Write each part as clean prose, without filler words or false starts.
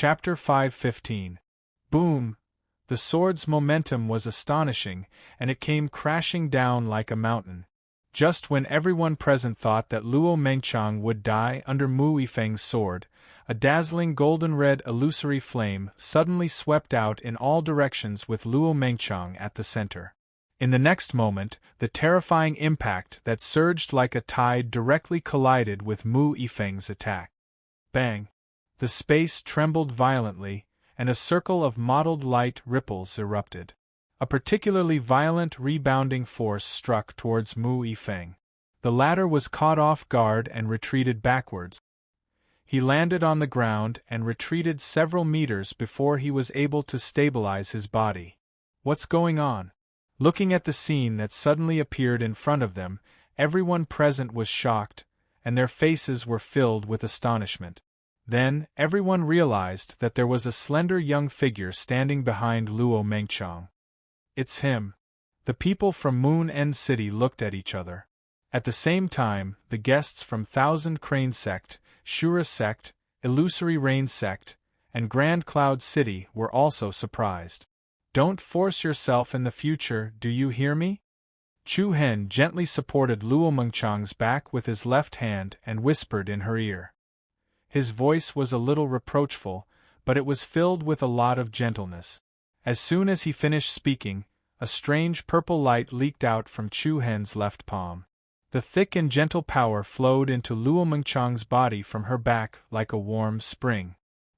Chapter 5:15. Boom! The sword's momentum was astonishing, and it came crashing down like a mountain. Just when everyone present thought that Luo Mengqiang would die under Mu Yifeng's sword, a dazzling golden-red illusory flame suddenly swept out in all directions with Luo Mengqiang at the center. In the next moment, the terrifying impact that surged like a tide directly collided with Mu Yifeng's attack. Bang! The space trembled violently, and a circle of mottled light ripples erupted. A particularly violent rebounding force struck towards Mu Yifeng. The latter was caught off guard and retreated backwards. He landed on the ground and retreated several meters before he was able to stabilize his body. What's going on? Looking at the scene that suddenly appeared in front of them, everyone present was shocked, and their faces were filled with astonishment. Then, everyone realized that there was a slender young figure standing behind Luo Mengqiang. It's him. The people from Moon End City looked at each other. At the same time, the guests from Thousand Crane Sect, Shura Sect, Illusory Rain Sect, and Grand Cloud City were also surprised. Don't force yourself in the future, do you hear me? Chu Hen gently supported Luo Mengqiang's back with his left hand and whispered in her ear. His voice was a little reproachful, but it was filled with a lot of gentleness. As soon as he finished speaking, a strange purple light leaked out from Chu Hen's left palm. The thick and gentle power flowed into Luo Mengqiang's body from her back like a warm spring.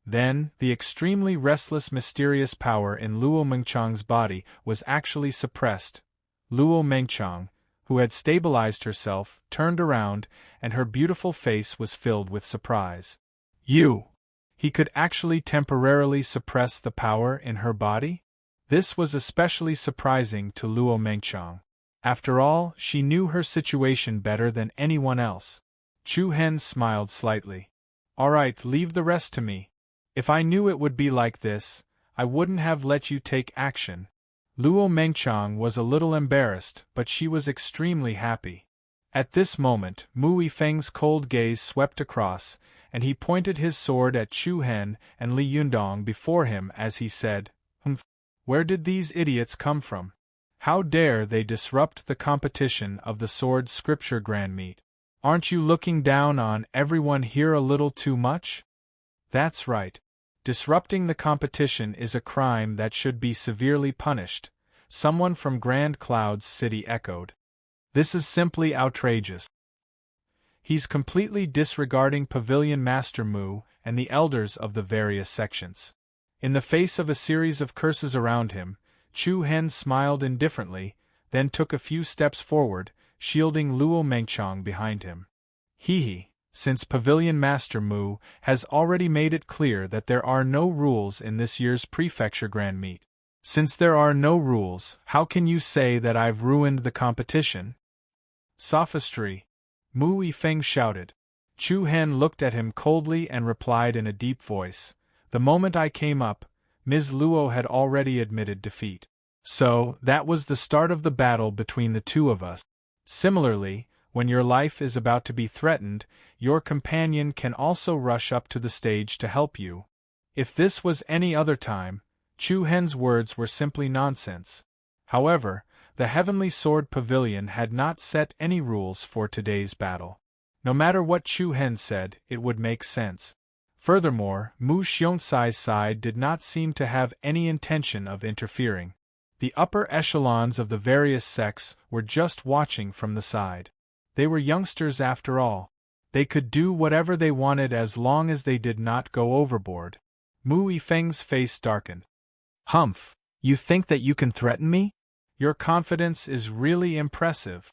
Then, the extremely restless mysterious power in Luo Mengqiang's body was actually suppressed. Luo Mengqiang, who had stabilized herself, turned around, and her beautiful face was filled with surprise. You! He could actually temporarily suppress the power in her body? This was especially surprising to Luo Mengqiang. After all, she knew her situation better than anyone else. Chu Hen smiled slightly. All right, leave the rest to me. If I knew it would be like this, I wouldn't have let you take action. Luo Mengqiang was a little embarrassed, but she was extremely happy. At this moment, Mu Yifeng's cold gaze swept across, and he pointed his sword at Chu Hen and Li Yundong before him as he said, Where did these idiots come from? How dare they disrupt the competition of the Sword Scripture Grand Meet? Aren't you looking down on everyone here a little too much? That's right. Disrupting the competition is a crime that should be severely punished, someone from Grand Cloud's City echoed. This is simply outrageous. He's completely disregarding Pavilion Master Mu and the elders of the various sections. In the face of a series of curses around him, Chu Hen smiled indifferently, then took a few steps forward, shielding Luo Mengqiang behind him. Hee, since Pavilion Master Mu has already made it clear that there are no rules in this year's Prefecture Grand Meet. Since there are no rules, how can you say that I've ruined the competition? Sophistry! Mu Yifeng shouted. Chu Hen looked at him coldly and replied in a deep voice, The moment I came up, Ms. Luo had already admitted defeat. So, that was the start of the battle between the two of us. Similarly, when your life is about to be threatened, your companion can also rush up to the stage to help you. If this was any other time, Chu Hen's words were simply nonsense. However, the Heavenly Sword Pavilion had not set any rules for today's battle. No matter what Chu Hen said, it would make sense. Furthermore, Mu Xiongcai's side did not seem to have any intention of interfering. The upper echelons of the various sects were just watching from the side. They were youngsters after all. They could do whatever they wanted as long as they did not go overboard. Mu Yifeng's face darkened. Humph! You think that you can threaten me? Your confidence is really impressive.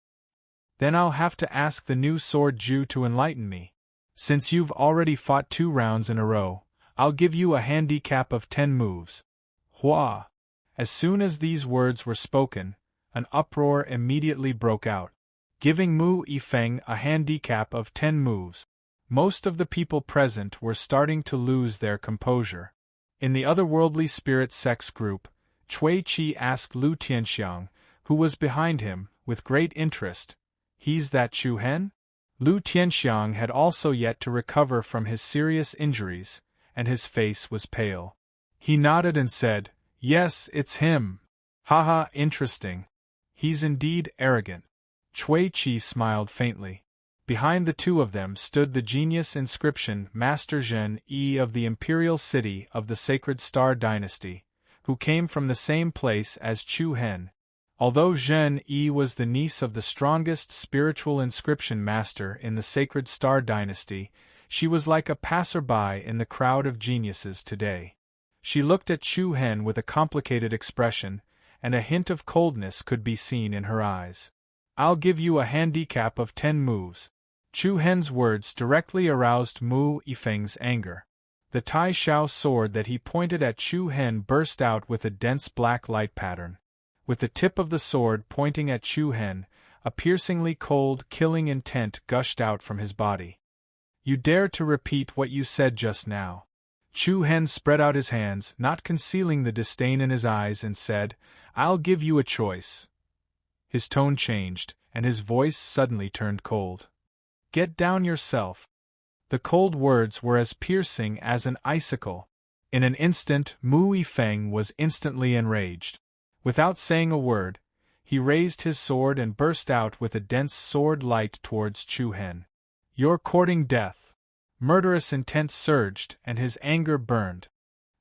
Then I'll have to ask the new Sword Jew to enlighten me. Since you've already fought 2 rounds in a row, I'll give you a handicap of 10 moves. Hua! As soon as these words were spoken, an uproar immediately broke out, giving Mu Yifeng a handicap of 10 moves. Most of the people present were starting to lose their composure. In the otherworldly spirit sex group, Cui Qi asked Lu Tianxiang, who was behind him, with great interest, He's that Chu Hen? Lu Tianxiang had also yet to recover from his serious injuries, and his face was pale. He nodded and said, "Yes, it's him. Haha, interesting. He's indeed arrogant." Chui Chi smiled faintly. Behind the two of them stood the genius inscription Master Zhen Yi of the Imperial City of the Sacred Star Dynasty, who came from the same place as Chu Hen. Although Zhen Yi was the niece of the strongest spiritual inscription master in the Sacred Star Dynasty, she was like a passerby in the crowd of geniuses today. She looked at Chu Hen with a complicated expression, and a hint of coldness could be seen in her eyes. "I'll give you a handicap of 10 moves." Chu Hen's words directly aroused Mu Yifeng's anger. The Tai Shao sword that he pointed at Chu Hen burst out with a dense black light pattern. With the tip of the sword pointing at Chu Hen, a piercingly cold, killing intent gushed out from his body. "You dare to repeat what you said just now?" Chu Hen spread out his hands, not concealing the disdain in his eyes, and said, "I'll give you a choice." His tone changed, and his voice suddenly turned cold. "Get down yourself." The cold words were as piercing as an icicle. In an instant, Mu Yifeng was instantly enraged. Without saying a word, he raised his sword and burst out with a dense sword light towards Chu Hen. "You're courting death." Murderous intent surged, and his anger burned.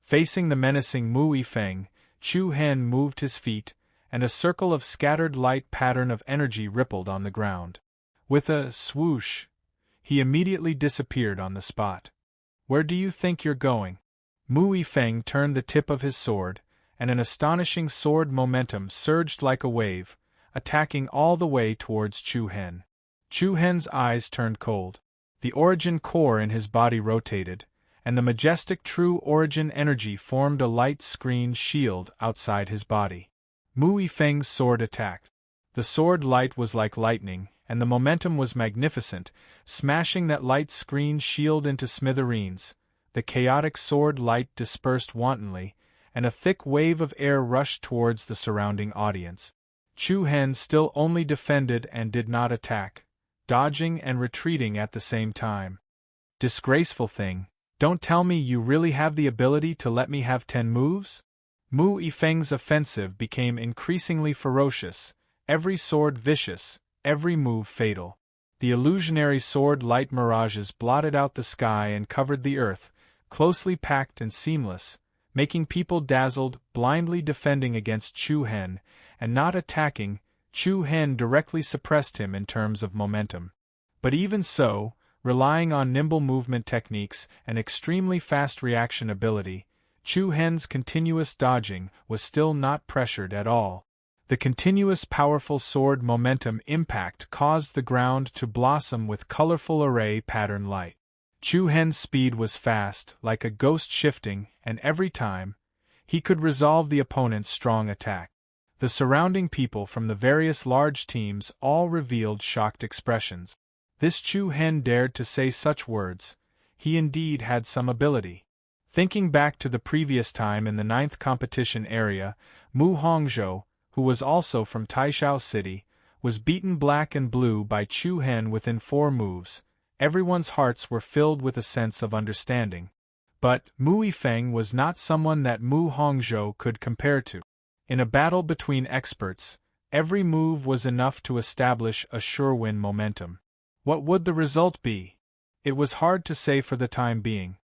Facing the menacing Mu Yifeng, Chu Hen moved his feet, and a circle of scattered light pattern of energy rippled on the ground. With a swoosh, he immediately disappeared on the spot. "Where do you think you're going?" Mu Yifeng turned the tip of his sword, and an astonishing sword momentum surged like a wave, attacking all the way towards Chu Hen. Chu Hen's eyes turned cold. The origin core in his body rotated, and the majestic true origin energy formed a light screen shield outside his body. Mu Yifeng's sword attacked. The sword light was like lightning, and the momentum was magnificent, smashing that light screen shield into smithereens. The chaotic sword light dispersed wantonly, and a thick wave of air rushed towards the surrounding audience. Chu Hen still only defended and did not attack, dodging and retreating at the same time. "Disgraceful thing, don't tell me you really have the ability to let me have 10 moves?" Mu Yifeng's offensive became increasingly ferocious, every sword vicious, every move fatal. The illusionary sword light mirages blotted out the sky and covered the earth, closely packed and seamless, making people dazzled, blindly defending against Chu Hen, and not attacking. Chu Hen directly suppressed him in terms of momentum. But even so, relying on nimble movement techniques and extremely fast reaction ability, Chu Hen's continuous dodging was still not pressured at all. The continuous powerful sword momentum impact caused the ground to blossom with colorful array pattern light. Chu Hen's speed was fast, like a ghost shifting, and every time, he could resolve the opponent's strong attack. The surrounding people from the various large teams all revealed shocked expressions. This Chu Hen dared to say such words. He indeed had some ability. Thinking back to the previous time in the 9th competition area, Mu Hongzhou, who was also from Taishao City, was beaten black and blue by Chu Hen within 4 moves. Everyone's hearts were filled with a sense of understanding. But Mu Yifeng was not someone that Mu Hongzhou could compare to. In a battle between experts, every move was enough to establish a sure win momentum. What would the result be? It was hard to say for the time being.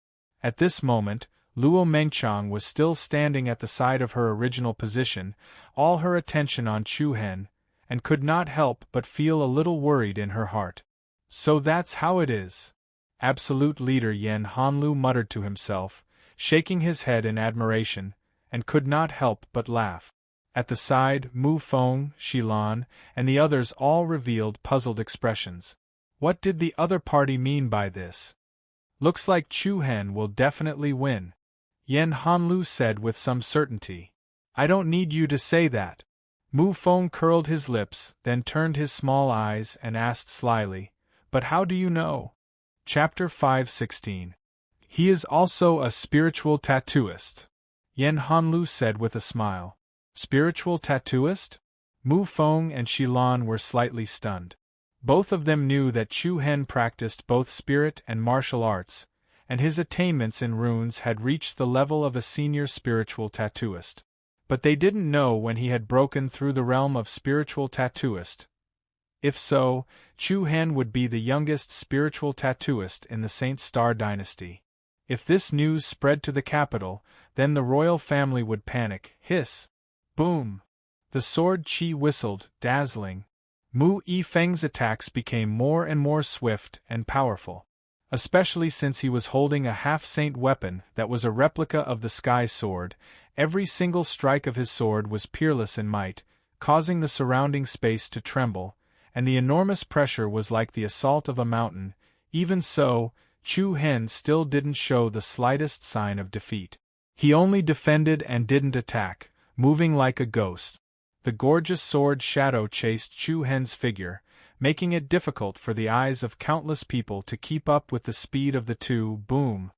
At this moment, Luo Mengchang was still standing at the side of her original position, all her attention on Chu Hen, and could not help but feel a little worried in her heart. "So that's how it is," Absolute Leader Yan Hanlu muttered to himself, shaking his head in admiration, and could not help but laugh. At the side, Mu Feng, Shilan, and the others all revealed puzzled expressions. What did the other party mean by this? "Looks like Chu Hen will definitely win," Yan Hanlu said with some certainty. "I don't need you to say that." Mu Feng curled his lips, then turned his small eyes and asked slyly, "But how do you know?" Chapter 5:16. "He is also a spiritual tattooist," Yan Hanlu said with a smile. "Spiritual tattooist?" Mu Feng and Shilan were slightly stunned. Both of them knew that Chu Hen practiced both spirit and martial arts, and his attainments in runes had reached the level of a senior spiritual tattooist. But they didn't know when he had broken through the realm of spiritual tattooist. If so, Chu Hen would be the youngest spiritual tattooist in the Saint Star dynasty. If this news spread to the capital, then the royal family would panic. Hiss! Boom! The sword chi whistled, dazzling. Mu Yifeng's attacks became more and more swift and powerful, especially since he was holding a half-saint weapon that was a replica of the sky sword. Every single strike of his sword was peerless in might, causing the surrounding space to tremble, and the enormous pressure was like the assault of a mountain. Even so, Chu Hen still didn't show the slightest sign of defeat. He only defended and didn't attack, moving like a ghost. The gorgeous sword shadow chased Chu Hen's figure, making it difficult for the eyes of countless people to keep up with the speed of the two. Boom!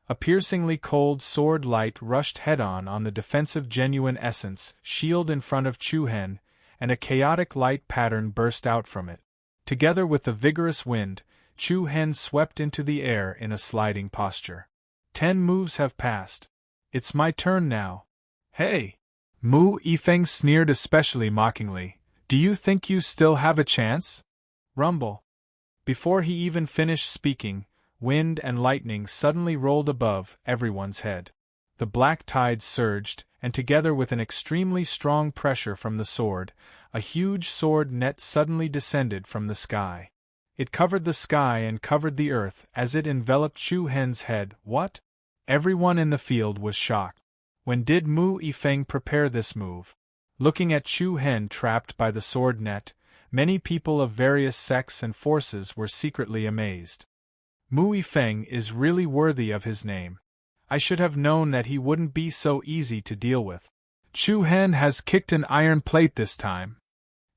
A piercingly cold sword light rushed head-on on the defensive genuine essence shield in front of Chu Hen, and a chaotic light pattern burst out from it. Together with the vigorous wind, Chu Hen swept into the air in a sliding posture. 10 moves have passed. It's my turn now. Hey! Mu Yifeng sneered especially mockingly. Do you think you still have a chance? Rumble. Before he even finished speaking, wind and lightning suddenly rolled above everyone's head. The black tide surged, and together with an extremely strong pressure from the sword, a huge sword net suddenly descended from the sky. It covered the sky and covered the earth as it enveloped Chu Hen's head. What? Everyone in the field was shocked. When did Mu Yifeng prepare this move? Looking at Chu Hen trapped by the sword net, many people of various sects and forces were secretly amazed. Mu Yifeng is really worthy of his name. I should have known that he wouldn't be so easy to deal with. Chu Hen has kicked an iron plate this time.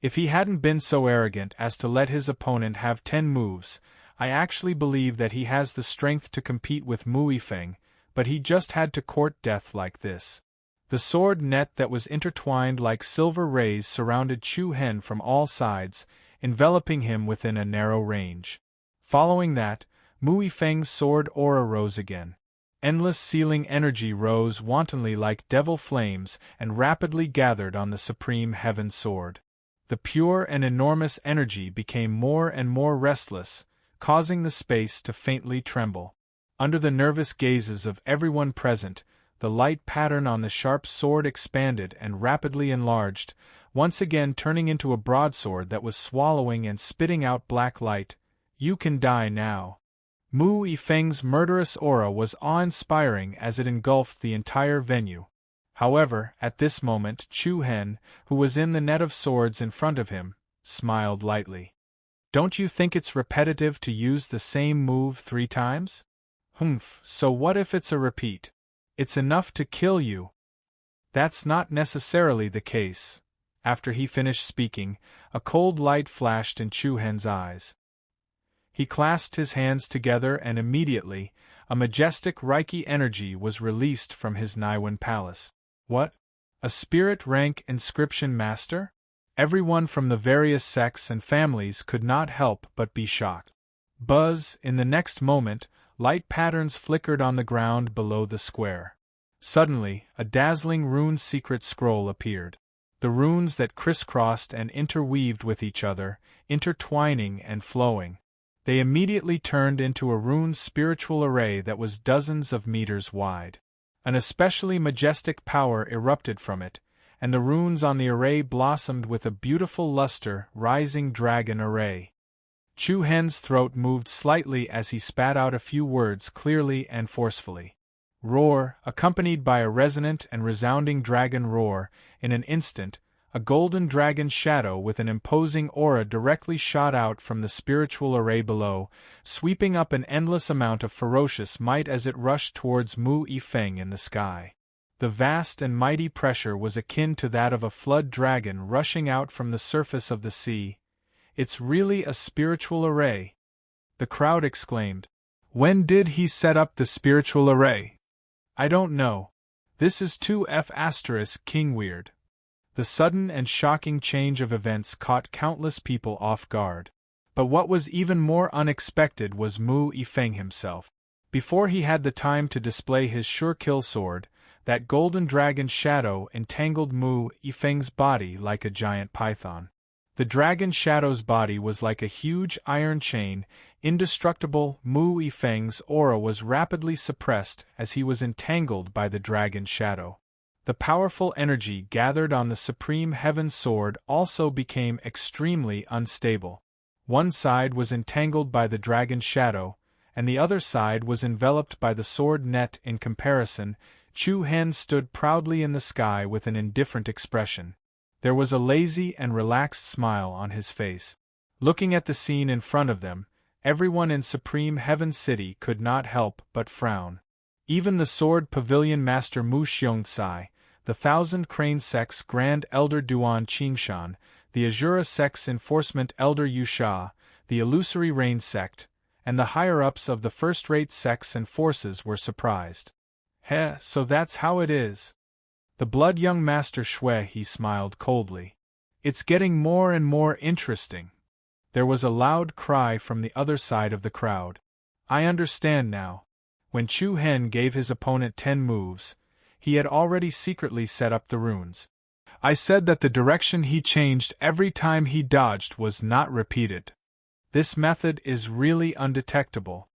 If he hadn't been so arrogant as to let his opponent have 10 moves, I actually believe that he has the strength to compete with Mu Yifeng, but he just had to court death like this. The sword net that was intertwined like silver rays surrounded Chu Hen from all sides, enveloping him within a narrow range. Following that, Mu Yifeng's sword aura rose again. Endless sealing energy rose wantonly like devil flames and rapidly gathered on the supreme heaven sword. The pure and enormous energy became more and more restless, causing the space to faintly tremble. Under the nervous gazes of everyone present, the light pattern on the sharp sword expanded and rapidly enlarged, once again turning into a broadsword that was swallowing and spitting out black light. You can die now. Mu Yifeng's murderous aura was awe-inspiring as it engulfed the entire venue. However, at this moment Chu Hen, who was in the net of swords in front of him, smiled lightly. Don't you think it's repetitive to use the same move 3 times? Humph, so what if it's a repeat? It's enough to kill you. That's not necessarily the case. After he finished speaking, a cold light flashed in Chu Hen's eyes. He clasped his hands together and immediately, a majestic Reiki energy was released from his Naiwan palace. What? A spirit rank inscription master? Everyone from the various sects and families could not help but be shocked. Buzz, in the next moment, light patterns flickered on the ground below the square. Suddenly, a dazzling rune secret scroll appeared. The runes that crisscrossed and interweaved with each other, intertwining and flowing. They immediately turned into a rune spiritual array that was dozens of meters wide. An especially majestic power erupted from it, and the runes on the array blossomed with a beautiful luster. Rising Dragon Array. Chu Hen's throat moved slightly as he spat out a few words clearly and forcefully. Roar, accompanied by a resonant and resounding dragon roar. In an instant, a golden dragon shadow with an imposing aura directly shot out from the spiritual array below, sweeping up an endless amount of ferocious might as it rushed towards Mu Yifeng in the sky. The vast and mighty pressure was akin to that of a flood dragon rushing out from the surface of the sea. It's really a spiritual array. The crowd exclaimed. When did he set up the spiritual array? I don't know. This is 2F** King Weird. The sudden and shocking change of events caught countless people off guard. But what was even more unexpected was Mu Yifeng himself. Before he had the time to display his sure-kill sword, that golden dragon shadow entangled Mu Yifeng's body like a giant python. The dragon shadow's body was like a huge iron chain, indestructible. Mu Yifeng's aura was rapidly suppressed as he was entangled by the dragon shadow. The powerful energy gathered on the Supreme Heaven Sword also became extremely unstable. One side was entangled by the dragon shadow, and the other side was enveloped by the sword net. In comparison, Chu Hen stood proudly in the sky with an indifferent expression. There was a lazy and relaxed smile on his face. Looking at the scene in front of them, everyone in Supreme Heaven City could not help but frown. Even the Sword Pavilion Master Mu Xiongcai, the Thousand Crane Sect's Grand Elder Duan Qingshan, the Azura Sect's Enforcement Elder Yu Sha, the Illusory Rain Sect, and the higher-ups of the first-rate sects and forces were surprised. So that's how it is. The blood young Master Shui, he smiled coldly. It's getting more and more interesting. There was a loud cry from the other side of the crowd. I understand now. When Chu Hen gave his opponent 10 moves, he had already secretly set up the runes. I said that the direction he changed every time he dodged was not repeated. This method is really undetectable.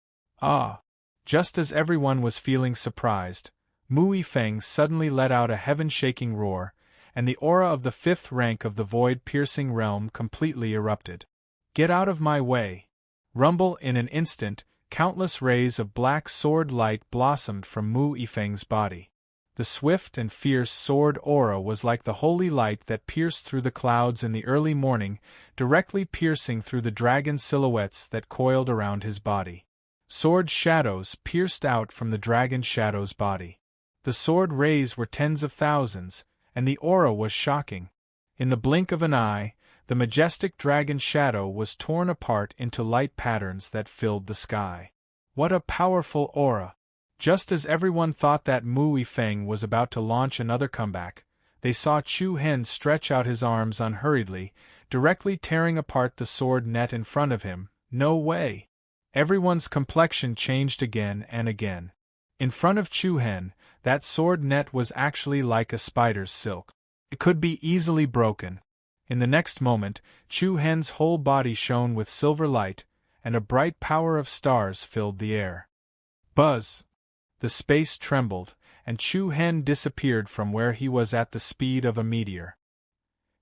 Ah! Just as everyone was feeling surprised, Mu Yifeng suddenly let out a heaven-shaking roar, and the aura of the 5th rank of the void-piercing realm completely erupted. Get out of my way! Rumble! In an instant, countless rays of black sword light blossomed from Mu Yifeng's body. The swift and fierce sword aura was like the holy light that pierced through the clouds in the early morning, directly piercing through the dragon silhouettes that coiled around his body. Sword shadows pierced out from the dragon shadow's body. The sword rays were tens of thousands, and the aura was shocking. In the blink of an eye, the majestic dragon shadow was torn apart into light patterns that filled the sky. What a powerful aura! Just as everyone thought that Mu Yifeng was about to launch another comeback, they saw Chu Hen stretch out his arms unhurriedly, directly tearing apart the sword net in front of him. No way! Everyone's complexion changed again and again. In front of Chu Hen, that sword net was actually like a spider's silk. It could be easily broken. In the next moment, Chu Hen's whole body shone with silver light, and a bright power of stars filled the air. Buzz! The space trembled, and Chu Hen disappeared from where he was at the speed of a meteor.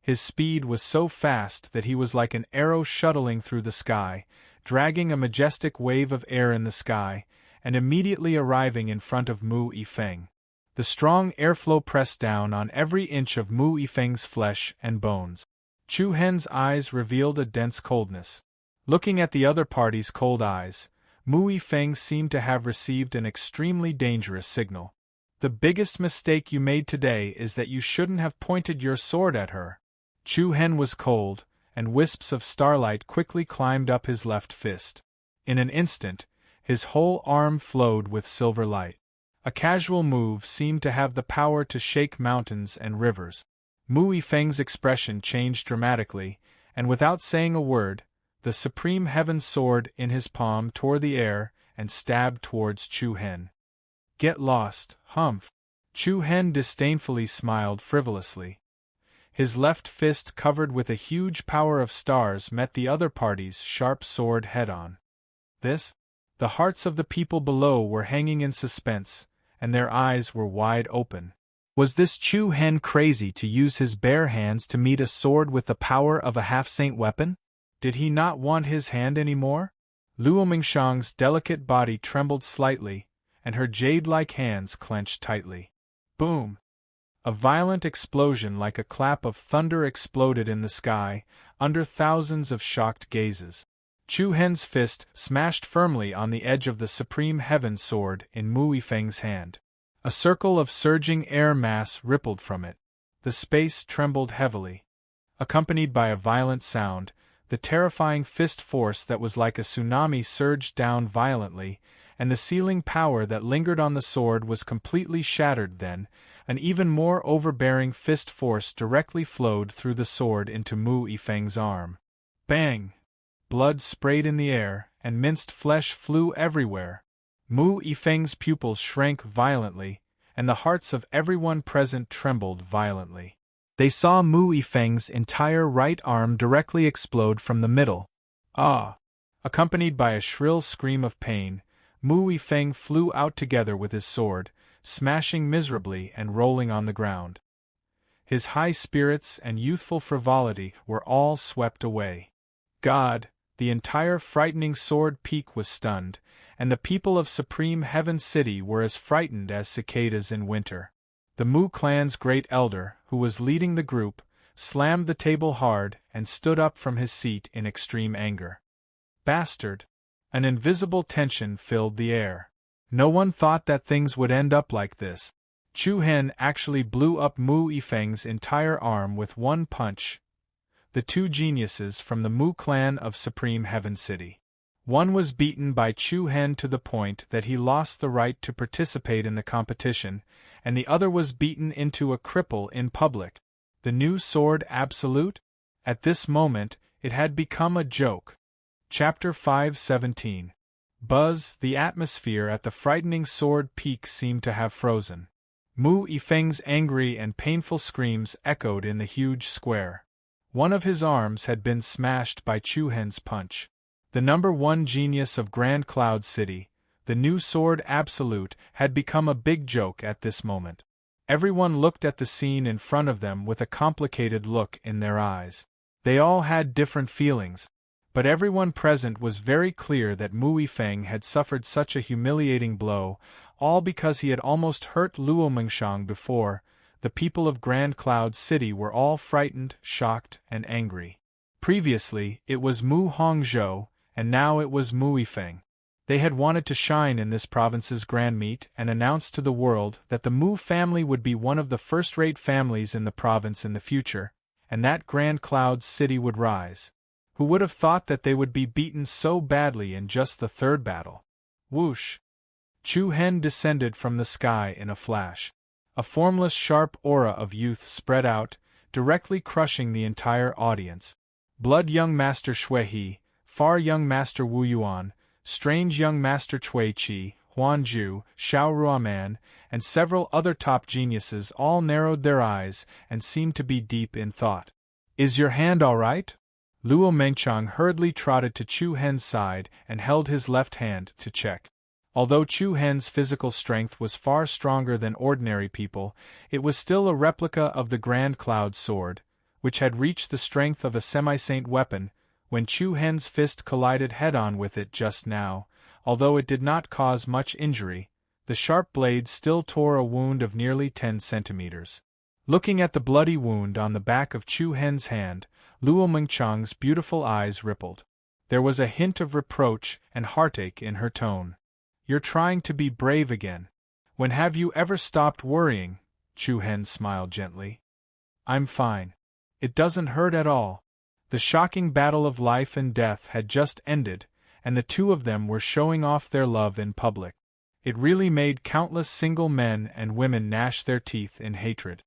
His speed was so fast that he was like an arrow shuttling through the sky, dragging a majestic wave of air in the sky, and immediately arriving in front of Mu Yifeng. The strong airflow pressed down on every inch of Mu Yifeng's flesh and bones. Chu Hen's eyes revealed a dense coldness. Looking at the other party's cold eyes, Mu Yifeng seemed to have received an extremely dangerous signal. The biggest mistake you made today is that you shouldn't have pointed your sword at her. Chu Hen was cold, and wisps of starlight quickly climbed up his left fist. In an instant, his whole arm flowed with silver light. A casual move seemed to have the power to shake mountains and rivers. Mu Yifeng's expression changed dramatically, and without saying a word, the Supreme Heaven Sword in his palm tore the air and stabbed towards Chu Hen. Get lost, humph! Chu Hen disdainfully smiled frivolously. His left fist covered with a huge power of stars met the other party's sharp sword head-on. This? The hearts of the people below were hanging in suspense, and their eyes were wide open. Was this Chu Hen crazy to use his bare hands to meet a sword with the power of a half-saint weapon? Did he not want his hand any more? Luo Mingxiang's delicate body trembled slightly, and her jade-like hands clenched tightly. Boom! A violent explosion like a clap of thunder exploded in the sky, under thousands of shocked gazes. Chu Hen's fist smashed firmly on the edge of the Supreme Heaven Sword in Mu Yifeng's hand. A circle of surging air mass rippled from it. The space trembled heavily. Accompanied by a violent sound, the terrifying fist force that was like a tsunami surged down violently, and the sealing power that lingered on the sword was completely shattered. Then, an even more overbearing fist force directly flowed through the sword into Mu Yifeng's arm. Bang! Blood sprayed in the air, and minced flesh flew everywhere. Mu Yifeng's pupils shrank violently, and the hearts of everyone present trembled violently. They saw Mu Yifeng's entire right arm directly explode from the middle. Ah! Accompanied by a shrill scream of pain, Mu Yifeng flew out together with his sword, smashing miserably and rolling on the ground. His high spirits and youthful frivolity were all swept away. God! The entire frightening sword peak was stunned, and the people of Supreme Heaven City were as frightened as cicadas in winter. The Mu clan's great elder, who was leading the group, slammed the table hard and stood up from his seat in extreme anger. Bastard! An invisible tension filled the air. No one thought that things would end up like this. Chu Hen actually blew up Mu Yifeng's entire arm with one punch. The two geniuses from the Mu clan of Supreme Heaven City. One was beaten by Chu Hen to the point that he lost the right to participate in the competition, and the other was beaten into a cripple in public. The new sword absolute? At this moment, it had become a joke. Chapter 5:17. Buzz, the atmosphere at the frightening sword peak seemed to have frozen. Mu Yifeng's angry and painful screams echoed in the huge square. One of his arms had been smashed by Chu Hen's punch. The number one genius of Grand Cloud City, the new sword absolute, had become a big joke at this moment. Everyone looked at the scene in front of them with a complicated look in their eyes. They all had different feelings, but everyone present was very clear that Mu Yifeng had suffered such a humiliating blow, all because he had almost hurt Luo Mengshang before. The people of Grand Cloud City were all frightened, shocked, and angry. Previously, it was Mu Hongzhou, and now it was Mu Yifeng. They had wanted to shine in this province's grand meet and announce to the world that the Mu family would be one of the first-rate families in the province in the future, and that Grand Cloud City would rise. Who would have thought that they would be beaten so badly in just the third battle? Whoosh! Chu Hen descended from the sky in a flash. A formless sharp aura of youth spread out, directly crushing the entire audience. Blood young Master Shui He, Far young Master Wu Yuan, Strange young Master Cui Qi, Huan Zhu, Xiao Ruaman, and several other top geniuses all narrowed their eyes and seemed to be deep in thought. "Is your hand all right?" Luo Mengchang hurriedly trotted to Chu Hen's side and held his left hand to check. Although Chu Hen's physical strength was far stronger than ordinary people, it was still a replica of the Grand Cloud sword, which had reached the strength of a semi-saint weapon. When Chu Hen's fist collided head-on with it just now, although it did not cause much injury, the sharp blade still tore a wound of nearly 10 centimeters. Looking at the bloody wound on the back of Chu Hen's hand, Luo Mengchang's beautiful eyes rippled. There was a hint of reproach and heartache in her tone. "You're trying to be brave again. When have you ever stopped worrying?" Chu Hen smiled gently. "I'm fine. It doesn't hurt at all." The shocking battle of life and death had just ended, and the two of them were showing off their love in public. It really made countless single men and women gnash their teeth in hatred.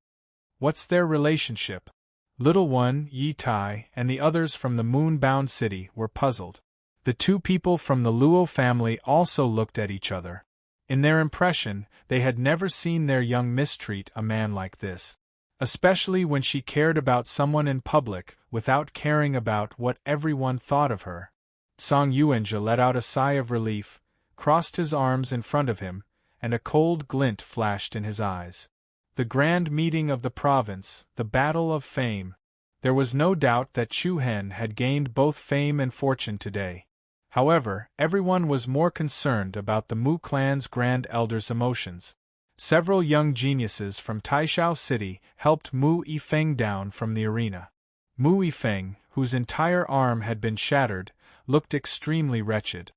What's their relationship? Little One, Yi Tai, and the others from the moon-bound city were puzzled. The two people from the Luo family also looked at each other. In their impression, they had never seen their young mistreat a man like this. Especially when she cared about someone in public without caring about what everyone thought of her. Song Yuanjia let out a sigh of relief, crossed his arms in front of him, and a cold glint flashed in his eyes. The grand meeting of the province, the battle of fame. There was no doubt that Chu Hen had gained both fame and fortune today. However, everyone was more concerned about the Mu clan's grand elder's emotions. Several young geniuses from Taishao City helped Mu Yifeng down from the arena. Mu Yifeng, whose entire arm had been shattered, looked extremely wretched.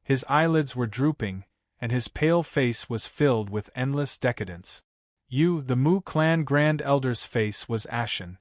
His eyelids were drooping, and his pale face was filled with endless decadence. The Mu clan grand elder's face was ashen.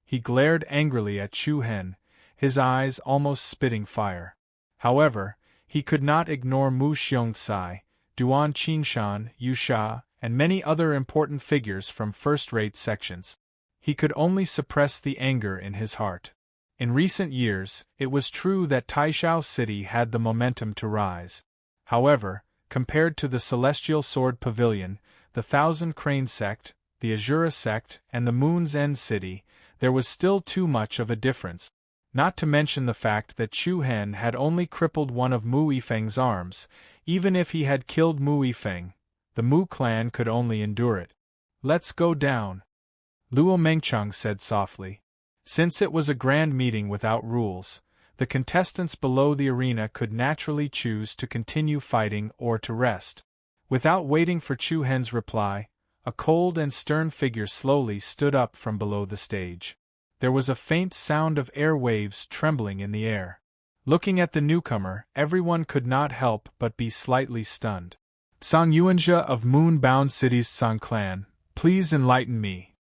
He glared angrily at Chu Hen, his eyes almost spitting fire. However, he could not ignore Mu Xiongcai, Duan Qinshan, Yu Sha, and many other important figures from first-rate sections. He could only suppress the anger in his heart. In recent years, it was true that Taishao City had the momentum to rise. However, compared to the Celestial Sword Pavilion, the Thousand Crane Sect, the Azura Sect, and the Moon's End City, there was still too much of a difference. Not to mention the fact that Chu Hen had only crippled one of Mu Yifeng's arms. Even if he had killed Mu Yifeng, the Mu clan could only endure it. "Let's go down," Luo Mengchang said softly. Since it was a grand meeting without rules, the contestants below the arena could naturally choose to continue fighting or to rest. Without waiting for Chu Hen's reply, a cold and stern figure slowly stood up from below the stage. There was a faint sound of air waves trembling in the air. Looking at the newcomer, everyone could not help but be slightly stunned. "Tsang Yuanjia of Moon-bound City's Tsang clan, please enlighten me."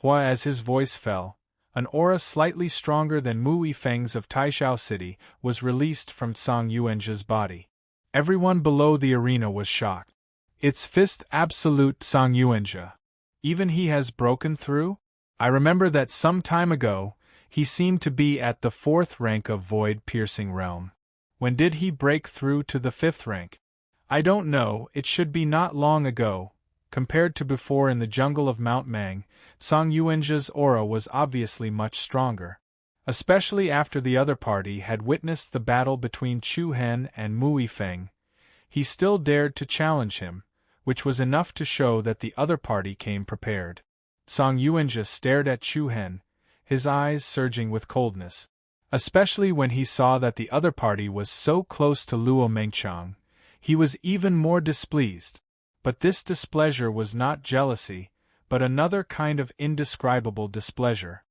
Hua, as his voice fell, an aura slightly stronger than Mu Yifeng's of Taishao City was released from Tsang Yuanjia's body. Everyone below the arena was shocked. "It's Fist Absolute Tsang Yuanjia. Even he has broken through? I remember that some time ago, he seemed to be at the 4th rank of Void-Piercing Realm. When did he break through to the 5th rank? I don't know, it should be not long ago." Compared to before in the jungle of Mount Mang, Tsang Yuanjia's aura was obviously much stronger. Especially after the other party had witnessed the battle between Chu Hen and Mu Yifeng, he still dared to challenge him, which was enough to show that the other party came prepared. Tsang Yuanjia stared at Chu Hen, his eyes surging with coldness. Especially when he saw that the other party was so close to Luo Mengchang, he was even more displeased. But this displeasure was not jealousy, but another kind of indescribable displeasure.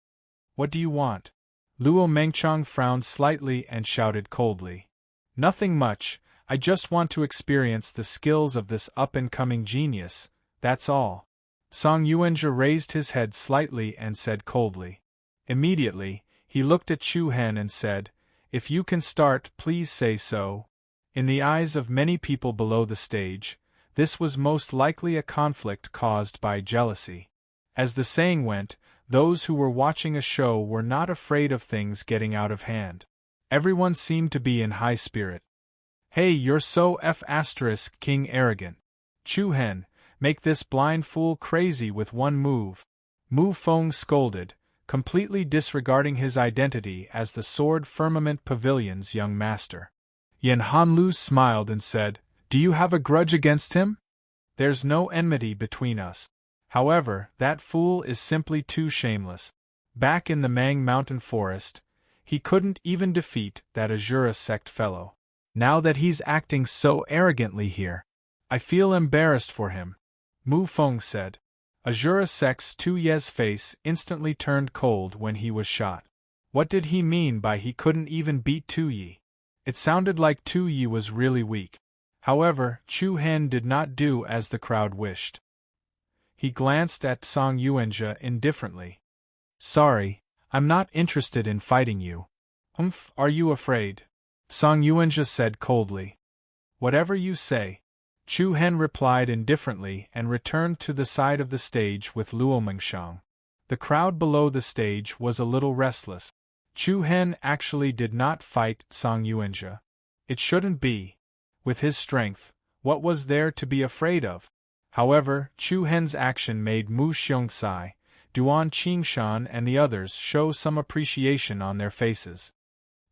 "What do you want?" Luo Mengchang frowned slightly and shouted coldly. "Nothing much, I just want to experience the skills of this up-and-coming genius, that's all." Tsang Yuanjia raised his head slightly and said coldly. Immediately, he looked at Chu Hen and said, "If you can start, please say so." In the eyes of many people below the stage, this was most likely a conflict caused by jealousy. As the saying went, those who were watching a show were not afraid of things getting out of hand. Everyone seemed to be in high spirit. "Hey, you're so King arrogant. Chu Hen, make this blind fool crazy with one move." Mu Feng scolded, completely disregarding his identity as the Sword Firmament Pavilion's young master. Yan Hanlu smiled and said, "Do you have a grudge against him?" "There's no enmity between us. However, that fool is simply too shameless. Back in the Mang Mountain Forest, he couldn't even defeat that Azura sect fellow. Now that he's acting so arrogantly here, I feel embarrassed for him," Mu Feng said. Azura sect's Tu Ye's face instantly turned cold when he was shot. What did he mean by he couldn't even beat Tu Yi? It sounded like Tu Yi was really weak. However, Chu Hen did not do as the crowd wished. He glanced at Tsang Yuanjia indifferently. "Sorry, I'm not interested in fighting you." Are you afraid?" Tsang Yuanjia said coldly. "Whatever you say." Chu Hen replied indifferently and returned to the side of the stage with Luo Mengshang. The crowd below the stage was a little restless. Chu Hen actually did not fight Tsang Yuanjia. It shouldn't be. With his strength, what was there to be afraid of? However, Chu Hen's action made Mu Xiongcai, Duan Qingshan and the others show some appreciation on their faces.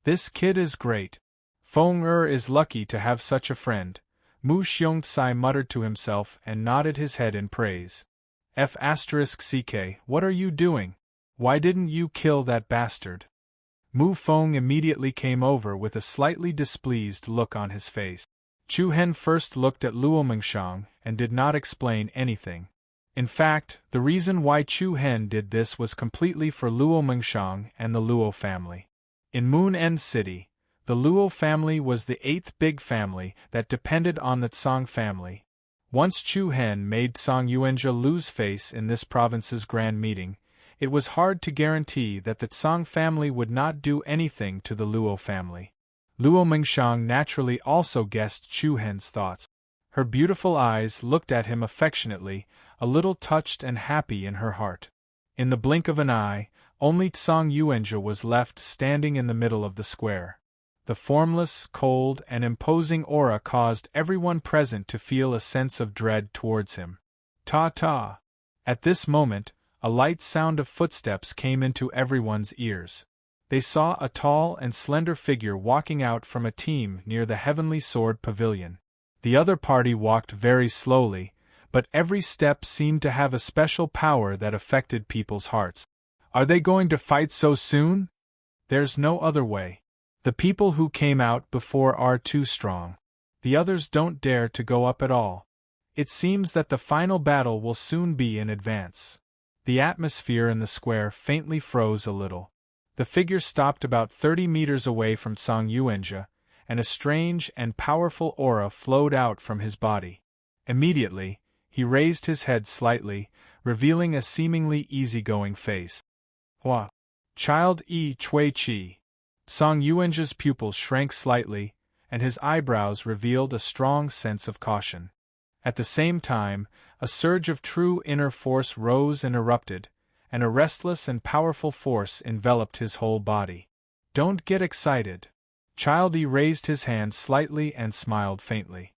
"This kid is great. Feng is lucky to have such a friend," Mu Xiongcai muttered to himself and nodded his head in praise. F***ck, what are you doing? Why didn't you kill that bastard? Mu Feng immediately came over with a slightly displeased look on his face. Chu Hen first looked at Luo Mengshang and did not explain anything. In fact, the reason why Chu Hen did this was completely for Luo Mengshang and the Luo family. In Moon End City, the Luo family was the 8th big family that depended on the Tsang family. Once Chu Hen made Tsang Yuanjia lose face in this province's grand meeting, it was hard to guarantee that the Tsang family would not do anything to the Luo family. Luo Mengshang naturally also guessed Chu Hen's thoughts. Her beautiful eyes looked at him affectionately, a little touched and happy in her heart. In the blink of an eye, only Tsang Yuanjia was left standing in the middle of the square. The formless, cold, and imposing aura caused everyone present to feel a sense of dread towards him. Ta-ta! At this moment, a light sound of footsteps came into everyone's ears. They saw a tall and slender figure walking out from a team near the Heavenly Sword Pavilion. The other party walked very slowly, but every step seemed to have a special power that affected people's hearts. Are they going to fight so soon? There's no other way. The people who came out before are too strong. The others don't dare to go up at all. It seems that the final battle will soon be in advance. The atmosphere in the square faintly froze a little. The figure stopped about 30 meters away from Song Yuanjia, and a strange and powerful aura flowed out from his body. Immediately, he raised his head slightly, revealing a seemingly easygoing face. Hua! Child Yi Chui Chi. Song Yuanjia's pupils shrank slightly, and his eyebrows revealed a strong sense of caution. At the same time, a surge of true inner force rose and erupted, and a restless and powerful force enveloped his whole body. Don't get excited. Child Yi raised his hand slightly and smiled faintly.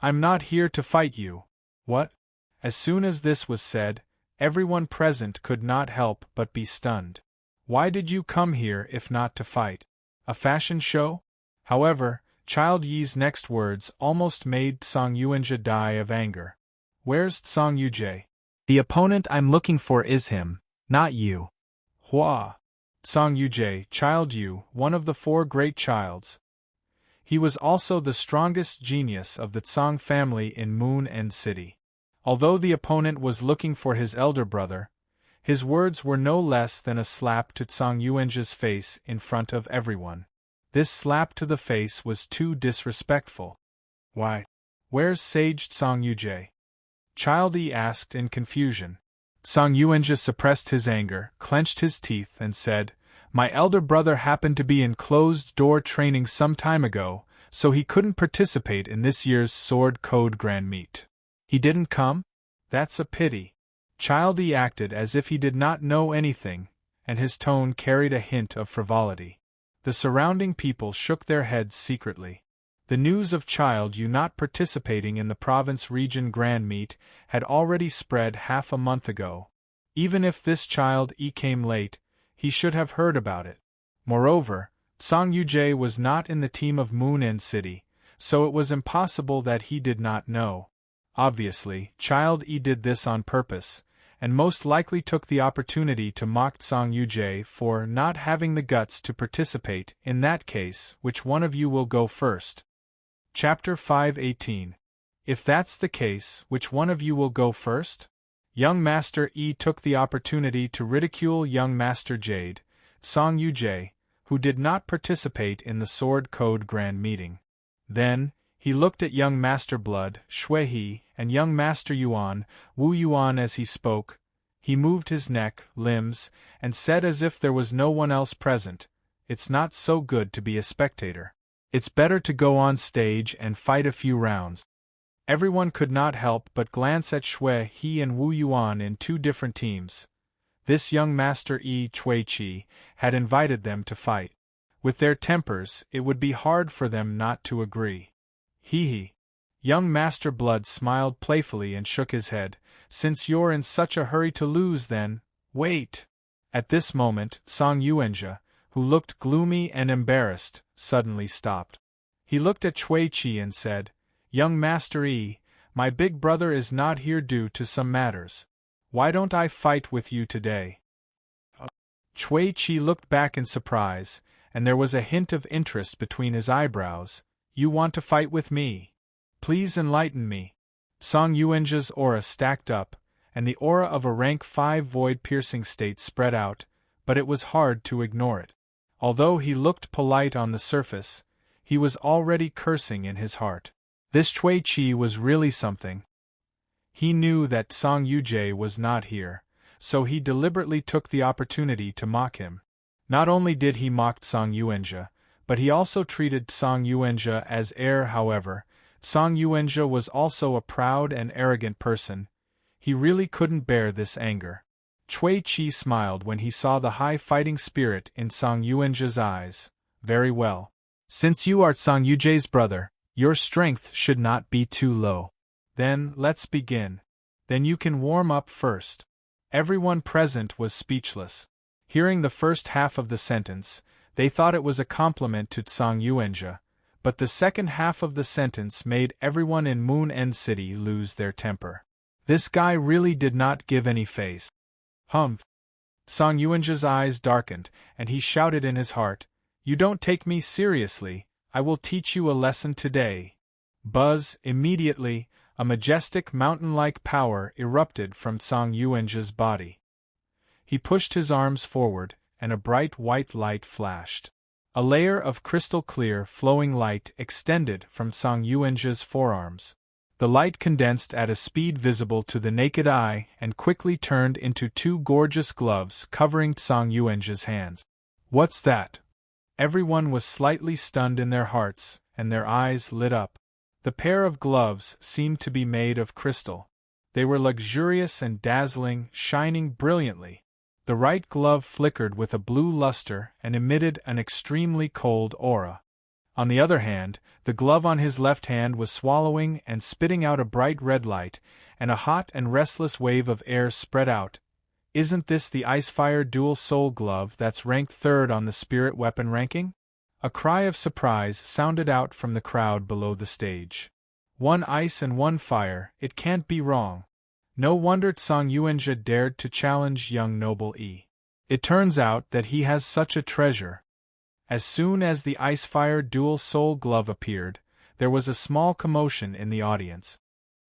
I'm not here to fight you. What? As soon as this was said, everyone present could not help but be stunned. Why did you come here if not to fight? A fashion show? However, Child Yi's next words almost made Song Yuanjia die of anger. Where's Song Yujie? The opponent I'm looking for is him, not you. Hua! Song Yujie, Child Yu, one of the 4 great childs. He was also the strongest genius of the Tsang family in Moon End City. Although the opponent was looking for his elder brother, his words were no less than a slap to Song Yuanjia's face in front of everyone. This slap to the face was too disrespectful. Why? Where's Sage Song Yujie? Child Yi asked in confusion. Song Yuanjia suppressed his anger, clenched his teeth, and said, My elder brother happened to be in closed-door training some time ago, so he couldn't participate in this year's Sword Code Grand Meet. He didn't come? That's a pity. Child Yi acted as if he did not know anything, and his tone carried a hint of frivolity. The surrounding people shook their heads secretly. The news of Child Yu not participating in the province region Grand Meet had already spread half a month ago. Even if this Child Yi came late, he should have heard about it. Moreover, Song Yujie was not in the team of Moon End City, so it was impossible that he did not know. Obviously, Child Yi did this on purpose, and most likely took the opportunity to mock Song Yujie for not having the guts to participate. In that case, which one of you will go first? Chapter 5:18. If that's the case, which one of you will go first? Young Master Yi took the opportunity to ridicule young Master Jade, Song Yujie, who did not participate in the Sword Code Grand Meeting. Then, he looked at young Master Blood, Shui He, and young Master Yuan, Wu Yuan as he spoke. He moved his neck, limbs, and said as if there was no one else present, It's not so good to be a spectator. It's better to go on stage and fight a few rounds. Everyone could not help but glance at Shui He and Wu Yuan in 2 different teams. This young Master Yi Chui Chi had invited them to fight. With their tempers, it would be hard for them not to agree. Hee. Young Master Blood smiled playfully and shook his head. Since you're in such a hurry to lose then, wait. At this moment, Song Yuanjia, who looked gloomy and embarrassed, suddenly stopped. He looked at Chui Chi and said, Young Master Yi, my big brother is not here due to some matters. Why don't I fight with you today? Chui Chi looked back in surprise, and there was a hint of interest between his eyebrows. You want to fight with me? Please enlighten me. Song Yuanjia's aura stacked up, and the aura of a rank 5 void-piercing state spread out, but it was hard to ignore it. Although he looked polite on the surface, he was already cursing in his heart. This Chui Chi was really something. He knew that Song Yujie was not here, so he deliberately took the opportunity to mock him. Not only did he mock Song Yuanjia, but he also treated Song Yuanjia as heir. However, Song Yuanjia was also a proud and arrogant person. He really couldn't bear this anger. Chui Chi smiled when he saw the high fighting spirit in Song Yuanjia's eyes. Very well. Since you are Tsang Yuje's brother, your strength should not be too low. Then, let's begin. Then you can warm up first. Everyone present was speechless. Hearing the first half of the sentence, they thought it was a compliment to Tsang Yuanjia, but the second half of the sentence made everyone in Moon End City lose their temper. This guy really did not give any face. Humph! Tsang Yuanjia's eyes darkened, and he shouted in his heart, "You don't take me seriously, I will teach you a lesson today." Buzz, immediately, a majestic mountain-like power erupted from Tsang Yuanjia's body. He pushed his arms forward, and a bright white light flashed. A layer of crystal-clear, flowing light extended from Tsang Yuanjia's forearms. The light condensed at a speed visible to the naked eye and quickly turned into two gorgeous gloves covering Tsang Yuanjia's hands. "What's that?" Everyone was slightly stunned in their hearts, and their eyes lit up. The pair of gloves seemed to be made of crystal. They were luxurious and dazzling, shining brilliantly. The right glove flickered with a blue luster and emitted an extremely cold aura. On the other hand, the glove on his left hand was swallowing and spitting out a bright red light, and a hot and restless wave of air spread out. "Isn't this the Icefire Dual Soul Glove that's ranked third on the spirit weapon ranking?" A cry of surprise sounded out from the crowd below the stage. "One ice and one fire, it can't be wrong." No wonder Tsang Yuanjia dared to challenge young Noble E. It turns out that he has such a treasure. As soon as the Icefire Dual Soul Glove appeared, there was a small commotion in the audience.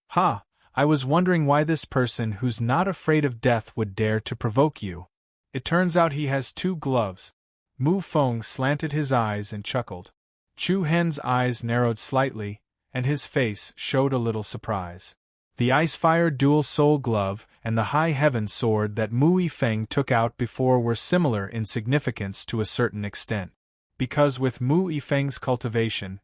"Ha! I was wondering why this person who's not afraid of death would dare to provoke you. It turns out he has two gloves." Mu Feng slanted his eyes and chuckled. Chu Hen's eyes narrowed slightly, and his face showed a little surprise. The Icefire Dual Soul Glove and the High Heaven Sword that Mu Yifeng took out before were similar in significance to a certain extent. Because with Mu Yifeng's cultivation,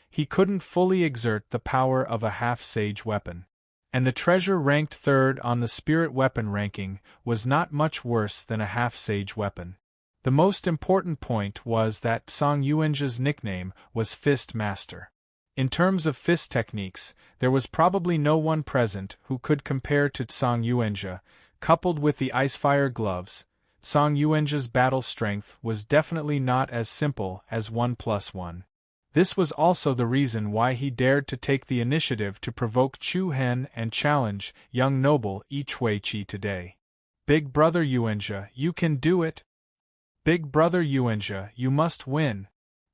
he couldn't fully exert the power of a half-sage weapon. And the treasure ranked third on the spirit weapon ranking was not much worse than a half-sage weapon. The most important point was that Tsang Yuanjia's nickname was Fist Master. In terms of fist techniques, there was probably no one present who could compare to Tsang Yuanjia. Coupled with the Icefire gloves, Tsang Yuanjia's battle strength was definitely not as simple as 1+1. This was also the reason why he dared to take the initiative to provoke Chu Hen and challenge young Noble Yi Chuiqi today. "Big brother Yuanjia, you can do it! Big brother Yuanjia, you must win!"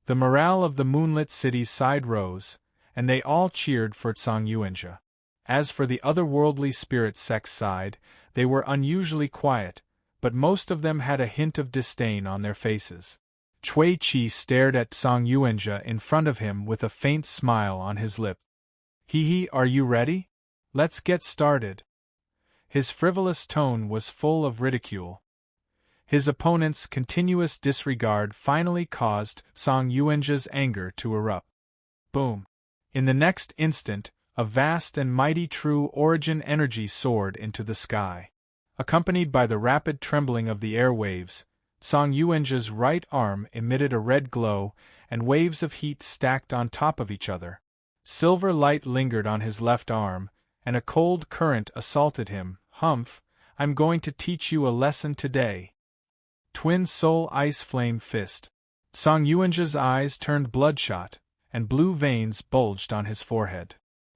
The morale of the moonlit city's side rose, and they all cheered for Tsang Yuanjia. As for the otherworldly spirit sect's side, they were unusually quiet, but most of them had a hint of disdain on their faces. Chuiqi stared at Tsang Yuanjia in front of him with a faint smile on his lip. "Hee, are you ready? Let's get started." His frivolous tone was full of ridicule. His opponent's continuous disregard finally caused Tsang Yuanjia's anger to erupt. Boom! In the next instant, a vast and mighty true origin energy soared into the sky. Accompanied by the rapid trembling of the air waves, Tsang Yuanjia's right arm emitted a red glow, and waves of heat stacked on top of each other. Silver light lingered on his left arm, and a cold current assaulted him. "Humph! I'm going to teach you a lesson today." Twin Soul Ice Flame Fist. Tsang Yuanjia's eyes turned bloodshot, and blue veins bulged on his forehead.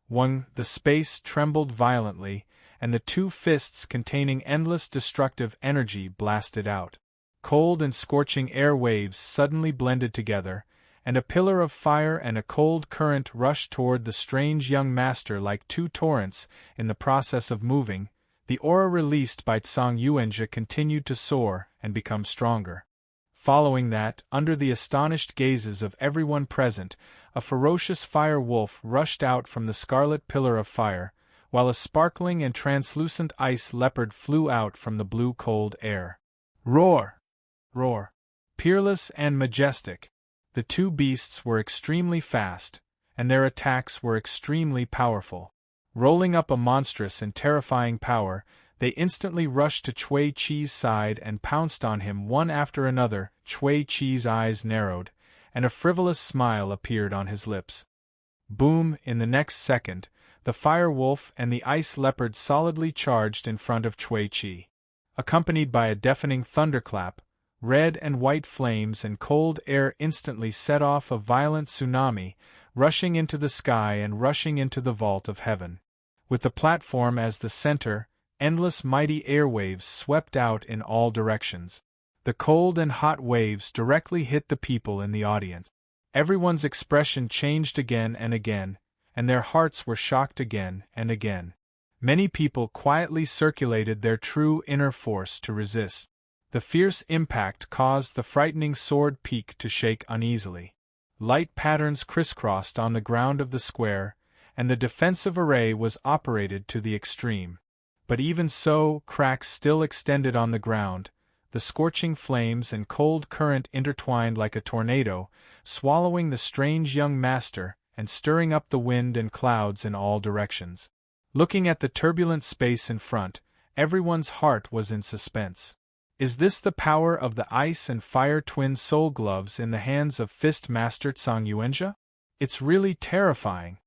The space trembled violently, and the two fists containing endless destructive energy blasted out. Cold and scorching air waves suddenly blended together, and a pillar of fire and a cold current rushed toward the strange young master like two torrents in the process of moving. The aura released by Tsang Yuanjia continued to soar and become stronger. Following that, under the astonished gazes of everyone present, a ferocious fire wolf rushed out from the scarlet pillar of fire, while a sparkling and translucent ice leopard flew out from the blue cold air. Roar! Roar! Peerless and majestic, the two beasts were extremely fast, and their attacks were extremely powerful. Rolling up a monstrous and terrifying power, they instantly rushed to Chuiqi's side and pounced on him one after another. Chuiqi's eyes narrowed, and a frivolous smile appeared on his lips. Boom! In the next second, the fire wolf and the ice leopard solidly charged in front of Cui Chi. Accompanied by a deafening thunderclap, red and white flames and cold air instantly set off a violent tsunami, rushing into the sky and rushing into the vault of heaven. With the platform as the center, endless mighty airwaves swept out in all directions. The cold and hot waves directly hit the people in the audience. Everyone's expression changed again and again, and their hearts were shocked again and again. Many people quietly circulated their true inner force to resist. The fierce impact caused the frightening sword peak to shake uneasily. Light patterns crisscrossed on the ground of the square, and the defensive array was operated to the extreme. But even so, cracks still extended on the ground. The scorching flames and cold current intertwined like a tornado, swallowing the strange young master and stirring up the wind and clouds in all directions. Looking at the turbulent space in front, everyone's heart was in suspense. Is this the power of the ice and fire twin soul gloves in the hands of Fist Master Tsang Yuanjia? It's really terrifying.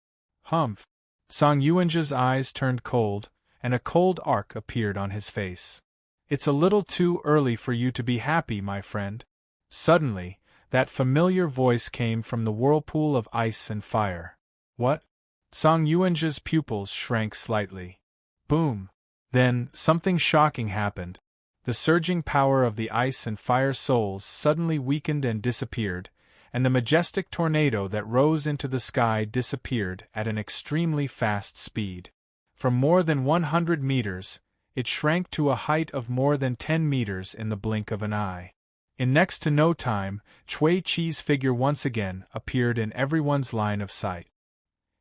Humph. Tsang Yuanjia's eyes turned cold, and a cold arc appeared on his face. It's a little too early for you to be happy, my friend. Suddenly, that familiar voice came from the whirlpool of ice and fire. What? Tsang Yuanjia's pupils shrank slightly. Boom! Then, something shocking happened. The surging power of the ice and fire souls suddenly weakened and disappeared, and the majestic tornado that rose into the sky disappeared at an extremely fast speed. From more than 100 meters, it shrank to a height of more than 10 meters in the blink of an eye. In next to no time, Cui Chi's figure once again appeared in everyone's line of sight.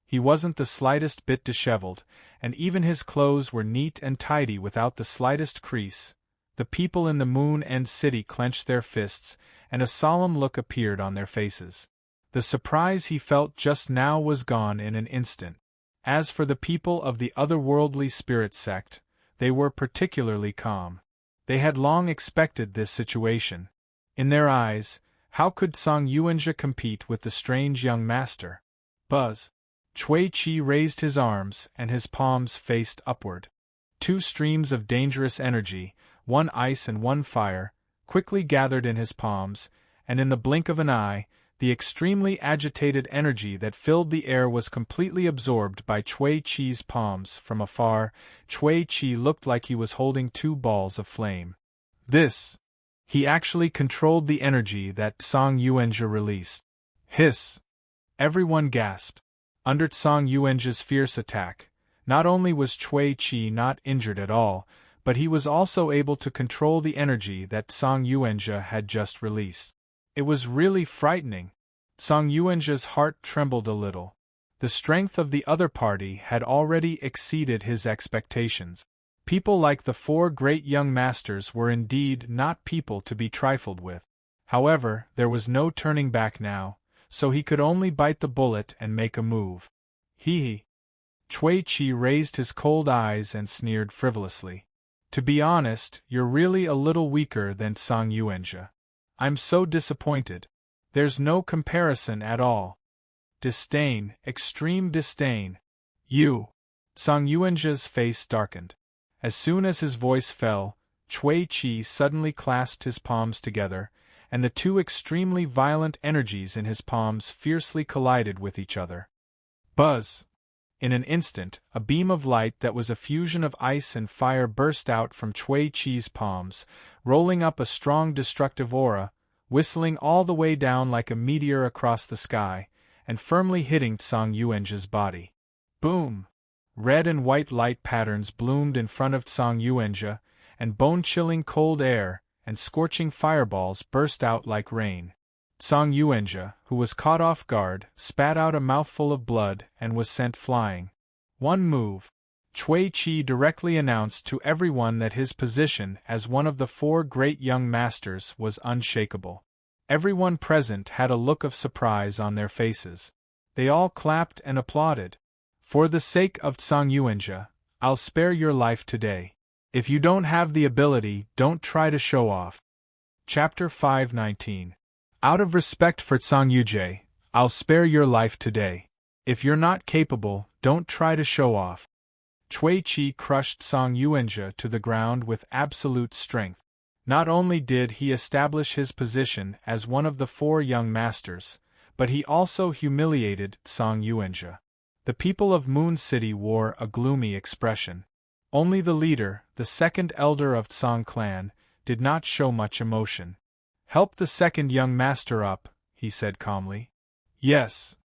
He wasn't the slightest bit disheveled, and even his clothes were neat and tidy without the slightest crease. The people in the Moon End City clenched their fists, and a solemn look appeared on their faces. The surprise he felt just now was gone in an instant. As for the people of the otherworldly spirit sect, they were particularly calm. They had long expected this situation. In their eyes, how could Tsang Yuanjia compete with the strange young master? Buzz! Cui Chi raised his arms and his palms faced upward. Two streams of dangerous energy, one ice and one fire, quickly gathered in his palms, and in the blink of an eye, the extremely agitated energy that filled the air was completely absorbed by Cui Chi's palms. From afar, Cui Chi looked like he was holding two balls of flame. He actually controlled the energy that Tsang Yuanjia released. Hiss! Everyone gasped. Under Tsang Yuanjia's fierce attack, not only was Cui Chi not injured at all, but he was also able to control the energy that Tsang Yuanjia had just released. It was really frightening. Tsang Yuanjia's heart trembled a little. The strength of the other party had already exceeded his expectations. People like the four great young masters were indeed not people to be trifled with. However, there was no turning back now, so he could only bite the bullet and make a move. Hee. Cui Chi raised his cold eyes and sneered frivolously. To be honest, you're really a little weaker than Tsang Yuanjia. I'm so disappointed. There's no comparison at all. Disdain, extreme disdain. You. Tsang Yuanjia's face darkened. As soon as his voice fell, Cui Chi suddenly clasped his palms together, and the two extremely violent energies in his palms fiercely collided with each other. Buzz! In an instant, a beam of light that was a fusion of ice and fire burst out from Cui Chi's palms, rolling up a strong destructive aura, whistling all the way down like a meteor across the sky, and firmly hitting Tsang Yuanjia's body. Boom! Red and white light patterns bloomed in front of Tsang Yuanjia, and bone-chilling cold air and scorching fireballs burst out like rain. Tsang Yuanjia, who was caught off guard, spat out a mouthful of blood and was sent flying. One move. Cui Chi directly announced to everyone that his position as one of the four great young masters was unshakable. Everyone present had a look of surprise on their faces. They all clapped and applauded. For the sake of Tsang Yuanjia, I'll spare your life today. If you don't have the ability, don't try to show off. Chapter 519. Out of respect for Tsang Yuje, I'll spare your life today. If you're not capable, don't try to show off. Cui Chi crushed Song Yuanjia to the ground with absolute strength. Not only did he establish his position as one of the 4 young masters, but he also humiliated Song Yuanjia. The people of Moon City wore a gloomy expression. Only the leader, the second elder of Tsang clan, did not show much emotion. Help the second young master up, he said calmly. Yes.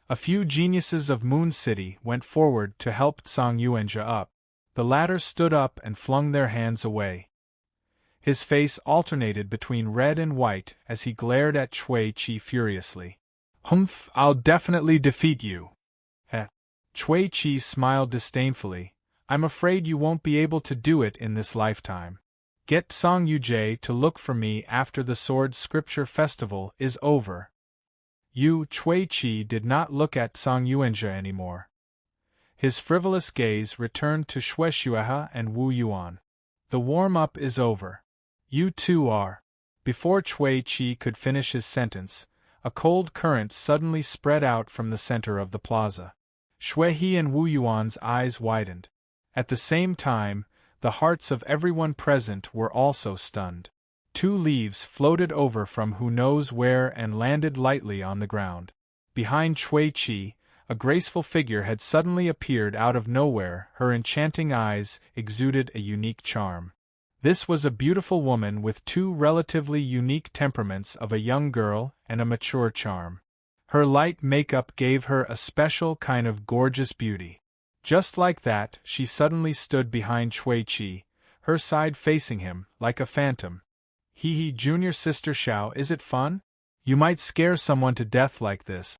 A few geniuses of Moon City went forward to help Tsang Yuanjia up. The latter stood up and flung their hands away. His face alternated between red and white as he glared at Cui Chi furiously. Humph, I'll definitely defeat you. Cui Chi smiled disdainfully. I'm afraid you won't be able to do it in this lifetime. Get Song Yuje to look for me after the Sword Scripture Festival is over. Cui Chi did not look at Song Yuanjia anymore. His frivolous gaze returned to Xue Xuehe and Wu Yuan. The warm-up is over. You two are. Before Cui Chi could finish his sentence, a cold current suddenly spread out from the center of the plaza. Xue He and Wu Yuan's eyes widened. At the same time, the hearts of everyone present were also stunned. 2 leaves floated over from who knows where and landed lightly on the ground. Behind Cui Chi, a graceful figure had suddenly appeared out of nowhere. Her enchanting eyes exuded a unique charm. This was a beautiful woman with 2 relatively unique temperaments of a young girl and a mature charm. Her light makeup gave her a special kind of gorgeous beauty. Just like that, she suddenly stood behind Cui Chi, her side facing him, like a phantom. Hee, junior sister Xiao, is it fun? You might scare someone to death like this.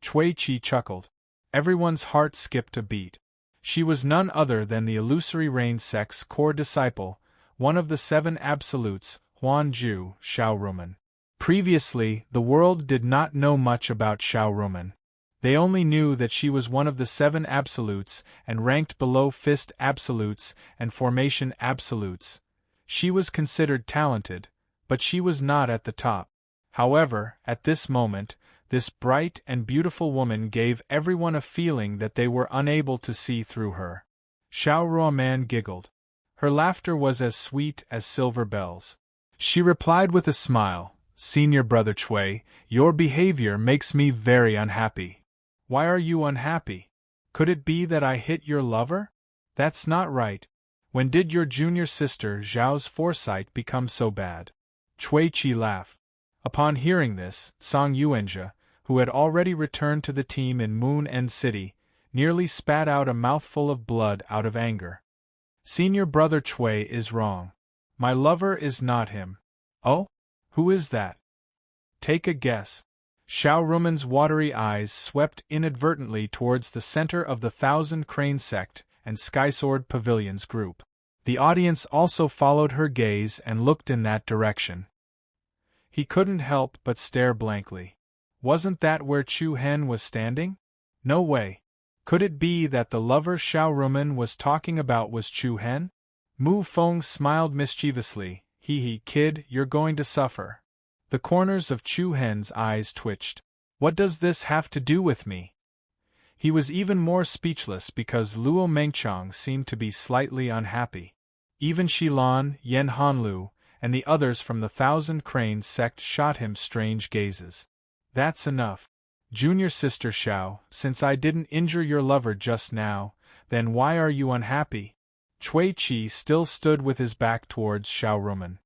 Cui Chi chuckled. Everyone's heart skipped a beat. She was none other than the illusory rain sect's core disciple, one of the 7 absolutes, Huan Ju, Xiao Rumen. Previously, the world did not know much about Xiao Rumen. They only knew that she was one of the 7 absolutes and ranked below fist absolutes and formation absolutes. She was considered talented, but she was not at the top. However, at this moment, this bright and beautiful woman gave everyone a feeling that they were unable to see through her. Xiao Ruoman giggled. Her laughter was as sweet as silver bells. She replied with a smile, Senior Brother Cui, your behavior makes me very unhappy. Why are you unhappy? Could it be that I hit your lover? That's not right. When did your junior sister Zhao's foresight become so bad? Cui Chi laughed. Upon hearing this, Song Yuanjia, who had already returned to the team in Moon End City, nearly spat out a mouthful of blood out of anger. Senior Brother Cui is wrong. My lover is not him. Oh? Who is that? Take a guess. Xiao Rumen's watery eyes swept inadvertently towards the center of the 1,000 Crane Sect and Skysword Pavilion's group. The audience also followed her gaze and looked in that direction. He couldn't help but stare blankly. Wasn't that where Chu Hen was standing? No way. Could it be that the lover Xiao Rumen was talking about was Chu Hen? Mu Feng smiled mischievously. Hee, kid, you're going to suffer. The corners of Chu Hen's eyes twitched. What does this have to do with me? He was even more speechless because Luo Mengchang seemed to be slightly unhappy. Even Shilan, Yen Hanlu, and the others from the 1,000 Cranes sect shot him strange gazes. That's enough. Junior sister Xiao, since I didn't injure your lover just now, then why are you unhappy? Cui Chi still stood with his back towards Xiao Rumen.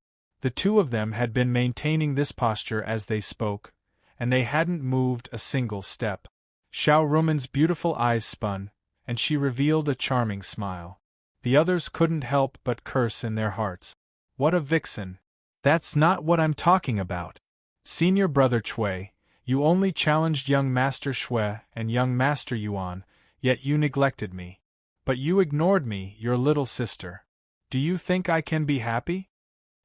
The 2 of them had been maintaining this posture as they spoke, and they hadn't moved a single step. Xiao Rumen's beautiful eyes spun, and she revealed a charming smile. The others couldn't help but curse in their hearts. What a vixen! That's not what I'm talking about. Senior Brother Cui, you only challenged young Master Xue and young Master Yuan, yet you neglected me. But you ignored me, your little sister. Do you think I can be happy?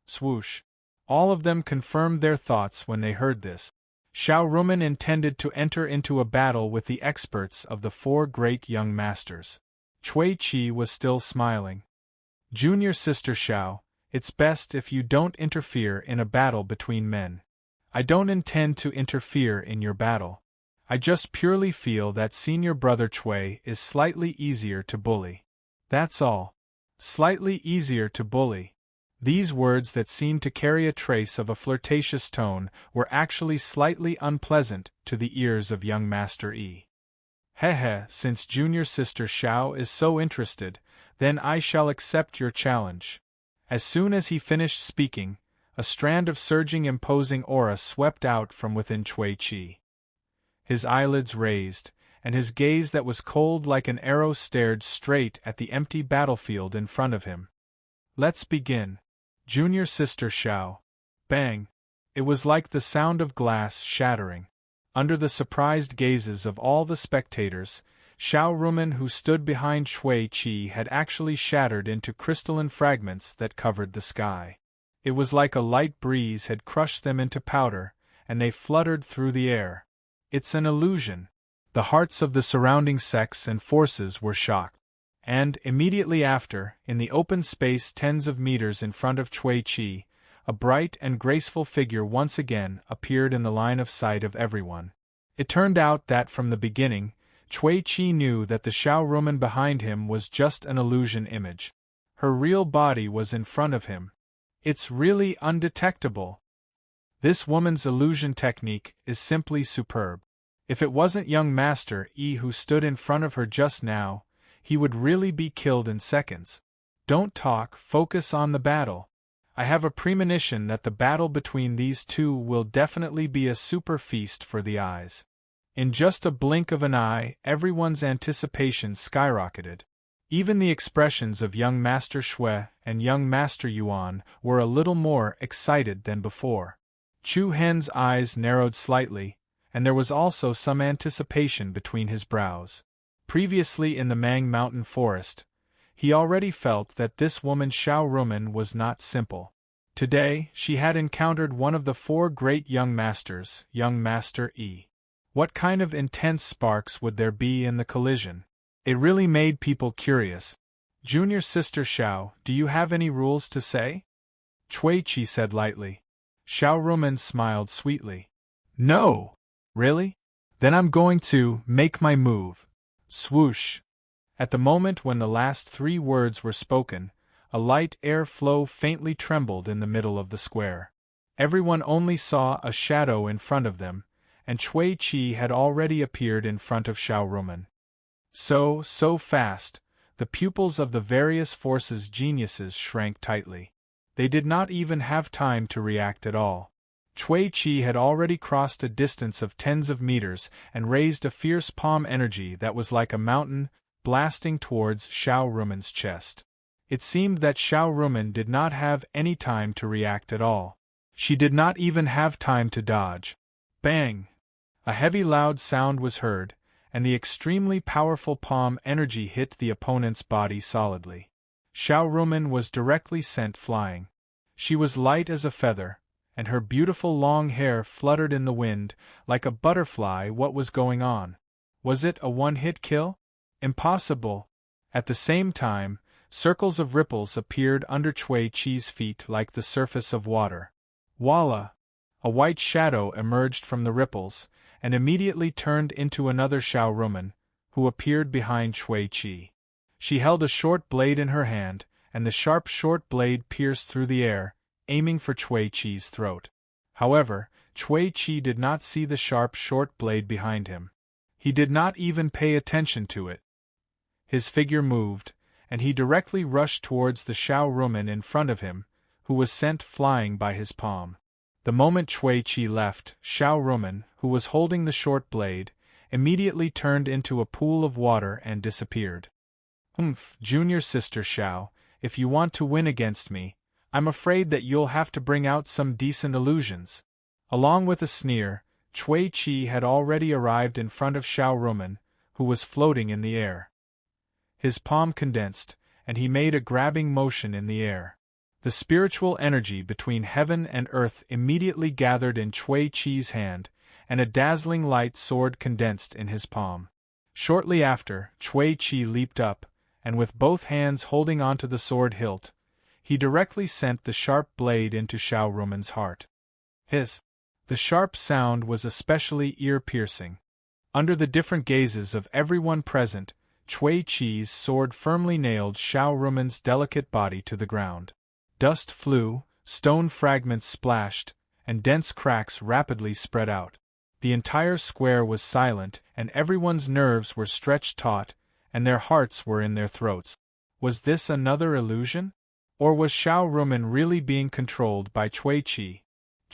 Swoosh. All of them confirmed their thoughts when they heard this. Xiao Rumen intended to enter into a battle with the experts of the 4 great young masters. Cui Chi was still smiling. Junior sister Xiao, it's best if you don't interfere in a battle between men. I don't intend to interfere in your battle. I just purely feel that senior brother Chui is slightly easier to bully. That's all. Slightly easier to bully. These words that seemed to carry a trace of a flirtatious tone were actually slightly unpleasant to the ears of young Master Yi. Hehe, since junior sister Xiao is so interested, then I shall accept your challenge. As soon as he finished speaking, a strand of surging imposing aura swept out from within Cui Qi. His eyelids raised, and his gaze that was cold like an arrow stared straight at the empty battlefield in front of him. Let's begin. Junior sister Xiao. Bang! It was like the sound of glass shattering. Under the surprised gazes of all the spectators, Xiao Rumen, who stood behind Cui Qi, had actually shattered into crystalline fragments that covered the sky. It was like a light breeze had crushed them into powder, and they fluttered through the air. It's an illusion. The hearts of the surrounding sects and forces were shocked. And, immediately after, in the open space tens of meters in front of Cui Qi, a bright and graceful figure once again appeared in the line of sight of everyone. It turned out that from the beginning, Cui Qi knew that the Xiao Rumen behind him was just an illusion image. Her real body was in front of him. It's really undetectable. This woman's illusion technique is simply superb. If it wasn't young Master Yi who stood in front of her just now, he would really be killed in seconds. Don't talk, focus on the battle. I have a premonition that the battle between these two will definitely be a super feast for the eyes. In just a blink of an eye, everyone's anticipation skyrocketed. Even the expressions of young Master Xue and young Master Yuan were a little more excited than before. Chu Hen's eyes narrowed slightly, and there was also some anticipation between his brows. Previously in the Mang Mountain Forest, he already felt that this woman Xiao Rumen was not simple. Today, she had encountered one of the four great young masters, young Master Yi. What kind of intense sparks would there be in the collision? It really made people curious. Junior sister Xiao, do you have any rules to say? Cui Qi said lightly. Xiao Rumen smiled sweetly. No! Really? Then I'm going to make my move. Swoosh! At the moment when the last three words were spoken, a light air flow faintly trembled in the middle of the square. Everyone only saw a shadow in front of them, and Cui Qi had already appeared in front of Xiao Rumen. So fast, the pupils of the various forces' geniuses shrank tightly. They did not even have time to react at all. Cui Qi had already crossed a distance of tens of meters and raised a fierce palm energy that was like a mountain, blasting towards Xiao Rumen's chest. It seemed that Xiao Rumen did not have any time to react at all. She did not even have time to dodge. Bang! A heavy loud sound was heard, and the extremely powerful palm energy hit the opponent's body solidly. Xiao Rumen was directly sent flying. She was light as a feather, and her beautiful long hair fluttered in the wind like a butterfly. What was going on? Was it a one-hit kill? Impossible. At the same time, circles of ripples appeared under Cui Qi's feet like the surface of water. Voila! A white shadow emerged from the ripples, and immediately turned into another Xiao Rumen, who appeared behind Cui Qi. She held a short blade in her hand, and the sharp short blade pierced through the air, aiming for Cui Qi's throat. However, Cui Qi did not see the sharp short blade behind him. He did not even pay attention to it. His figure moved, and he directly rushed towards the Xiao Rumen in front of him, who was sent flying by his palm. The moment Cui Qi left, Xiao Rumen, who was holding the short blade, immediately turned into a pool of water and disappeared. Junior sister Xiao, if you want to win against me, I'm afraid that you'll have to bring out some decent illusions. Along with a sneer, Cui Qi had already arrived in front of Xiao Rumen, who was floating in the air. His palm condensed, and he made a grabbing motion in the air. The spiritual energy between heaven and earth immediately gathered in Cui Qi's hand, and a dazzling light sword condensed in his palm. Shortly after, Cui Qi leaped up, and with both hands holding onto the sword hilt, he directly sent the sharp blade into Xiao Rumen's heart. Hiss! The sharp sound was especially ear-piercing. Under the different gazes of everyone present, Cui Chi's sword firmly nailed Xiao Rumen's delicate body to the ground. Dust flew, stone fragments splashed, and dense cracks rapidly spread out. The entire square was silent, and everyone's nerves were stretched taut, and their hearts were in their throats. Was this another illusion? Or was Xiao Rumen really being controlled by Cui Chi?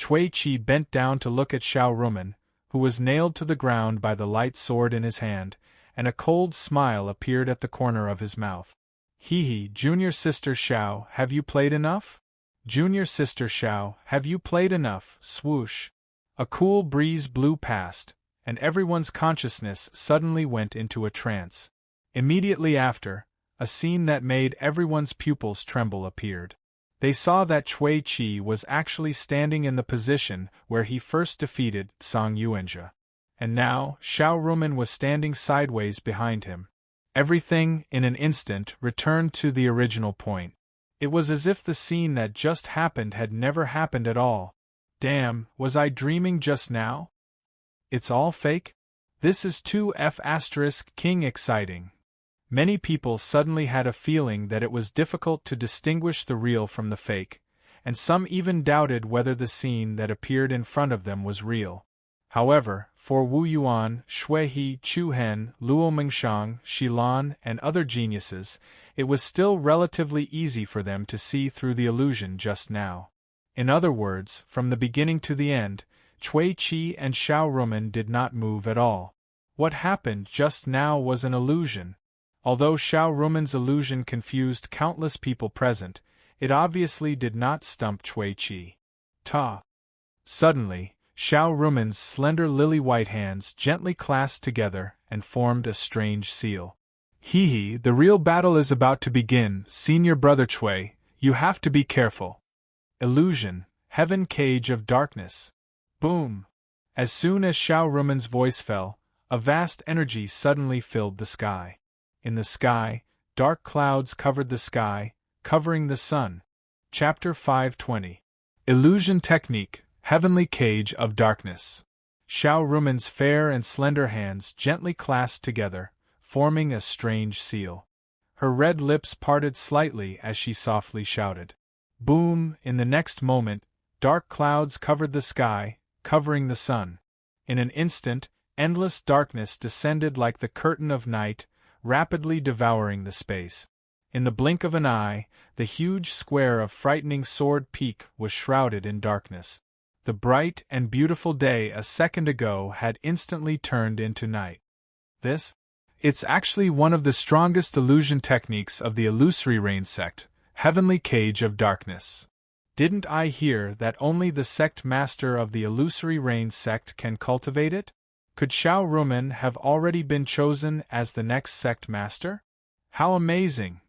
Cui Chi bent down to look at Xiao Rumen, who was nailed to the ground by the light sword in his hand, and a cold smile appeared at the corner of his mouth. Hee, Junior Sister Xiao, have you played enough? Junior Sister Xiao, have you played enough? Swoosh. A cool breeze blew past, and everyone's consciousness suddenly went into a trance. Immediately after, a scene that made everyone's pupils tremble appeared. They saw that Cui Chi was actually standing in the position where he first defeated Song Yuanjia. And now, Xiao Rumen was standing sideways behind him. Everything, in an instant, returned to the original point. It was as if the scene that just happened had never happened at all. Damn, was I dreaming just now? It's all fake? This is too King exciting. Many people suddenly had a feeling that it was difficult to distinguish the real from the fake, and some even doubted whether the scene that appeared in front of them was real. However, for Wu Yuan, Shui He, Chu Hen, Luo Mingshang, Xilan, and other geniuses, it was still relatively easy for them to see through the illusion just now. In other words, from the beginning to the end, Cui Chi and Xiao Rumen did not move at all. What happened just now was an illusion. Although Xiao Rumen's illusion confused countless people present, it obviously did not stump Cui Chi. Suddenly, Xiao Rumen's slender lily-white hands gently clasped together and formed a strange seal. Hee, the real battle is about to begin, Senior Brother Cui, you have to be careful. Illusion, heaven cage of darkness. Boom! As soon as Xiao Rumen's voice fell, a vast energy suddenly filled the sky. In the sky, dark clouds covered the sky, covering the sun. Chapter 520. Illusion Technique, Heavenly Cage of Darkness. Xiao Rumen's fair and slender hands gently clasped together, forming a strange seal. Her red lips parted slightly as she softly shouted. Boom! In the next moment, dark clouds covered the sky, covering the sun. In an instant, endless darkness descended like the curtain of night, rapidly devouring the space. In the blink of an eye, the huge square of frightening Sword Peak was shrouded in darkness. The bright and beautiful day a second ago had instantly turned into night. It's actually one of the strongest illusion techniques of the Illusory Rain sect, Heavenly Cage of Darkness. Didn't I hear that only the sect master of the Illusory Rain sect can cultivate it? Could Xiao Rumen have already been chosen as the next sect master? How amazing!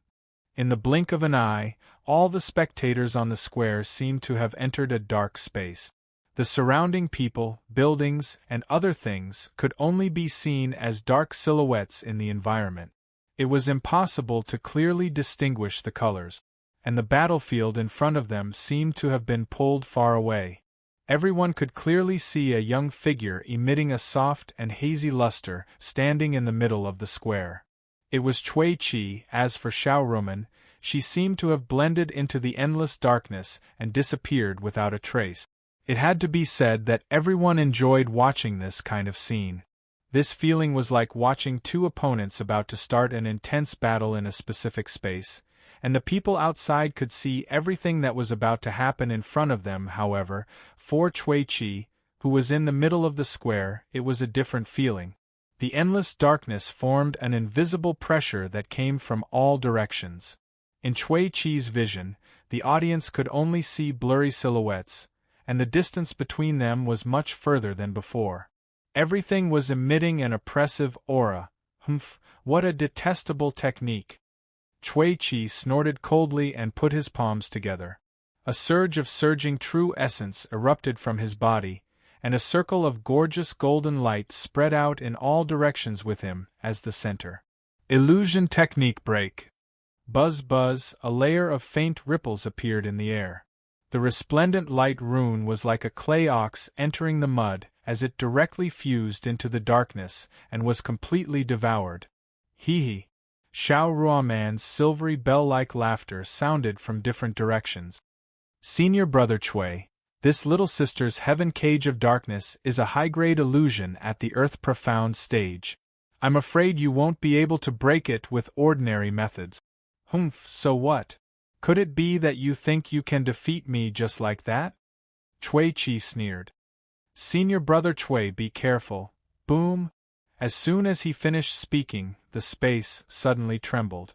In the blink of an eye, all the spectators on the square seemed to have entered a dark space. The surrounding people, buildings, and other things could only be seen as dark silhouettes in the environment. It was impossible to clearly distinguish the colors, and the battlefield in front of them seemed to have been pulled far away. Everyone could clearly see a young figure emitting a soft and hazy luster standing in the middle of the square. It was Cui Chi. As for Xiao Rumen, she seemed to have blended into the endless darkness and disappeared without a trace. It had to be said that everyone enjoyed watching this kind of scene. This feeling was like watching two opponents about to start an intense battle in a specific space, and the people outside could see everything that was about to happen in front of them. However, for Cui Chi, who was in the middle of the square, it was a different feeling. The endless darkness formed an invisible pressure that came from all directions. In Cui Chi's vision, the audience could only see blurry silhouettes, and the distance between them was much further than before. Everything was emitting an oppressive aura. What a detestable technique! Cui Chi snorted coldly and put his palms together. A surge of surging true essence erupted from his body, and a circle of gorgeous golden light spread out in all directions with him as the center. Illusion Technique Break. Buzz buzz, a layer of faint ripples appeared in the air. The resplendent light rune was like a clay ox entering the mud as it directly fused into the darkness and was completely devoured. Hee. Xiao Ruoman's silvery bell-like laughter sounded from different directions. Senior Brother Chui, this little sister's heaven cage of darkness is a high-grade illusion at the earth profound stage. I'm afraid you won't be able to break it with ordinary methods. Humph, so what? Could it be that you think you can defeat me just like that? Chui Chi sneered. Senior Brother Chui, be careful. Boom! As soon as he finished speaking, the space suddenly trembled.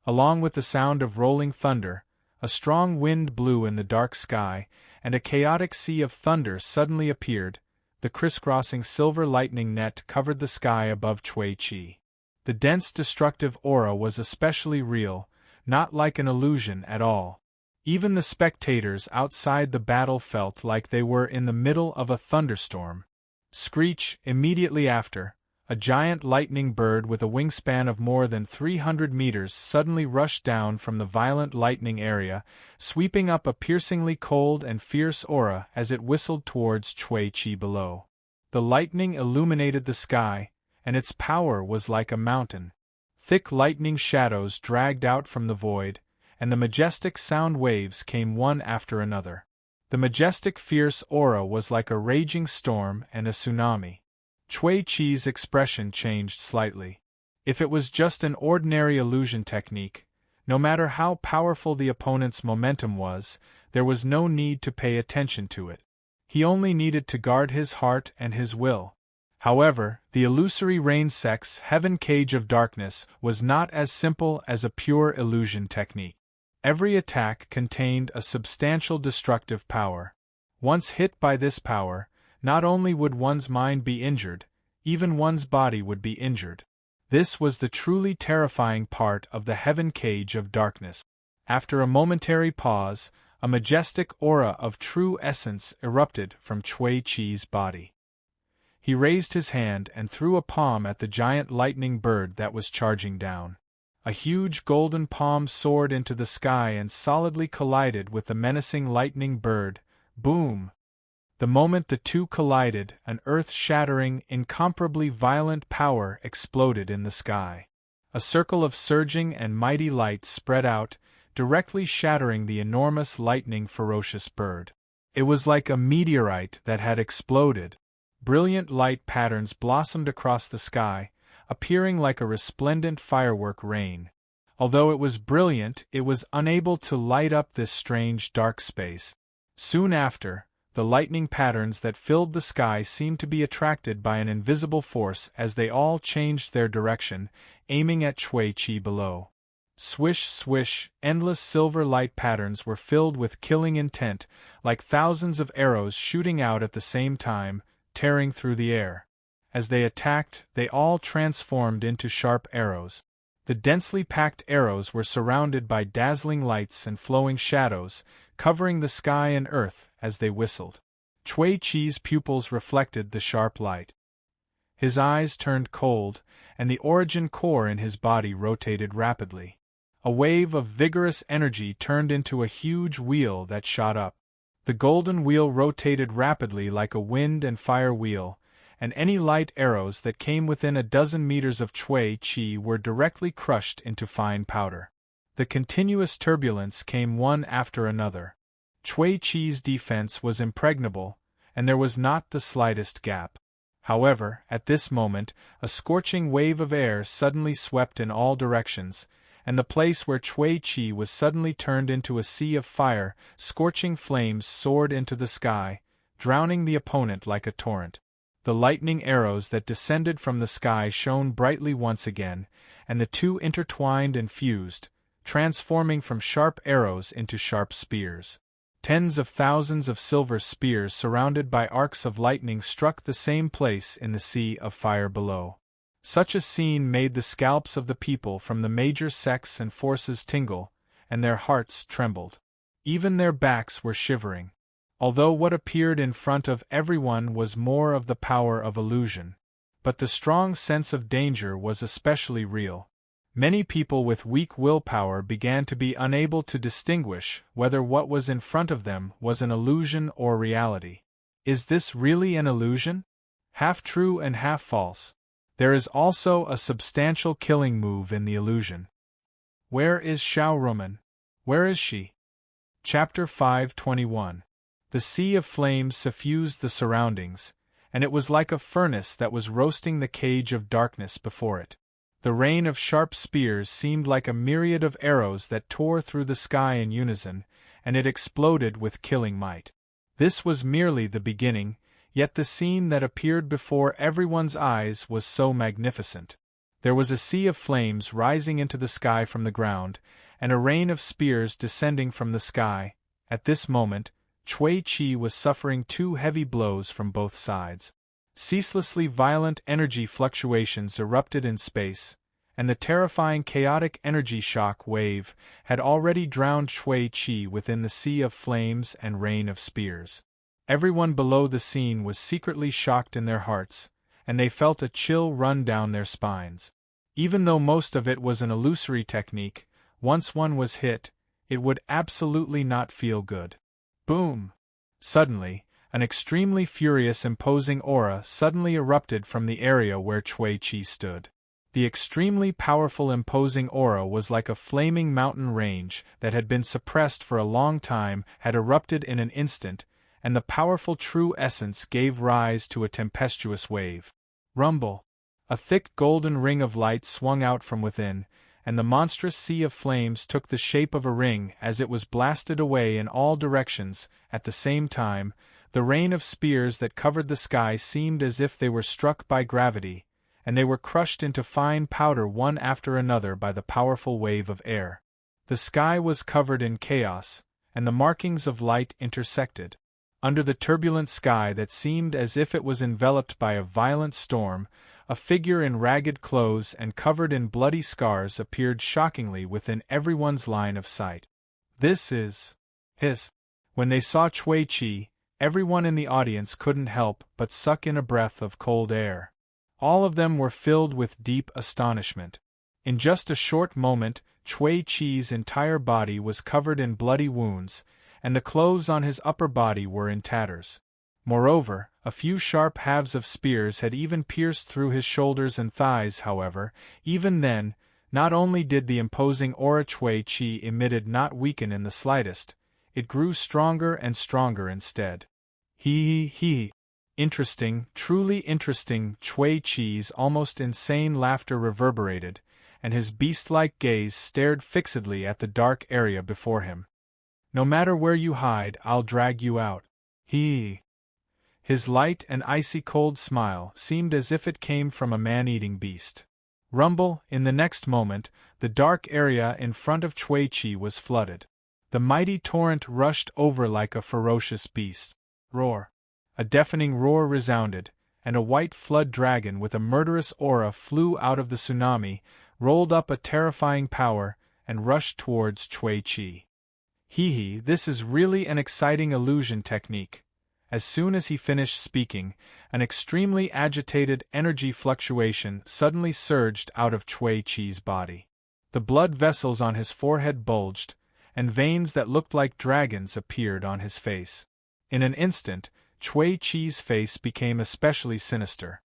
Along with the sound of rolling thunder, a strong wind blew in the dark sky, and a chaotic sea of thunder suddenly appeared. The crisscrossing silver lightning net covered the sky above Chui Chi. The dense destructive aura was especially real, not like an illusion at all. Even the spectators outside the battle felt like they were in the middle of a thunderstorm. Screech! Immediately after, a giant lightning bird with a wingspan of more than 300 meters suddenly rushed down from the violent lightning area, sweeping up a piercingly cold and fierce aura as it whistled towards Chui Chi below. The lightning illuminated the sky, and its power was like a mountain. Thick lightning shadows dragged out from the void, and the majestic sound waves came one after another. The majestic fierce aura was like a raging storm and a tsunami. Chui Chi's expression changed slightly. If it was just an ordinary illusion technique, no matter how powerful the opponent's momentum was, there was no need to pay attention to it. He only needed to guard his heart and his will. However, the illusory rain sect's heaven cage of darkness was not as simple as a pure illusion technique. Every attack contained a substantial destructive power. Once hit by this power, not only would one's mind be injured, even one's body would be injured. This was the truly terrifying part of the heaven cage of darkness. After a momentary pause, a majestic aura of true essence erupted from Chui Chi's body. He raised his hand and threw a palm at the giant lightning bird that was charging down. A huge golden palm soared into the sky and solidly collided with the menacing lightning bird. Boom! The moment the two collided, an earth-shattering, incomparably violent power exploded in the sky. A circle of surging and mighty light spread out, directly shattering the enormous lightning ferocious bird. It was like a meteorite that had exploded. Brilliant light patterns blossomed across the sky, appearing like a resplendent firework rain. Although it was brilliant, it was unable to light up this strange dark space. Soon after, the lightning patterns that filled the sky seemed to be attracted by an invisible force as they all changed their direction, aiming at Chui Chi below. Swish, swish, endless silver light patterns were filled with killing intent, like thousands of arrows shooting out at the same time, tearing through the air. As they attacked, they all transformed into sharp arrows. The densely packed arrows were surrounded by dazzling lights and flowing shadows, covering the sky and earth as they whistled. Chui Chi's pupils reflected the sharp light. His eyes turned cold, and the origin core in his body rotated rapidly. A wave of vigorous energy turned into a huge wheel that shot up. The golden wheel rotated rapidly like a wind and fire wheel, and any light arrows that came within a dozen meters of Chui Chi were directly crushed into fine powder. The continuous turbulence came one after another. Chui Chi's defense was impregnable, and there was not the slightest gap. However, at this moment, a scorching wave of air suddenly swept in all directions, and the place where Chui Chi was suddenly turned into a sea of fire. Scorching flames soared into the sky, drowning the opponent like a torrent. The lightning arrows that descended from the sky shone brightly once again, and the two intertwined and fused, transforming from sharp arrows into sharp spears. Tens of thousands of silver spears surrounded by arcs of lightning struck the same place in the sea of fire below. Such a scene made the scalps of the people from the major sects and forces tingle, and their hearts trembled. Even their backs were shivering. Although what appeared in front of everyone was more of the power of illusion. But the strong sense of danger was especially real. Many people with weak willpower began to be unable to distinguish whether what was in front of them was an illusion or reality. Is this really an illusion? Half true and half false. There is also a substantial killing move in the illusion. Where is Xiaorumen? Where is she? Chapter 521. The sea of flames suffused the surroundings, and it was like a furnace that was roasting the cage of darkness before it. The rain of sharp spears seemed like a myriad of arrows that tore through the sky in unison, and it exploded with killing might. This was merely the beginning, yet the scene that appeared before everyone's eyes was so magnificent. There was a sea of flames rising into the sky from the ground, and a rain of spears descending from the sky. At this moment, Cui Qi was suffering 2 heavy blows from both sides. Ceaselessly violent energy fluctuations erupted in space, and the terrifying chaotic energy shock wave had already drowned Cui Qi within the sea of flames and rain of spears. Everyone below the scene was secretly shocked in their hearts, and they felt a chill run down their spines. Even though most of it was an illusory technique, once one was hit, it would absolutely not feel good. Boom! Suddenly, an extremely furious imposing aura suddenly erupted from the area where Cui Qi stood. The extremely powerful imposing aura was like a flaming mountain range that had been suppressed for a long time had erupted in an instant, and the powerful true essence gave rise to a tempestuous wave. Rumble! A thick golden ring of light swung out from within, and the monstrous sea of flames took the shape of a ring as it was blasted away in all directions. At the same time, the rain of spears that covered the sky seemed as if they were struck by gravity, and they were crushed into fine powder one after another by the powerful wave of air. The sky was covered in chaos, and the markings of light intersected. Under the turbulent sky that seemed as if it was enveloped by a violent storm, a figure in ragged clothes and covered in bloody scars appeared shockingly within everyone's line of sight. This is his. When they saw Cui Qi, everyone in the audience couldn't help but suck in a breath of cold air. All of them were filled with deep astonishment. In just a short moment, Cui Qi's entire body was covered in bloody wounds, and the clothes on his upper body were in tatters. Moreover, a few sharp halves of spears had even pierced through his shoulders and thighs. However, even then, not only did the imposing aura Cui Qi emitted not weaken in the slightest, it grew stronger and stronger instead. He. Interesting, truly interesting. Cui Qi's almost insane laughter reverberated, and his beast-like gaze stared fixedly at the dark area before him. No matter where you hide, I'll drag you out. His light and icy cold smile seemed as if it came from a man-eating beast. Rumble! In the next moment, the dark area in front of Cui Qi was flooded. The mighty torrent rushed over like a ferocious beast. Roar! A deafening roar resounded, and a white flood dragon with a murderous aura flew out of the tsunami, rolled up a terrifying power, and rushed towards Cui Qi. This is really an exciting illusion technique. As soon as he finished speaking, an extremely agitated energy fluctuation suddenly surged out of Cui Qi's body. The blood vessels on his forehead bulged, and veins that looked like dragons appeared on his face. In an instant, Cui Qi's face became especially sinister.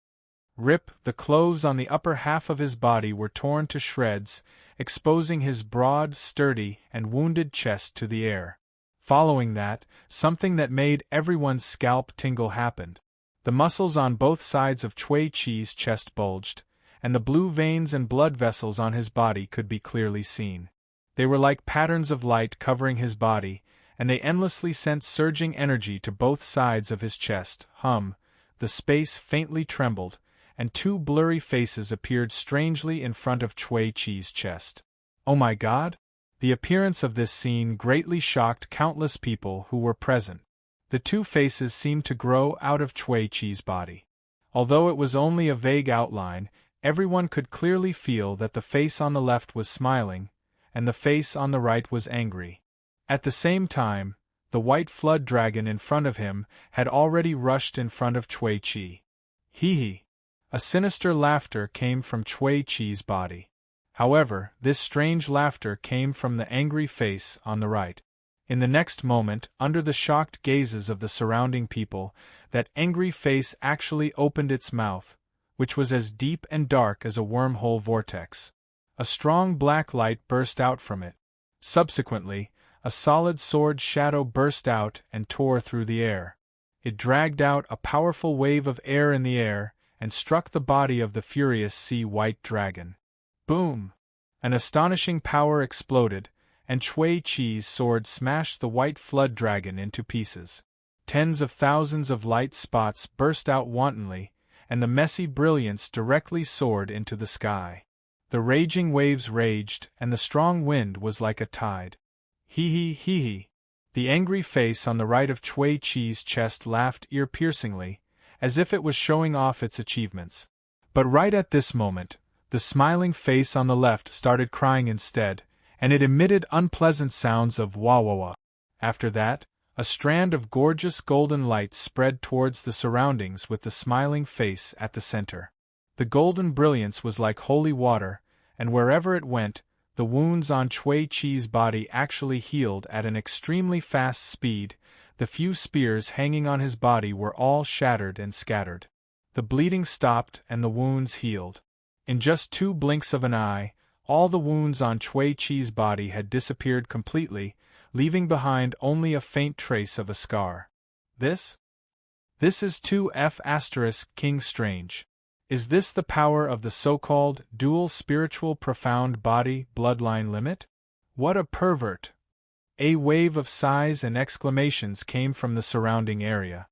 Rip! The clothes on the upper half of his body were torn to shreds, exposing his broad, sturdy, and wounded chest to the air. Following that, something that made everyone's scalp tingle happened. The muscles on both sides of Cui Qi's chest bulged, and the blue veins and blood vessels on his body could be clearly seen. They were like patterns of light covering his body, and they endlessly sent surging energy to both sides of his chest. The space faintly trembled, and 2 blurry faces appeared strangely in front of Cui Qi's chest. Oh my God! The appearance of this scene greatly shocked countless people who were present. The 2 faces seemed to grow out of Cui Qi's body. Although it was only a vague outline, everyone could clearly feel that the face on the left was smiling, and the face on the right was angry. At the same time, the white flood dragon in front of him had already rushed in front of Cui Qi. A sinister laughter came from Cui Qi's body. However, this strange laughter came from the angry face on the right. In the next moment, under the shocked gazes of the surrounding people, that angry face actually opened its mouth, which was as deep and dark as a wormhole vortex. A strong black light burst out from it. Subsequently, a solid sword shadow burst out and tore through the air. It dragged out a powerful wave of air in the air and struck the body of the furious sea-white dragon. Boom! An astonishing power exploded, and Cui Chi's sword smashed the white flood dragon into pieces. Tens of thousands of light spots burst out wantonly, and the messy brilliance directly soared into the sky. The raging waves raged, and the strong wind was like a tide. Hee hee. The angry face on the right of Cui Chi's chest laughed ear-piercingly, as if it was showing off its achievements. But right at this moment, the smiling face on the left started crying instead, and it emitted unpleasant sounds of wah-wah-wah. After that, a strand of gorgeous golden light spread towards the surroundings with the smiling face at the center. The golden brilliance was like holy water, and wherever it went, the wounds on Cui Chi's body actually healed at an extremely fast speed. The few spears hanging on his body were all shattered and scattered. The bleeding stopped and the wounds healed. In just 2 blinks of an eye, all the wounds on Cui Chi's body had disappeared completely, leaving behind only a faint trace of a scar. This is 2F** King Strange. Is this the power of the so-called dual spiritual profound body bloodline limit? What a pervert! A wave of sighs and exclamations came from the surrounding area.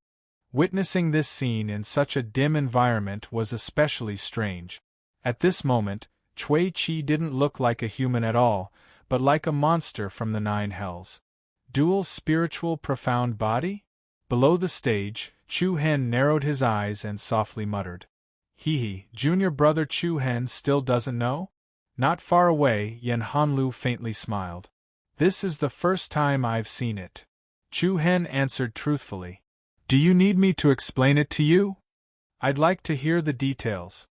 Witnessing this scene in such a dim environment was especially strange. At this moment, Cui Chi didn't look like a human at all, but like a monster from the 9 hells. Dual spiritual profound body? Below the stage, Chu Hen narrowed his eyes and softly muttered. Hee, junior brother Chu Hen still doesn't know? Not far away, Yen Hanlu faintly smiled. This is the first time I've seen it. Chu Hen answered truthfully. Do you need me to explain it to you? I'd like to hear the details.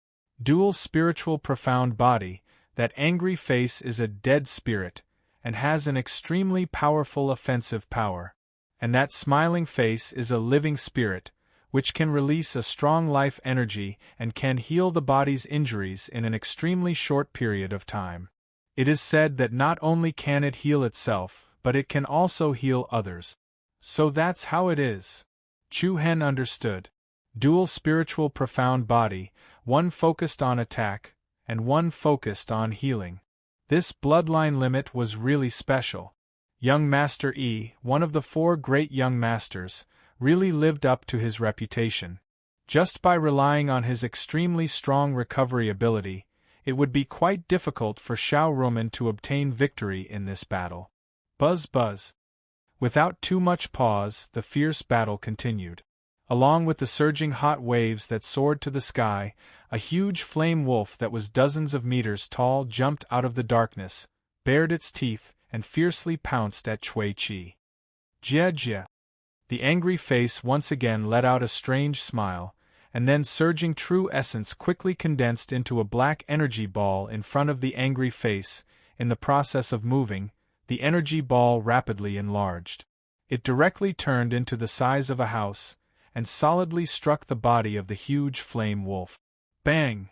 Dual spiritual profound body, that angry face is a dead spirit, and has an extremely powerful offensive power. And that smiling face is a living spirit, which can release a strong life energy and can heal the body's injuries in an extremely short period of time. It is said that not only can it heal itself, but it can also heal others. So that's how it is. Chu Hen understood. Dual spiritual profound body, one focused on attack, and one focused on healing. This bloodline limit was really special. Young Master Yi, one of the 4 great young masters, really lived up to his reputation. Just by relying on his extremely strong recovery ability, it would be quite difficult for Xiao Ruomen to obtain victory in this battle. Buzz buzz. Without too much pause, the fierce battle continued. Along with the surging hot waves that soared to the sky, a huge flame wolf that was dozens of meters tall jumped out of the darkness, bared its teeth, and fiercely pounced at Cui Chi. Jia jia. The angry face once again let out a strange smile, and then surging true essence quickly condensed into a black energy ball in front of the angry face. In the process of moving, the energy ball rapidly enlarged. It directly turned into the size of a house, and solidly struck the body of the huge flame wolf. Bang!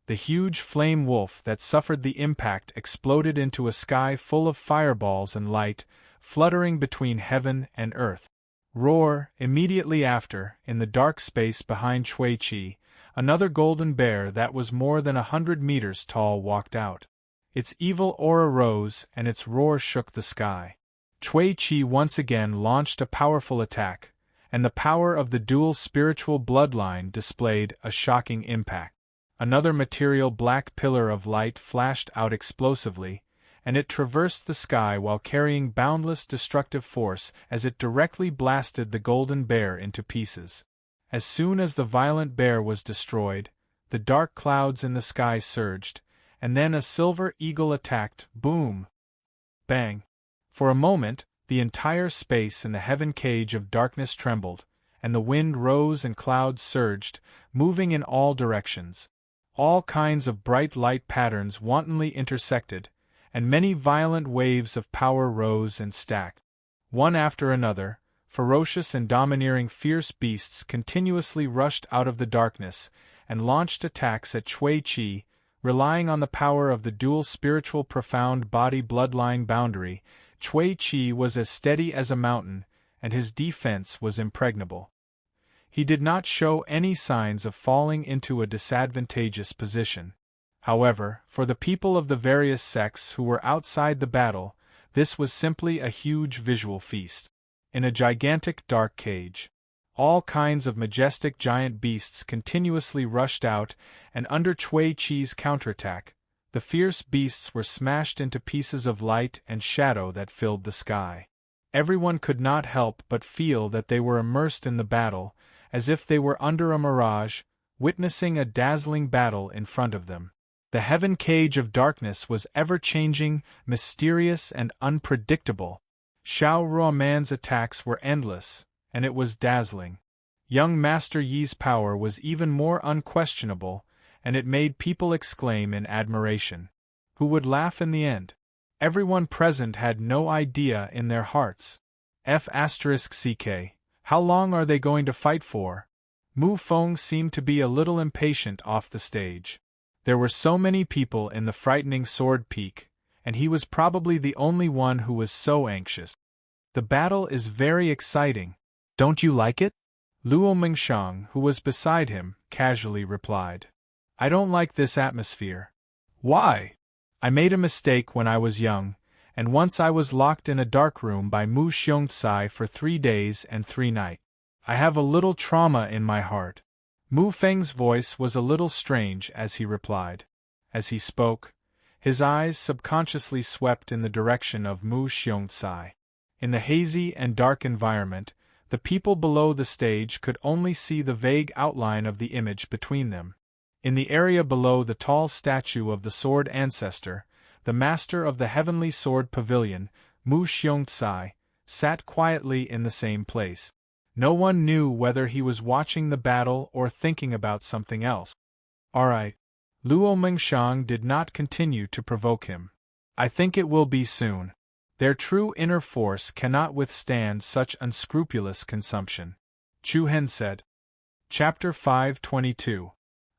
The huge flame wolf that suffered the impact exploded into a sky full of fireballs and light, fluttering between heaven and earth. Roar! Immediately after, in the dark space behind Cui Chi, another golden bear that was more than 100 meters tall walked out. Its evil aura rose, and its roar shook the sky. Cui Chi once again launched a powerful attack, and the power of the dual spiritual bloodline displayed a shocking impact. Another material black pillar of light flashed out explosively, and it traversed the sky while carrying boundless destructive force as it directly blasted the golden bear into pieces. As soon as the violent bear was destroyed, the dark clouds in the sky surged, and then a silver eagle attacked. Boom! Bang! For a moment, the entire space in the heaven cage of darkness trembled, and the wind rose and clouds surged, moving in all directions. All kinds of bright light patterns wantonly intersected, and many violent waves of power rose and stacked. One after another, ferocious and domineering fierce beasts continuously rushed out of the darkness and launched attacks at Chui Chi, relying on the power of the dual spiritual profound body bloodline boundary. Chui Chi was as steady as a mountain, and his defense was impregnable. He did not show any signs of falling into a disadvantageous position. However, for the people of the various sects who were outside the battle, this was simply a huge visual feast. In a gigantic dark cage, all kinds of majestic giant beasts continuously rushed out, and under Chui Chi's counterattack, the fierce beasts were smashed into pieces of light and shadow that filled the sky. Everyone could not help but feel that they were immersed in the battle, as if they were under a mirage, witnessing a dazzling battle in front of them. The heaven cage of darkness was ever-changing, mysterious, and unpredictable. Xiao Ruoman's attacks were endless, and it was dazzling. Young Master Yi's power was even more unquestionable, and it made people exclaim in admiration. Who would laugh in the end? Everyone present had no idea in their hearts. F***ck, how long are they going to fight for? Mu Feng seemed to be a little impatient off the stage. There were so many people in the frightening sword peak, and he was probably the only one who was so anxious. The battle is very exciting. Don't you like it? Luo Mengshang, who was beside him, casually replied. I don't like this atmosphere. Why? I made a mistake when I was young, and once I was locked in a dark room by Mu Xiongcai for 3 days and 3 nights. I have a little trauma in my heart. Mu Feng's voice was a little strange as he replied. As he spoke, his eyes subconsciously swept in the direction of Mu Xiongcai. In the hazy and dark environment, the people below the stage could only see the vague outline of the image between them. In the area below the tall statue of the Sword Ancestor, the master of the Heavenly Sword Pavilion, Mu Xiongcai, sat quietly in the same place. No one knew whether he was watching the battle or thinking about something else. All right. Luo Mengshang did not continue to provoke him. I think it will be soon. Their true inner force cannot withstand such unscrupulous consumption. Chu Hen said. Chapter 522.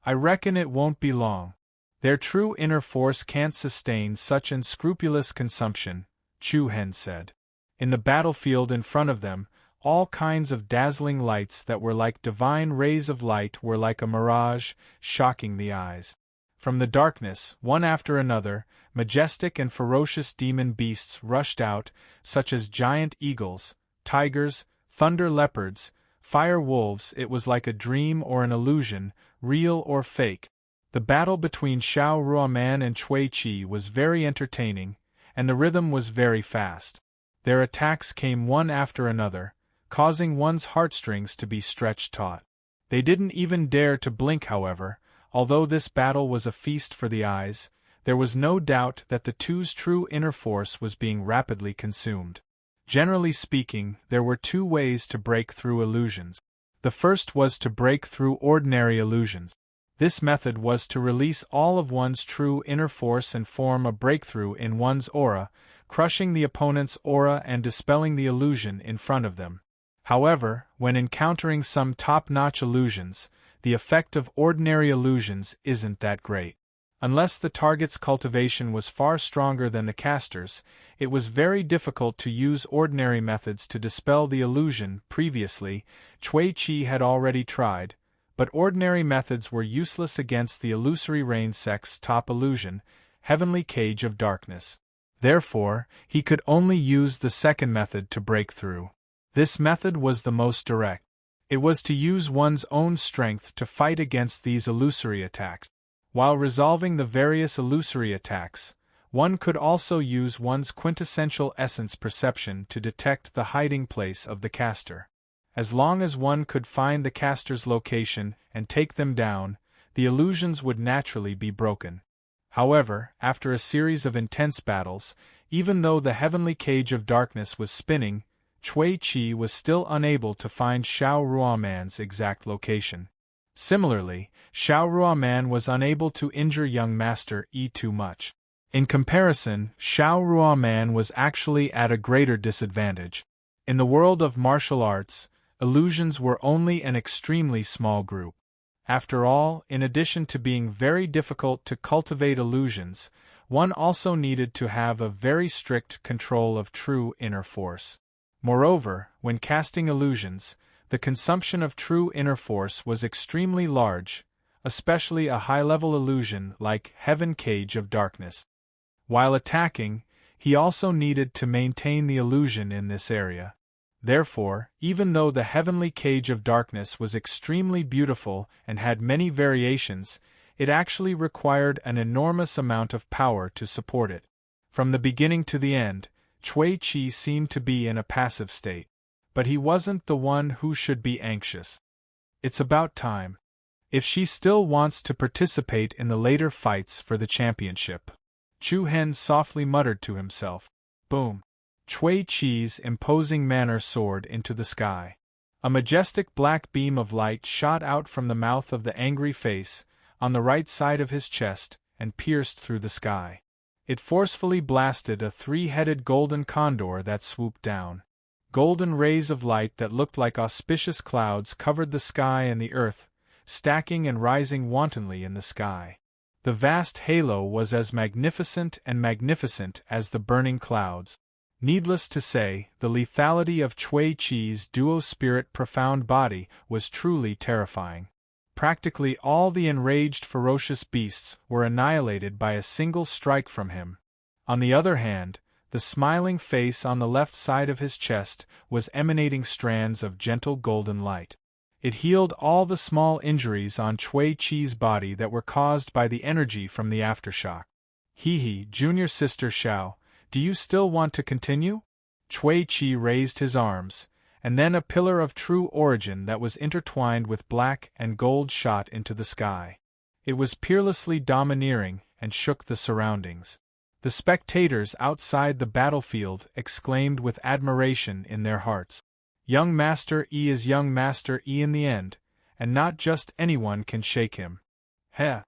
I reckon it won't be long. Their true inner force can't sustain such unscrupulous consumption, Chu Hen said. In the battlefield in front of them, all kinds of dazzling lights that were like divine rays of light were like a mirage, shocking the eyes. From the darkness, one after another, majestic and ferocious demon beasts rushed out, such as giant eagles, tigers, thunder leopards, fire wolves. It was like a dream or an illusion, real or fake. The battle between Xiao Ruoman and Chui Chi was very entertaining, and the rhythm was very fast. Their attacks came one after another, causing one's heartstrings to be stretched taut. They didn't even dare to blink, however. Although this battle was a feast for the eyes, there was no doubt that the two's true inner force was being rapidly consumed. Generally speaking, there were 2 ways to break through illusions. The first was to break through ordinary illusions. This method was to release all of one's true inner force and form a breakthrough in one's aura, crushing the opponent's aura and dispelling the illusion in front of them. However, when encountering some top-notch illusions, the effect of ordinary illusions isn't that great. Unless the target's cultivation was far stronger than the caster's, it was very difficult to use ordinary methods to dispel the illusion. Previously, Chui Chi had already tried, but ordinary methods were useless against the illusory rain sect's top illusion, Heavenly Cage of Darkness. Therefore, he could only use the second method to break through. This method was the most direct. It was to use one's own strength to fight against these illusory attacks. While resolving the various illusory attacks, one could also use one's quintessential essence perception to detect the hiding place of the caster. As long as one could find the caster's location and take them down, the illusions would naturally be broken. However, after a series of intense battles, even though the Heavenly Cage of Darkness was spinning, Chui Chi was still unable to find Xiao Ruoman's exact location. Similarly, Xiao Ruoman was unable to injure young Master Yi too much. In comparison, Xiao Ruoman was actually at a greater disadvantage. In the world of martial arts, illusions were only an extremely small group. After all, in addition to being very difficult to cultivate illusions, one also needed to have a very strict control of true inner force. Moreover, when casting illusions, the consumption of true inner force was extremely large, especially a high-level illusion like Heaven Cage of Darkness. While attacking, he also needed to maintain the illusion in this area. Therefore, even though the Heavenly Cage of Darkness was extremely beautiful and had many variations, it actually required an enormous amount of power to support it. From the beginning to the end, Cui Qi seemed to be in a passive state. But he wasn't the one who should be anxious. It's about time. If she still wants to participate in the later fights for the championship. Chu Hen softly muttered to himself. Boom! Cui Qi's imposing manner soared into the sky. A majestic black beam of light shot out from the mouth of the angry face, on the right side of his chest, and pierced through the sky. It forcefully blasted a three-headed golden condor that swooped down. Golden rays of light that looked like auspicious clouds covered the sky and the earth, stacking and rising wantonly in the sky. The vast halo was as magnificent as the burning clouds. Needless to say, the lethality of Cui Qi's duo-spirit profound body was truly terrifying. Practically all the enraged ferocious beasts were annihilated by a single strike from him. On the other hand, the smiling face on the left side of his chest was emanating strands of gentle golden light. It healed all the small injuries on Cui Qi's body that were caused by the energy from the aftershock. Hee, junior sister Xiao, do you still want to continue? Cui Qi raised his arms, and then a pillar of true origin that was intertwined with black and gold shot into the sky. It was peerlessly domineering and shook the surroundings. The spectators outside the battlefield exclaimed with admiration in their hearts. Young Master Yi is young Master Yi in the end, and not just anyone can shake him. Heh.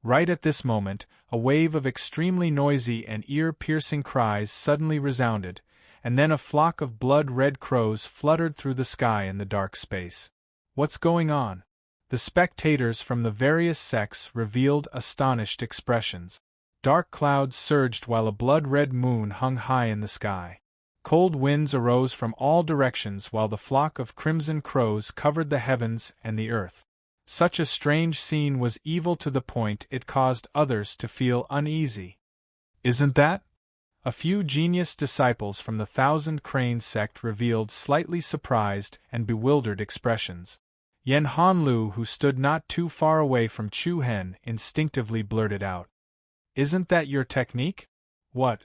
Right at this moment, a wave of extremely noisy and ear-piercing cries suddenly resounded, and then a flock of blood-red crows fluttered through the sky in the dark space. What's going on? The spectators from the various sects revealed astonished expressions. Dark clouds surged while a blood-red moon hung high in the sky. Cold winds arose from all directions while the flock of crimson crows covered the heavens and the earth. Such a strange scene was evil to the point it caused others to feel uneasy. Isn't that? A few genius disciples from the Thousand Cranes sect revealed slightly surprised and bewildered expressions. Yan Hanlu, who stood not too far away from Chu Hen, instinctively blurted out. Isn't that your technique? What?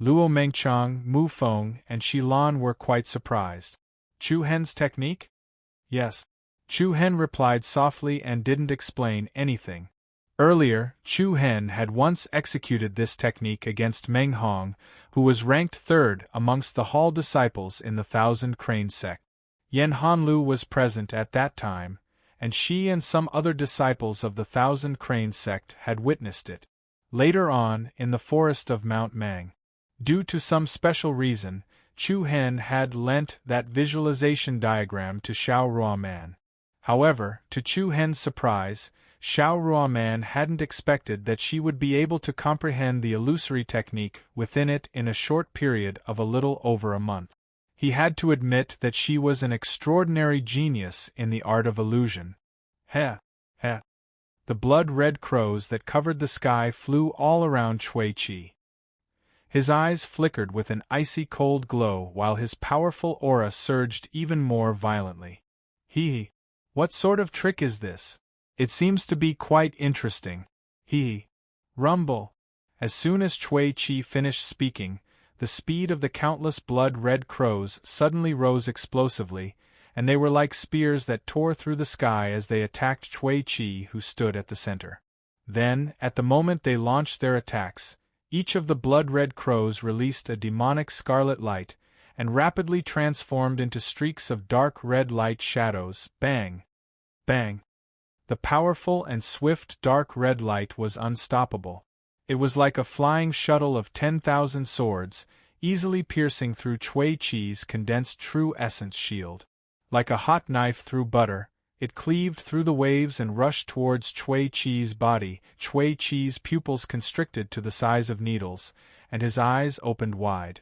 Luo Mengchang, Mu Feng, and Shilan were quite surprised. Chu Hen's technique? Yes. Chu Hen replied softly and didn't explain anything. Earlier, Chu Hen had once executed this technique against Meng Hong, who was ranked third amongst the Hall disciples in the Thousand Cranes sect. Yan Hanlu was present at that time, and she and some other disciples of the Thousand Cranes sect had witnessed it. Later on, in the forest of Mount Mang. Due to some special reason, Chu Hen had lent that visualization diagram to Xiao Ruoman. However, to Chu Hen's surprise, Xiao Ruoman hadn't expected that she would be able to comprehend the illusory technique within it in a short period of a little over a month. He had to admit that she was an extraordinary genius in the art of illusion. Heh. The blood-red crows that covered the sky flew all around Cui Qi. His eyes flickered with an icy cold glow while his powerful aura surged even more violently. What sort of trick is this? It seems to be quite interesting. Rumble. As soon as Cui Qi finished speaking, the speed of the countless blood-red crows suddenly rose explosively, and they were like spears that tore through the sky as they attacked Cui Qi, who stood at the center. Then, at the moment they launched their attacks, each of the blood-red crows released a demonic scarlet light, and rapidly transformed into streaks of dark red light shadows. Bang! Bang! The powerful and swift dark red light was unstoppable. It was like a flying shuttle of 10,000 swords, easily piercing through Chui Chi's condensed true essence shield. Like a hot knife through butter, it cleaved through the waves and rushed towards Chui Chi's body. Chui Chi's pupils constricted to the size of needles, and his eyes opened wide.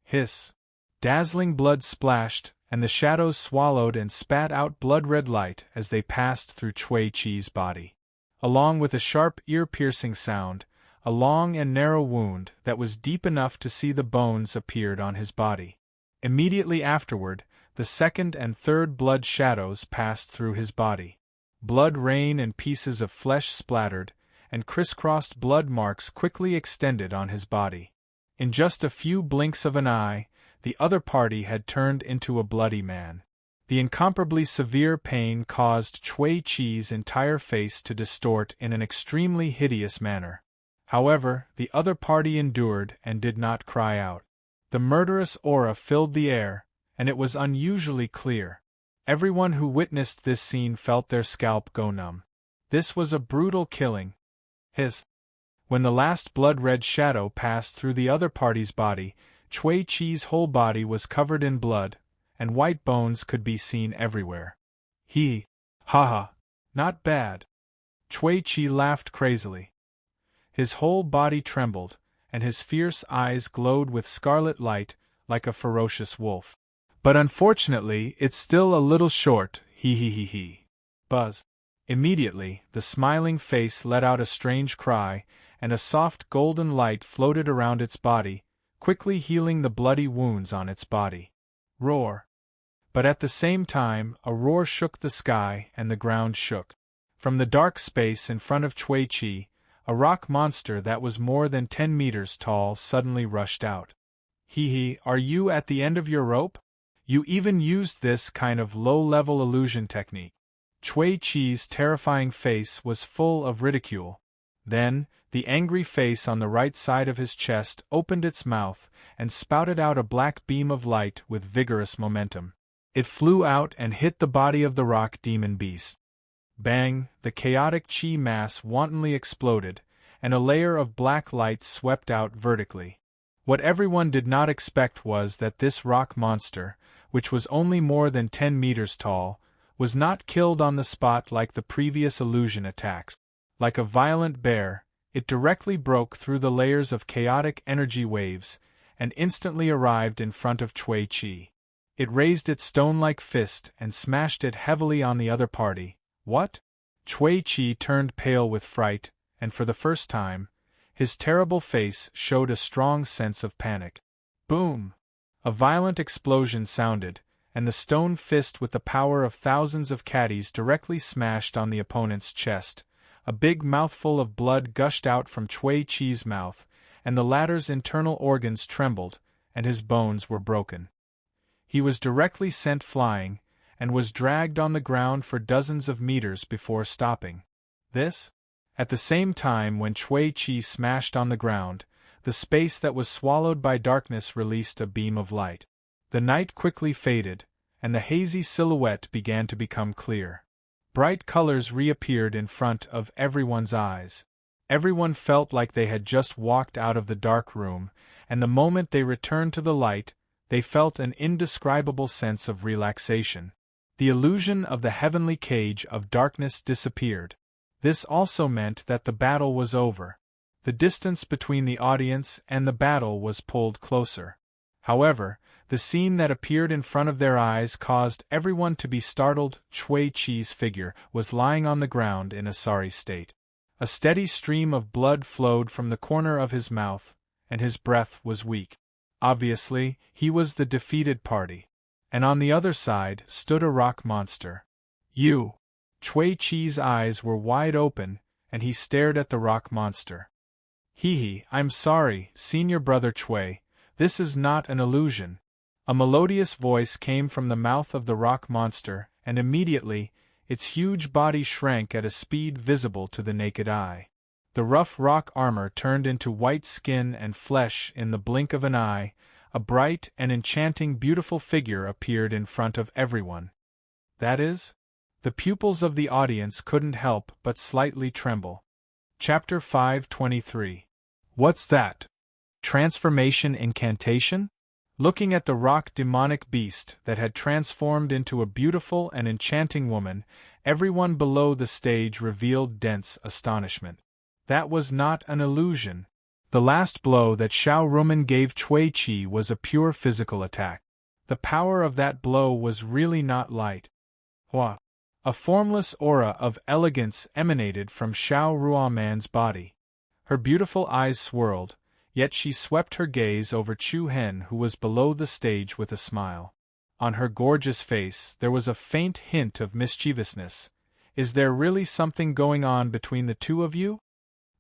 Hiss! Dazzling blood splashed, and the shadows swallowed and spat out blood-red light as they passed through Chui Chi's body. Along with a sharp ear-piercing sound, a long and narrow wound that was deep enough to see the bones appeared on his body. Immediately afterward, the second and third blood shadows passed through his body. Blood rain and pieces of flesh splattered, and crisscrossed blood marks quickly extended on his body. In just a few blinks of an eye, the other party had turned into a bloody man. The incomparably severe pain caused Chui Chi's entire face to distort in an extremely hideous manner. However, the other party endured and did not cry out. The murderous aura filled the air, and it was unusually clear. Everyone who witnessed this scene felt their scalp go numb. This was a brutal killing. Hiss! When the last blood-red shadow passed through the other party's body, Chui Chi's whole body was covered in blood, and white bones could be seen everywhere. Ha! Not bad. Chui Chi laughed crazily. His whole body trembled, and his fierce eyes glowed with scarlet light, like a ferocious wolf. But unfortunately, it's still a little short, he. Buzz. Immediately, the smiling face let out a strange cry, and a soft golden light floated around its body, quickly healing the bloody wounds on its body. Roar. But at the same time, a roar shook the sky and the ground shook. From the dark space in front of Chui Chi, a rock monster that was more than 10 meters tall suddenly rushed out. Are you at the end of your rope? You even used this kind of low-level illusion technique. Chui Chi's terrifying face was full of ridicule. Then, the angry face on the right side of his chest opened its mouth and spouted out a black beam of light with vigorous momentum. It flew out and hit the body of the rock demon beast. Bang! The chaotic chi mass wantonly exploded, and a layer of black light swept out vertically. What everyone did not expect was that this rock monster, which was only more than 10 meters tall, was not killed on the spot like the previous illusion attacks. Like a violent bear, it directly broke through the layers of chaotic energy waves, and instantly arrived in front of Chui Chi. It raised its stone-like fist and smashed it heavily on the other party. What? Chui Chi turned pale with fright, and for the first time, his terrible face showed a strong sense of panic. Boom! A violent explosion sounded, and the stone fist with the power of thousands of caddies directly smashed on the opponent's chest. A big mouthful of blood gushed out from Chui Chi's mouth, and the latter's internal organs trembled, and his bones were broken. He was directly sent flying, and was dragged on the ground for dozens of meters before stopping. This? At the same time when Chui Chi smashed on the ground, the space that was swallowed by darkness released a beam of light. The night quickly faded, and the hazy silhouette began to become clear. Bright colors reappeared in front of everyone's eyes. Everyone felt like they had just walked out of the dark room, and the moment they returned to the light, they felt an indescribable sense of relaxation. The illusion of the heavenly cage of darkness disappeared. This also meant that the battle was over. The distance between the audience and the battle was pulled closer. However, the scene that appeared in front of their eyes caused everyone to be startled. Chui Chi's figure was lying on the ground in a sorry state. A steady stream of blood flowed from the corner of his mouth, and his breath was weak. Obviously, he was the defeated party. And on the other side stood a rock monster. You! Chui Chi's eyes were wide open, and he stared at the rock monster. I'm sorry, Senior Brother Chui, this is not an illusion. A melodious voice came from the mouth of the rock monster, and immediately, its huge body shrank at a speed visible to the naked eye. The rough rock armor turned into white skin and flesh in the blink of an eye. A bright and enchanting beautiful figure appeared in front of everyone. That is? The pupils of the audience couldn't help but slightly tremble. Chapter 523. What's that? Transformation incantation? Looking at the rock demonic beast that had transformed into a beautiful and enchanting woman, everyone below the stage revealed dense astonishment. That was not an illusion. The last blow that Xiao Rumen gave Cui Qi was a pure physical attack. The power of that blow was really not light. Hua! A formless aura of elegance emanated from Xiao Ruoman's body. Her beautiful eyes swirled, yet she swept her gaze over Chu Hen, who was below the stage, with a smile. On her gorgeous face there was a faint hint of mischievousness. Is there really something going on between the two of you?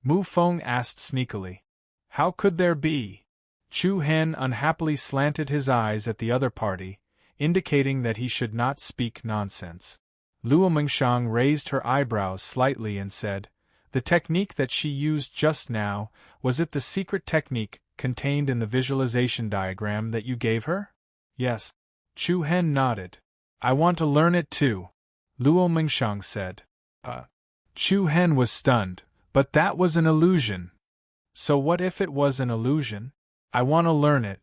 Mu Feng asked sneakily. How could there be? Chu Hen unhappily slanted his eyes at the other party, indicating that he should not speak nonsense. Luo Mengshang raised her eyebrows slightly and said, The technique that she used just now, was it the secret technique contained in the visualization diagram that you gave her? Yes. Chu Hen nodded. I want to learn it too, Luo Mengshang said. Chu Hen was stunned, but that was an illusion. So what if it was an illusion? I want to learn it.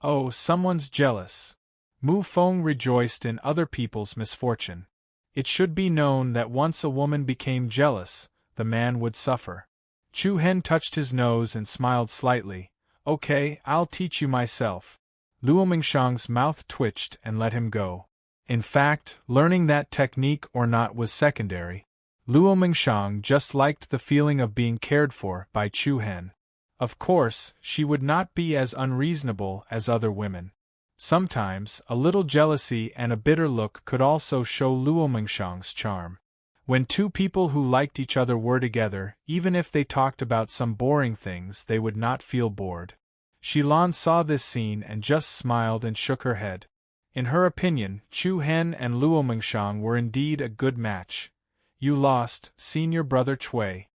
Oh, someone's jealous. Mu Feng rejoiced in other people's misfortune. It should be known that once a woman became jealous, the man would suffer. Chu Hen touched his nose and smiled slightly. Okay, I'll teach you myself. Luo Mengshang's mouth twitched and let him go. In fact, learning that technique or not was secondary. Luo Mengshang just liked the feeling of being cared for by Chu Hen. Of course, she would not be as unreasonable as other women. Sometimes, a little jealousy and a bitter look could also show Luo Mengshang's charm. When two people who liked each other were together, even if they talked about some boring things, they would not feel bored. Shilan saw this scene and just smiled and shook her head. In her opinion, Chu Hen and Luo Mengshang were indeed a good match. You lost, senior brother Cui.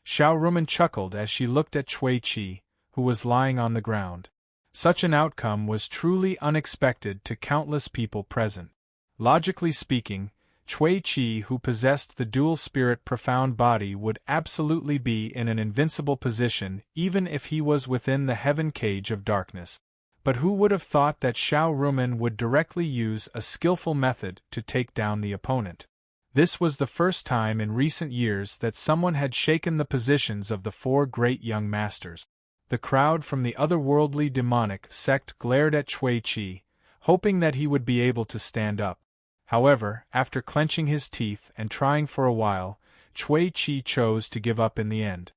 Xiao Rumen chuckled as she looked at Cui Qi, who was lying on the ground. Such an outcome was truly unexpected to countless people present. Logically speaking, Cui Qi, who possessed the dual spirit profound body, would absolutely be in an invincible position even if he was within the heaven cage of darkness. But who would have thought that Xiao Rumen would directly use a skillful method to take down the opponent? This was the first time in recent years that someone had shaken the positions of the four great young masters. The crowd from the otherworldly demonic sect glared at Cui Qi, hoping that he would be able to stand up. However, after clenching his teeth and trying for a while, Cui Qi chose to give up in the end.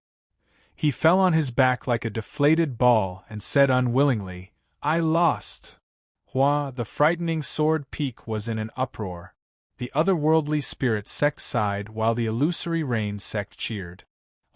He fell on his back like a deflated ball and said unwillingly, I lost. Hua, the frightening sword peak, was in an uproar. The otherworldly spirit sect sighed while the illusory rain sect cheered.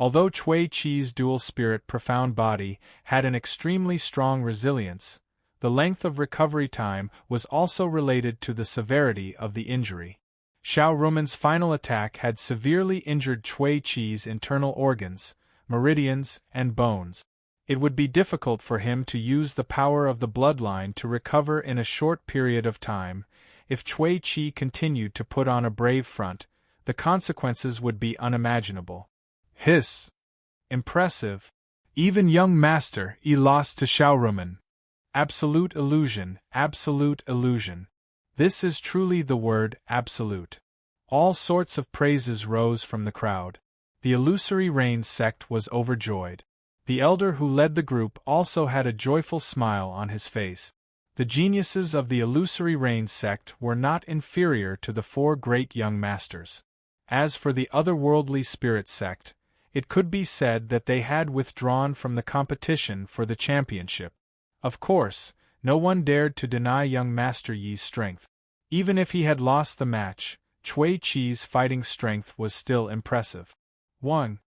Although Cui Qi's dual spirit profound body had an extremely strong resilience, the length of recovery time was also related to the severity of the injury. Xiao Rumen's final attack had severely injured Cui Qi's internal organs, meridians, and bones. It would be difficult for him to use the power of the bloodline to recover in a short period of time. If Cui Qi continued to put on a brave front, the consequences would be unimaginable. Hiss! Impressive! Even young master Yi lost to Xiao Rumen. Absolute illusion, absolute illusion. This is truly the word, absolute. All sorts of praises rose from the crowd. The illusory rain sect was overjoyed. The elder who led the group also had a joyful smile on his face. The geniuses of the illusory rain sect were not inferior to the four great young masters. As for the otherworldly spirit sect, it could be said that they had withdrawn from the competition for the championship. Of course, no one dared to deny young Master Yi's strength. Even if he had lost the match, Cui Qi's fighting strength was still impressive. 1.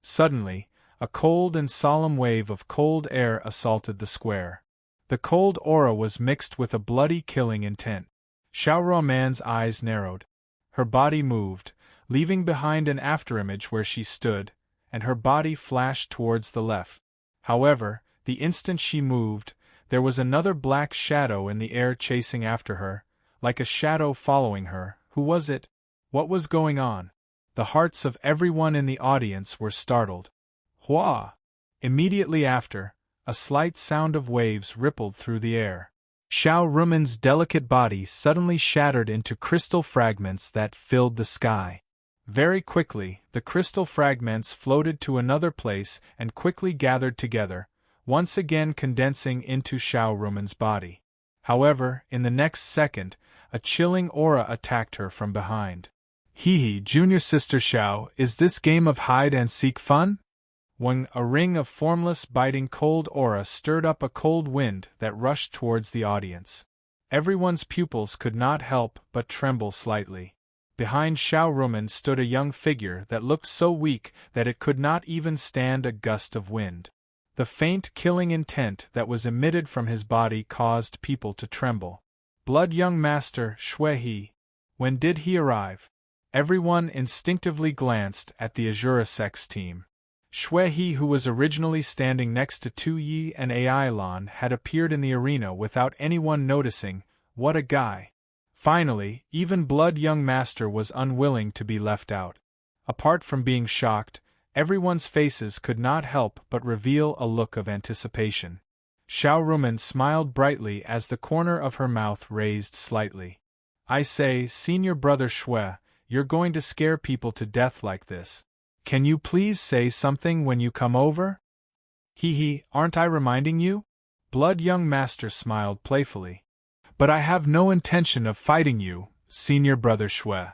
Suddenly, a cold and solemn wave of cold air assaulted the square. The cold aura was mixed with a bloody killing intent. Xiao Ruoman's eyes narrowed. Her body moved, leaving behind an afterimage where she stood, and her body flashed towards the left. However, the instant she moved, there was another black shadow in the air chasing after her, like a shadow following her. Who was it? What was going on? The hearts of everyone in the audience were startled. Hua! Immediately after, a slight sound of waves rippled through the air. Xiao Rumen's delicate body suddenly shattered into crystal fragments that filled the sky. Very quickly, the crystal fragments floated to another place and quickly gathered together, once again condensing into Xiao Rumen's body. However, in the next second, a chilling aura attacked her from behind. Hee, junior sister Xiao, is this game of hide-and-seek fun? When a ring of formless, biting cold aura stirred up a cold wind that rushed towards the audience. Everyone's pupils could not help but tremble slightly. Behind Xiao Rumen stood a young figure that looked so weak that it could not even stand a gust of wind. The faint, killing intent that was emitted from his body caused people to tremble. Blood young master, Shui. When did he arrive? Everyone instinctively glanced at the Azura Sex team. Shui, who was originally standing next to Tu Yi and Ai Lan, had appeared in the arena without anyone noticing. What a guy! Finally, even Blood young master was unwilling to be left out. Apart from being shocked, everyone's faces could not help but reveal a look of anticipation. Xiao Rumen smiled brightly as the corner of her mouth raised slightly. I say, senior brother Shui, you're going to scare people to death like this. Can you please say something when you come over? Hee, aren't I reminding you? Blood young master smiled playfully. But I have no intention of fighting you, senior brother Shui.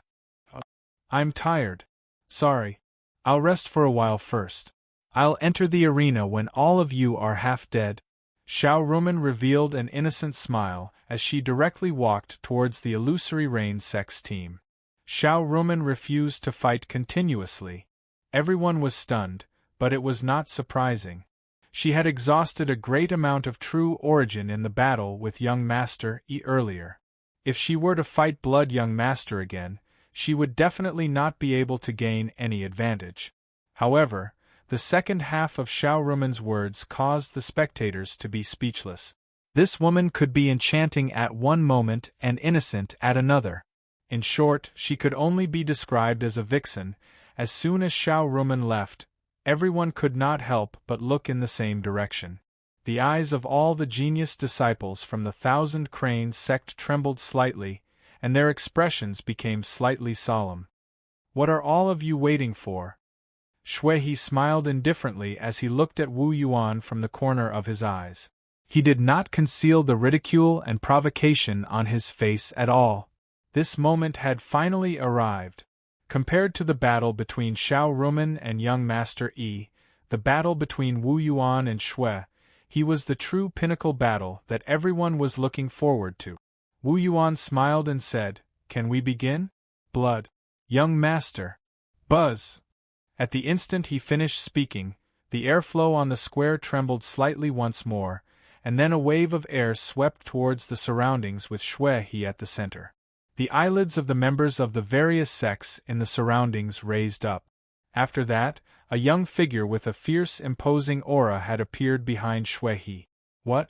I'm tired. Sorry. I'll rest for a while first. I'll enter the arena when all of you are half dead. Xiao Rumen revealed an innocent smile as she directly walked towards the illusory rain sex team. Xiao Rumen refused to fight continuously. Everyone was stunned, but it was not surprising. She had exhausted a great amount of true origin in the battle with young Master Yi earlier. If she were to fight Blood young Master again, she would definitely not be able to gain any advantage. However, the second half of Xiao Rumen's words caused the spectators to be speechless. This woman could be enchanting at one moment and innocent at another. In short, she could only be described as a vixen. As soon as Xiao Rumen left, everyone could not help but look in the same direction. The eyes of all the genius disciples from the 1,000 Cranes sect trembled slightly, and their expressions became slightly solemn. What are all of you waiting for? Shui smiled indifferently as he looked at Wu Yuan from the corner of his eyes. He did not conceal the ridicule and provocation on his face at all. This moment had finally arrived. Compared to the battle between Xiao Rumen and young Master Yi, the battle between Wu Yuan and Shui, he was the true pinnacle battle that everyone was looking forward to. Wu Yuan smiled and said, "Can we begin?" Blood. Young Master. Buzz. At the instant he finished speaking, the airflow on the square trembled slightly once more, and then a wave of air swept towards the surroundings with Shui at the center. The eyelids of the members of the various sects in the surroundings raised up. After that, a young figure with a fierce, imposing aura had appeared behind Shui. What?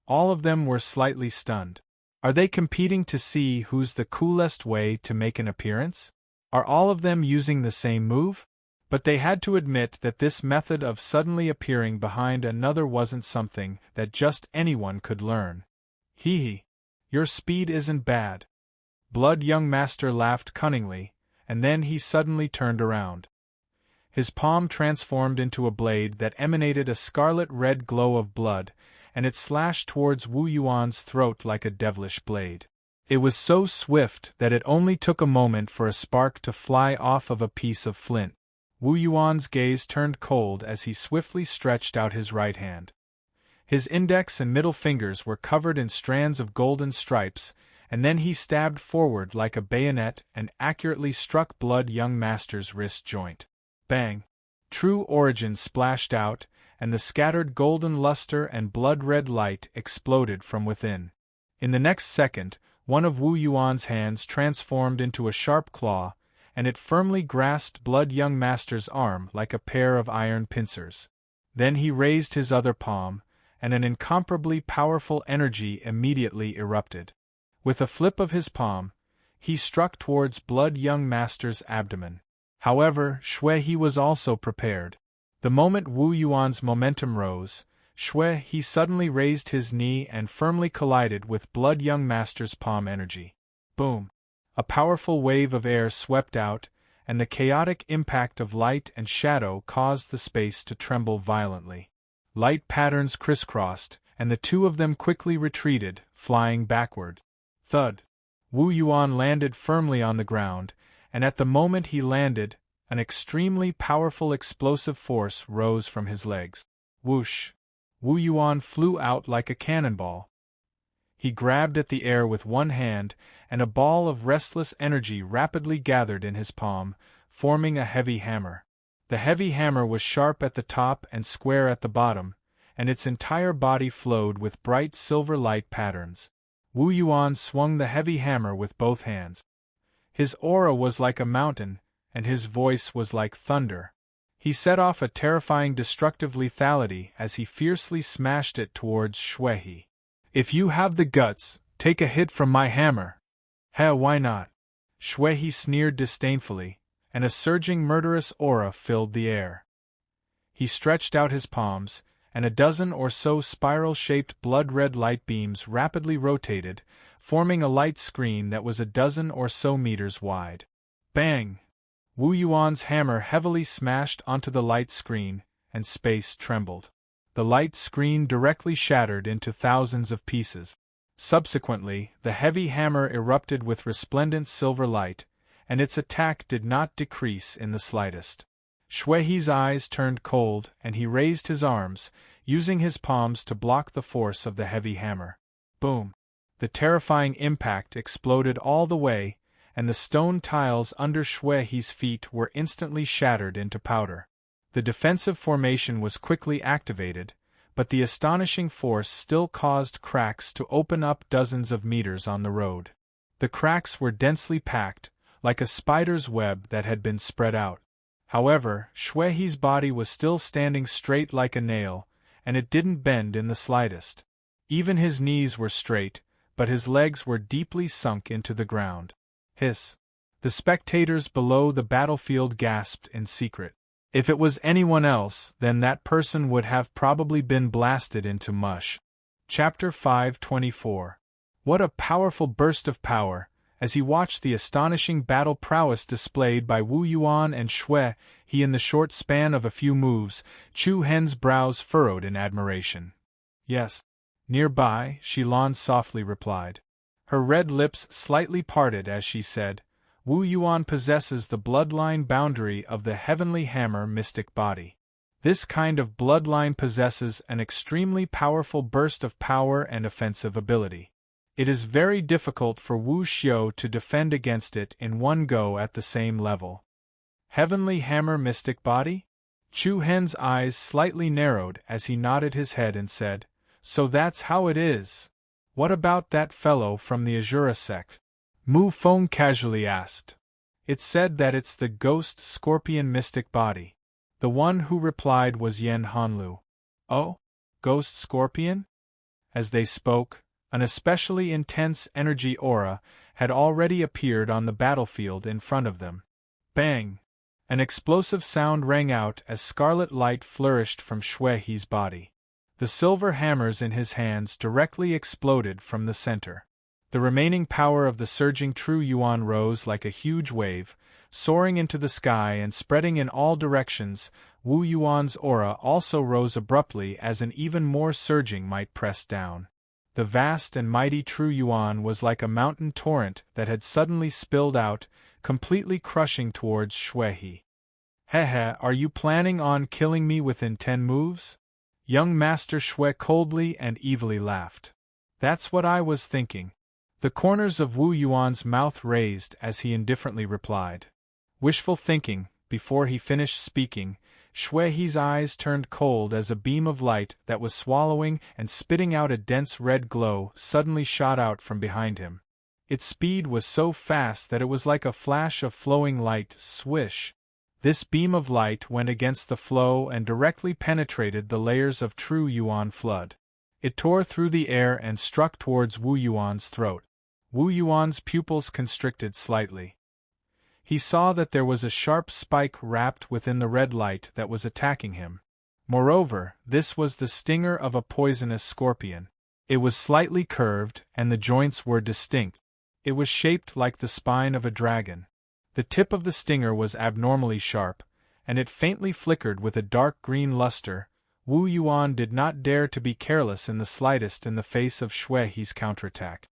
All of them were slightly stunned. Are they competing to see who's the coolest way to make an appearance? Are all of them using the same move? But they had to admit that this method of suddenly appearing behind another wasn't something that just anyone could learn. Hee, your speed isn't bad. Blood young master laughed cunningly, and then he suddenly turned around. His palm transformed into a blade that emanated a scarlet-red glow of blood, and it slashed towards Wu Yuan's throat like a devilish blade. It was so swift that it only took a moment for a spark to fly off of a piece of flint. Wu Yuan's gaze turned cold as he swiftly stretched out his right hand. His index and middle fingers were covered in strands of golden stripes, and then he stabbed forward like a bayonet and accurately struck Blood young master's wrist joint. Bang! True origin splashed out, and the scattered golden luster and blood-red light exploded from within. In the next second, one of Wu Yuan's hands transformed into a sharp claw, and it firmly grasped Blood young master's arm like a pair of iron pincers. Then he raised his other palm, and an incomparably powerful energy immediately erupted. With a flip of his palm, he struck towards Blood Young Master's abdomen. However, Shui He was also prepared. The moment Wu Yuan's momentum rose, Shui He suddenly raised his knee and firmly collided with Blood Young Master's palm energy. Boom! A powerful wave of air swept out, and the chaotic impact of light and shadow caused the space to tremble violently. Light patterns crisscrossed, and the two of them quickly retreated, flying backward. Thud! Wu Yuan landed firmly on the ground, and at the moment he landed, an extremely powerful explosive force rose from his legs. Whoosh! Wu Yuan flew out like a cannonball. He grabbed at the air with one hand, and a ball of restless energy rapidly gathered in his palm, forming a heavy hammer. The heavy hammer was sharp at the top and square at the bottom, and its entire body flowed with bright silver light patterns. Wu Yuan swung the heavy hammer with both hands. His aura was like a mountain, and his voice was like thunder. He set off a terrifying destructive lethality as he fiercely smashed it towards Shui He. If you have the guts, take a hit from my hammer. Heh, why not? Shui He sneered disdainfully, and a surging murderous aura filled the air. He stretched out his palms, and a dozen or so spiral-shaped blood-red light beams rapidly rotated, forming a light screen that was a dozen or so meters wide. Bang! Wu Yuan's hammer heavily smashed onto the light screen, and space trembled. The light screen directly shattered into thousands of pieces. Subsequently, the heavy hammer erupted with resplendent silver light, and its attack did not decrease in the slightest. Shui He's eyes turned cold, and he raised his arms, using his palms to block the force of the heavy hammer. Boom! The terrifying impact exploded all the way, and the stone tiles under Shui He's feet were instantly shattered into powder. The defensive formation was quickly activated, but the astonishing force still caused cracks to open up dozens of meters on the road. The cracks were densely packed, like a spider's web that had been spread out. However, Shui He's body was still standing straight like a nail, and it didn't bend in the slightest. Even his knees were straight, but his legs were deeply sunk into the ground. Hiss! The spectators below the battlefield gasped in secret. If it was anyone else, then that person would have probably been blasted into mush. Chapter 524. What a powerful burst of power! As he watched the astonishing battle prowess displayed by Wu Yuan and Shui He in the short span of a few moves, Chu Hen's brows furrowed in admiration. Yes. Nearby, Shilan softly replied. Her red lips slightly parted as she said, Wu Yuan possesses the bloodline boundary of the heavenly hammer mystic body. This kind of bloodline possesses an extremely powerful burst of power and offensive ability. It is very difficult for Wu Xiao to defend against it in one go at the same level. Heavenly hammer mystic body? Chu Hen's eyes slightly narrowed as he nodded his head and said, So that's how it is. What about that fellow from the Azura sect? Mu Feng casually asked. It's said that it's the ghost scorpion mystic body. The one who replied was Yen Hanlu. Oh? Ghost scorpion? As they spoke, an especially intense energy aura had already appeared on the battlefield in front of them. Bang! An explosive sound rang out as scarlet light flourished from Shui He's body. The silver hammers in his hands directly exploded from the center. The remaining power of the surging True Yuan rose like a huge wave, soaring into the sky and spreading in all directions. Wu Yuan's aura also rose abruptly as an even more surging might pressed down. The vast and mighty True Yuan was like a mountain torrent that had suddenly spilled out, completely crushing towards Shui He. Hehe, are you planning on killing me within 10 moves? Young Master Shui coldly and evilly laughed. That's what I was thinking. The corners of Wu Yuan's mouth raised as he indifferently replied. Wishful thinking. Before he finished speaking, Shui He's eyes turned cold as a beam of light that was swallowing and spitting out a dense red glow suddenly shot out from behind him. Its speed was so fast that it was like a flash of flowing light. Swish! This beam of light went against the flow and directly penetrated the layers of True Yuan flood. It tore through the air and struck towards Wu Yuan's throat. Wu Yuan's pupils constricted slightly. He saw that there was a sharp spike wrapped within the red light that was attacking him. Moreover, this was the stinger of a poisonous scorpion. It was slightly curved, and the joints were distinct. It was shaped like the spine of a dragon. The tip of the stinger was abnormally sharp, and it faintly flickered with a dark green luster. Wu Yuan did not dare to be careless in the slightest in the face of Shui He's counterattack.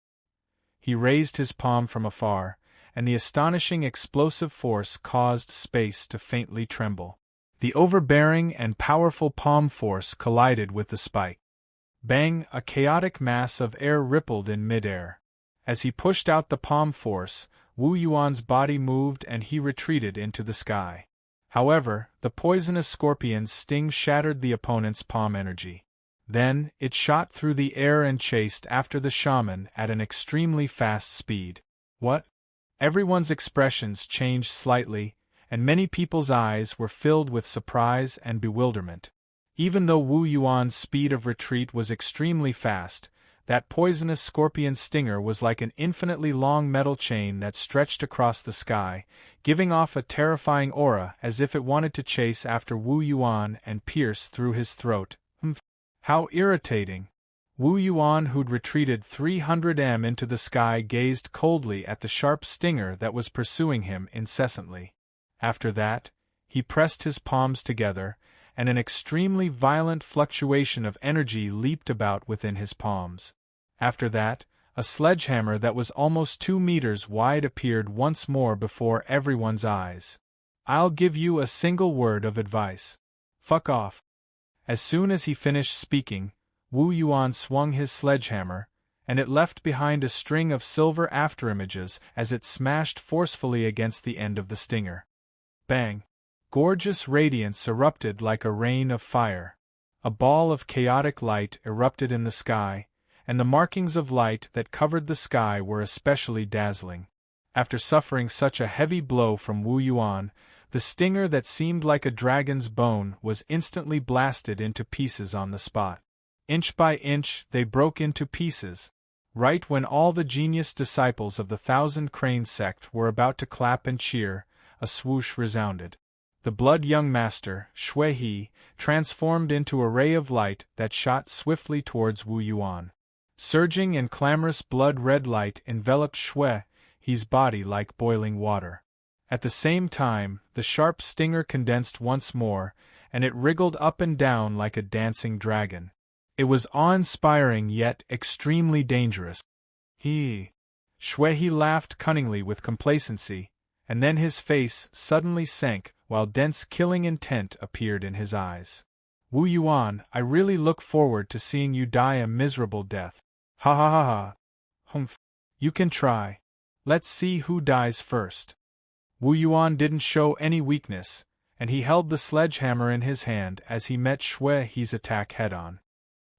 He raised his palm from afar, and the astonishing explosive force caused space to faintly tremble. The overbearing and powerful palm force collided with the spike. Bang! A chaotic mass of air rippled in midair. As he pushed out the palm force, Wu Yuan's body moved and he retreated into the sky. However, the poisonous scorpion's sting shattered the opponent's palm energy. Then, it shot through the air and chased after the shaman at an extremely fast speed. What? Everyone's expressions changed slightly, and many people's eyes were filled with surprise and bewilderment. Even though Wu Yuan's speed of retreat was extremely fast, that poisonous scorpion stinger was like an infinitely long metal chain that stretched across the sky, giving off a terrifying aura as if it wanted to chase after Wu Yuan and pierce through his throat. How irritating! Wu Yuan, who'd retreated 300 m into the sky, gazed coldly at the sharp stinger that was pursuing him incessantly. After that, he pressed his palms together, and an extremely violent fluctuation of energy leaped about within his palms. After that, a sledgehammer that was almost 2 meters wide appeared once more before everyone's eyes. I'll give you a single word of advice. Fuck off. As soon as he finished speaking, Wu Yuan swung his sledgehammer, and it left behind a string of silver afterimages as it smashed forcefully against the end of the stinger. Bang! Gorgeous radiance erupted like a rain of fire. A ball of chaotic light erupted in the sky, and the markings of light that covered the sky were especially dazzling. After suffering such a heavy blow from Wu Yuan, the stinger that seemed like a dragon's bone was instantly blasted into pieces on the spot. Inch by inch they broke into pieces. Right when all the genius disciples of the Thousand Cranes sect were about to clap and cheer, a swoosh resounded. The blood young master, Shui He, transformed into a ray of light that shot swiftly towards Wu Yuan. Surging in clamorous blood-red light enveloped Shui He's body like boiling water. At the same time, the sharp stinger condensed once more, and it wriggled up and down like a dancing dragon. It was awe-inspiring yet extremely dangerous. Shui He laughed cunningly with complacency, and then his face suddenly sank, while dense killing intent appeared in his eyes. Wu Yuan, I really look forward to seeing you die a miserable death. Ha ha ha ha. Humph. You can try. Let's see who dies first. Wu Yuan didn't show any weakness, and he held the sledgehammer in his hand as he met Shui He's attack head-on.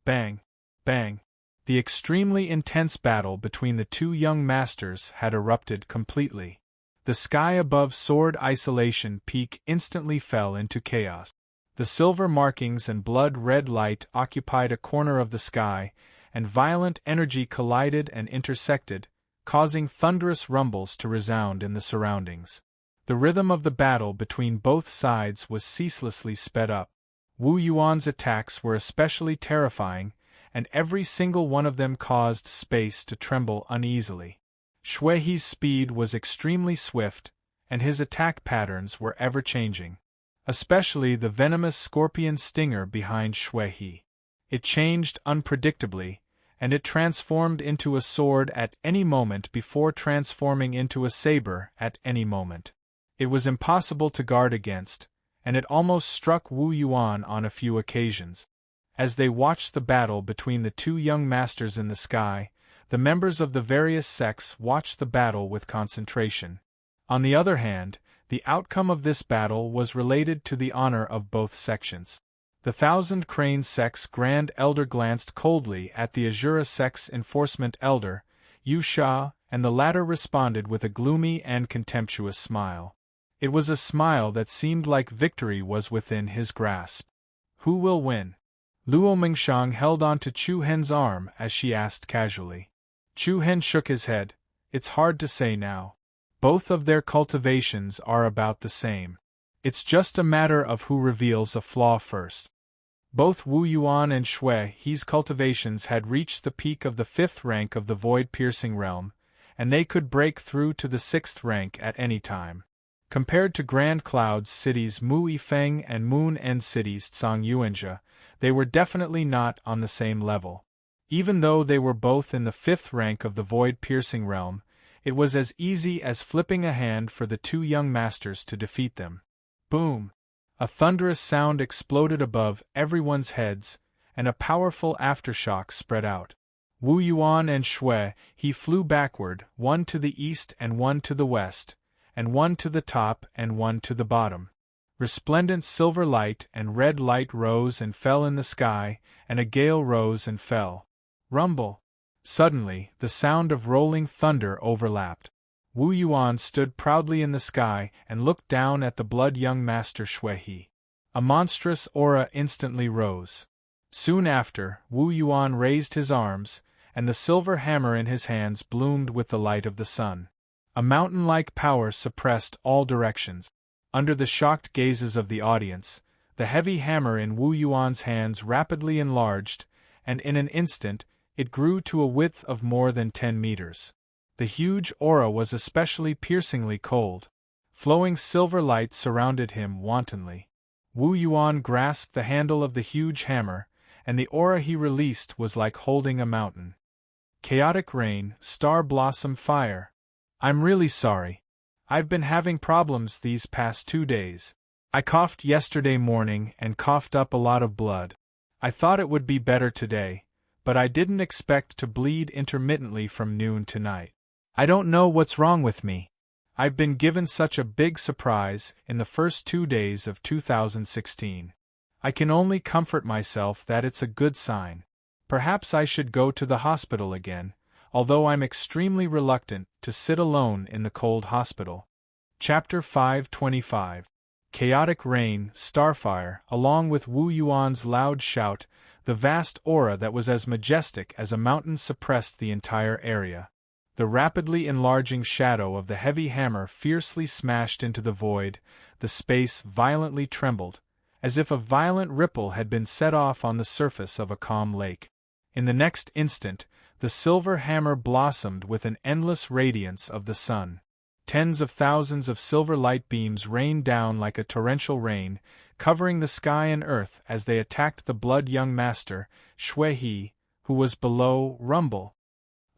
Bang! Bang! The extremely intense battle between the two young masters had erupted completely. The sky above Sword Isolation Peak instantly fell into chaos. The silver markings and blood-red light occupied a corner of the sky, and violent energy collided and intersected, causing thunderous rumbles to resound in the surroundings. The rhythm of the battle between both sides was ceaselessly sped up. Wu Yuan's attacks were especially terrifying, and every single one of them caused space to tremble uneasily. Shui He's speed was extremely swift, and his attack patterns were ever-changing. Especially the venomous scorpion stinger behind Shui He. It changed unpredictably, and it transformed into a sword at any moment before transforming into a saber at any moment. It was impossible to guard against, and it almost struck Wu Yuan on a few occasions. As they watched the battle between the two young masters in the sky, the members of the various sects watched the battle with concentration. On the other hand, the outcome of this battle was related to the honor of both sections. The Thousand Crane sect's Grand Elder glanced coldly at the Azura sect's Enforcement Elder, Yu Sha, and the latter responded with a gloomy and contemptuous smile. It was a smile that seemed like victory was within his grasp. Who will win? Luo Mingshang held on to Chu Hen's arm as she asked casually. Chu Hen shook his head, It's hard to say now. Both of their cultivations are about the same. It's just a matter of who reveals a flaw first. Both Wu Yuan and Shui He's cultivations had reached the peak of the 5th rank of the void-piercing realm, and they could break through to the 6th rank at any time. Compared to Grand Cloud's cities Mu Yifeng and Moon End cities Tsang Yuanjia, they were definitely not on the same level. Even though they were both in the 5th rank of the void-piercing realm, it was as easy as flipping a hand for the two young masters to defeat them. Boom! A thunderous sound exploded above everyone's heads, and a powerful aftershock spread out. Wu Yuan and Shui He flew backward, one to the east and one to the west, and one to the top and one to the bottom. Resplendent silver light and red light rose and fell in the sky, and a gale rose and fell. Rumble! Suddenly, the sound of rolling thunder overlapped. Wu Yuan stood proudly in the sky and looked down at the blood young master Shui He. A monstrous aura instantly rose. Soon after, Wu Yuan raised his arms, and the silver hammer in his hands bloomed with the light of the sun. A mountain-like power suppressed all directions. Under the shocked gazes of the audience, the heavy hammer in Wu Yuan's hands rapidly enlarged, and in an instant, it grew to a width of more than 10 meters. The huge aura was especially piercingly cold. Flowing silver light surrounded him wantonly. Wu Yuan grasped the handle of the huge hammer, and the aura he released was like holding a mountain. Chaotic rain, star blossom fire. I'm really sorry. I've been having problems these past 2 days. I coughed yesterday morning and coughed up a lot of blood. I thought it would be better today, but I didn't expect to bleed intermittently from noon to night. I don't know what's wrong with me. I've been given such a big surprise in the first 2 days of 2016. I can only comfort myself that it's a good sign. Perhaps I should go to the hospital again, although I'm extremely reluctant to sit alone in the cold hospital. Chapter 525. Chaotic rain, starfire, along with Wu Yuan's loud shout, the vast aura that was as majestic as a mountain suppressed the entire area. The rapidly enlarging shadow of the heavy hammer fiercely smashed into the void, the space violently trembled, as if a violent ripple had been set off on the surface of a calm lake. In the next instant, the silver hammer blossomed with an endless radiance of the sun. Tens of thousands of silver light beams rained down like a torrential rain, covering the sky and earth as they attacked the blood young master, Shui He, who was below. Rumble!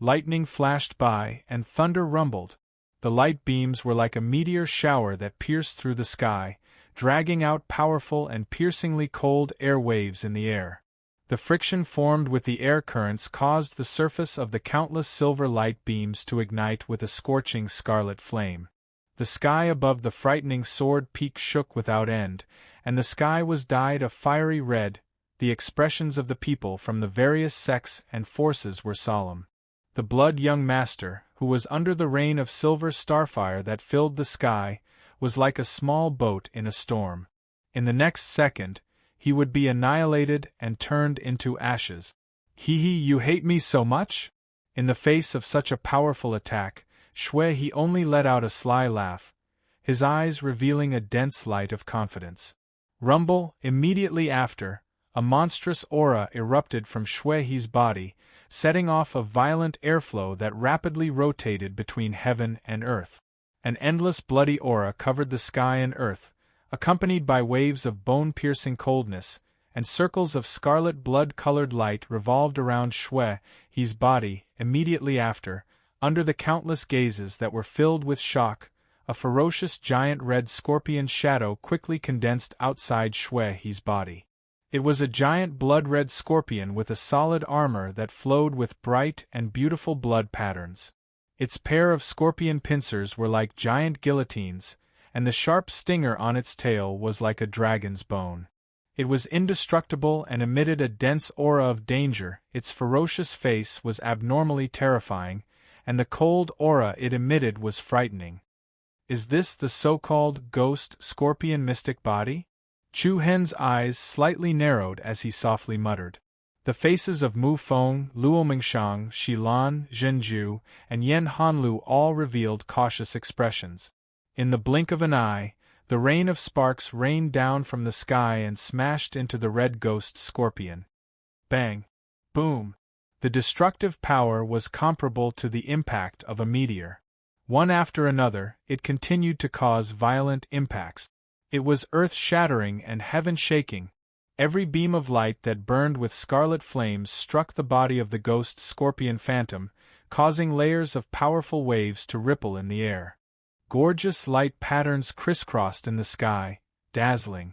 Lightning flashed by, and thunder rumbled. The light beams were like a meteor shower that pierced through the sky, dragging out powerful and piercingly cold air waves in the air. The friction formed with the air currents caused the surface of the countless silver light beams to ignite with a scorching scarlet flame. The sky above the frightening sword peak shook without end, and the sky was dyed a fiery red. The expressions of the people from the various sects and forces were solemn. The blood young master, who was under the rain of silver starfire that filled the sky, was like a small boat in a storm. In the next second, he would be annihilated and turned into ashes. You hate me so much? In the face of such a powerful attack, Shui He only let out a sly laugh, his eyes revealing a dense light of confidence. Rumble! Immediately after, a monstrous aura erupted from Shui He's body, setting off a violent airflow that rapidly rotated between heaven and earth. An endless bloody aura covered the sky and earth, accompanied by waves of bone-piercing coldness, and circles of scarlet blood-colored light revolved around Shui He's body. Immediately after, under the countless gazes that were filled with shock, a ferocious giant red scorpion shadow quickly condensed outside Shui He's body. It was a giant blood-red scorpion with a solid armor that flowed with bright and beautiful blood patterns. Its pair of scorpion pincers were like giant guillotines, and the sharp stinger on its tail was like a dragon's bone. It was indestructible and emitted a dense aura of danger. Its ferocious face was abnormally terrifying, and the cold aura it emitted was frightening. Is this the so-called ghost scorpion mystic body? Chu Hen's eyes slightly narrowed as he softly muttered. The faces of Mu Feng, Luo Mingshang, Shi Lan, Zhenju, and Yen Hanlu all revealed cautious expressions. In the blink of an eye, the rain of sparks rained down from the sky and smashed into the red ghost scorpion. Bang! Boom! The destructive power was comparable to the impact of a meteor. One after another, it continued to cause violent impacts. It was earth-shattering and heaven-shaking. Every beam of light that burned with scarlet flames struck the body of the ghost scorpion phantom, causing layers of powerful waves to ripple in the air. Gorgeous light patterns crisscrossed in the sky, dazzling.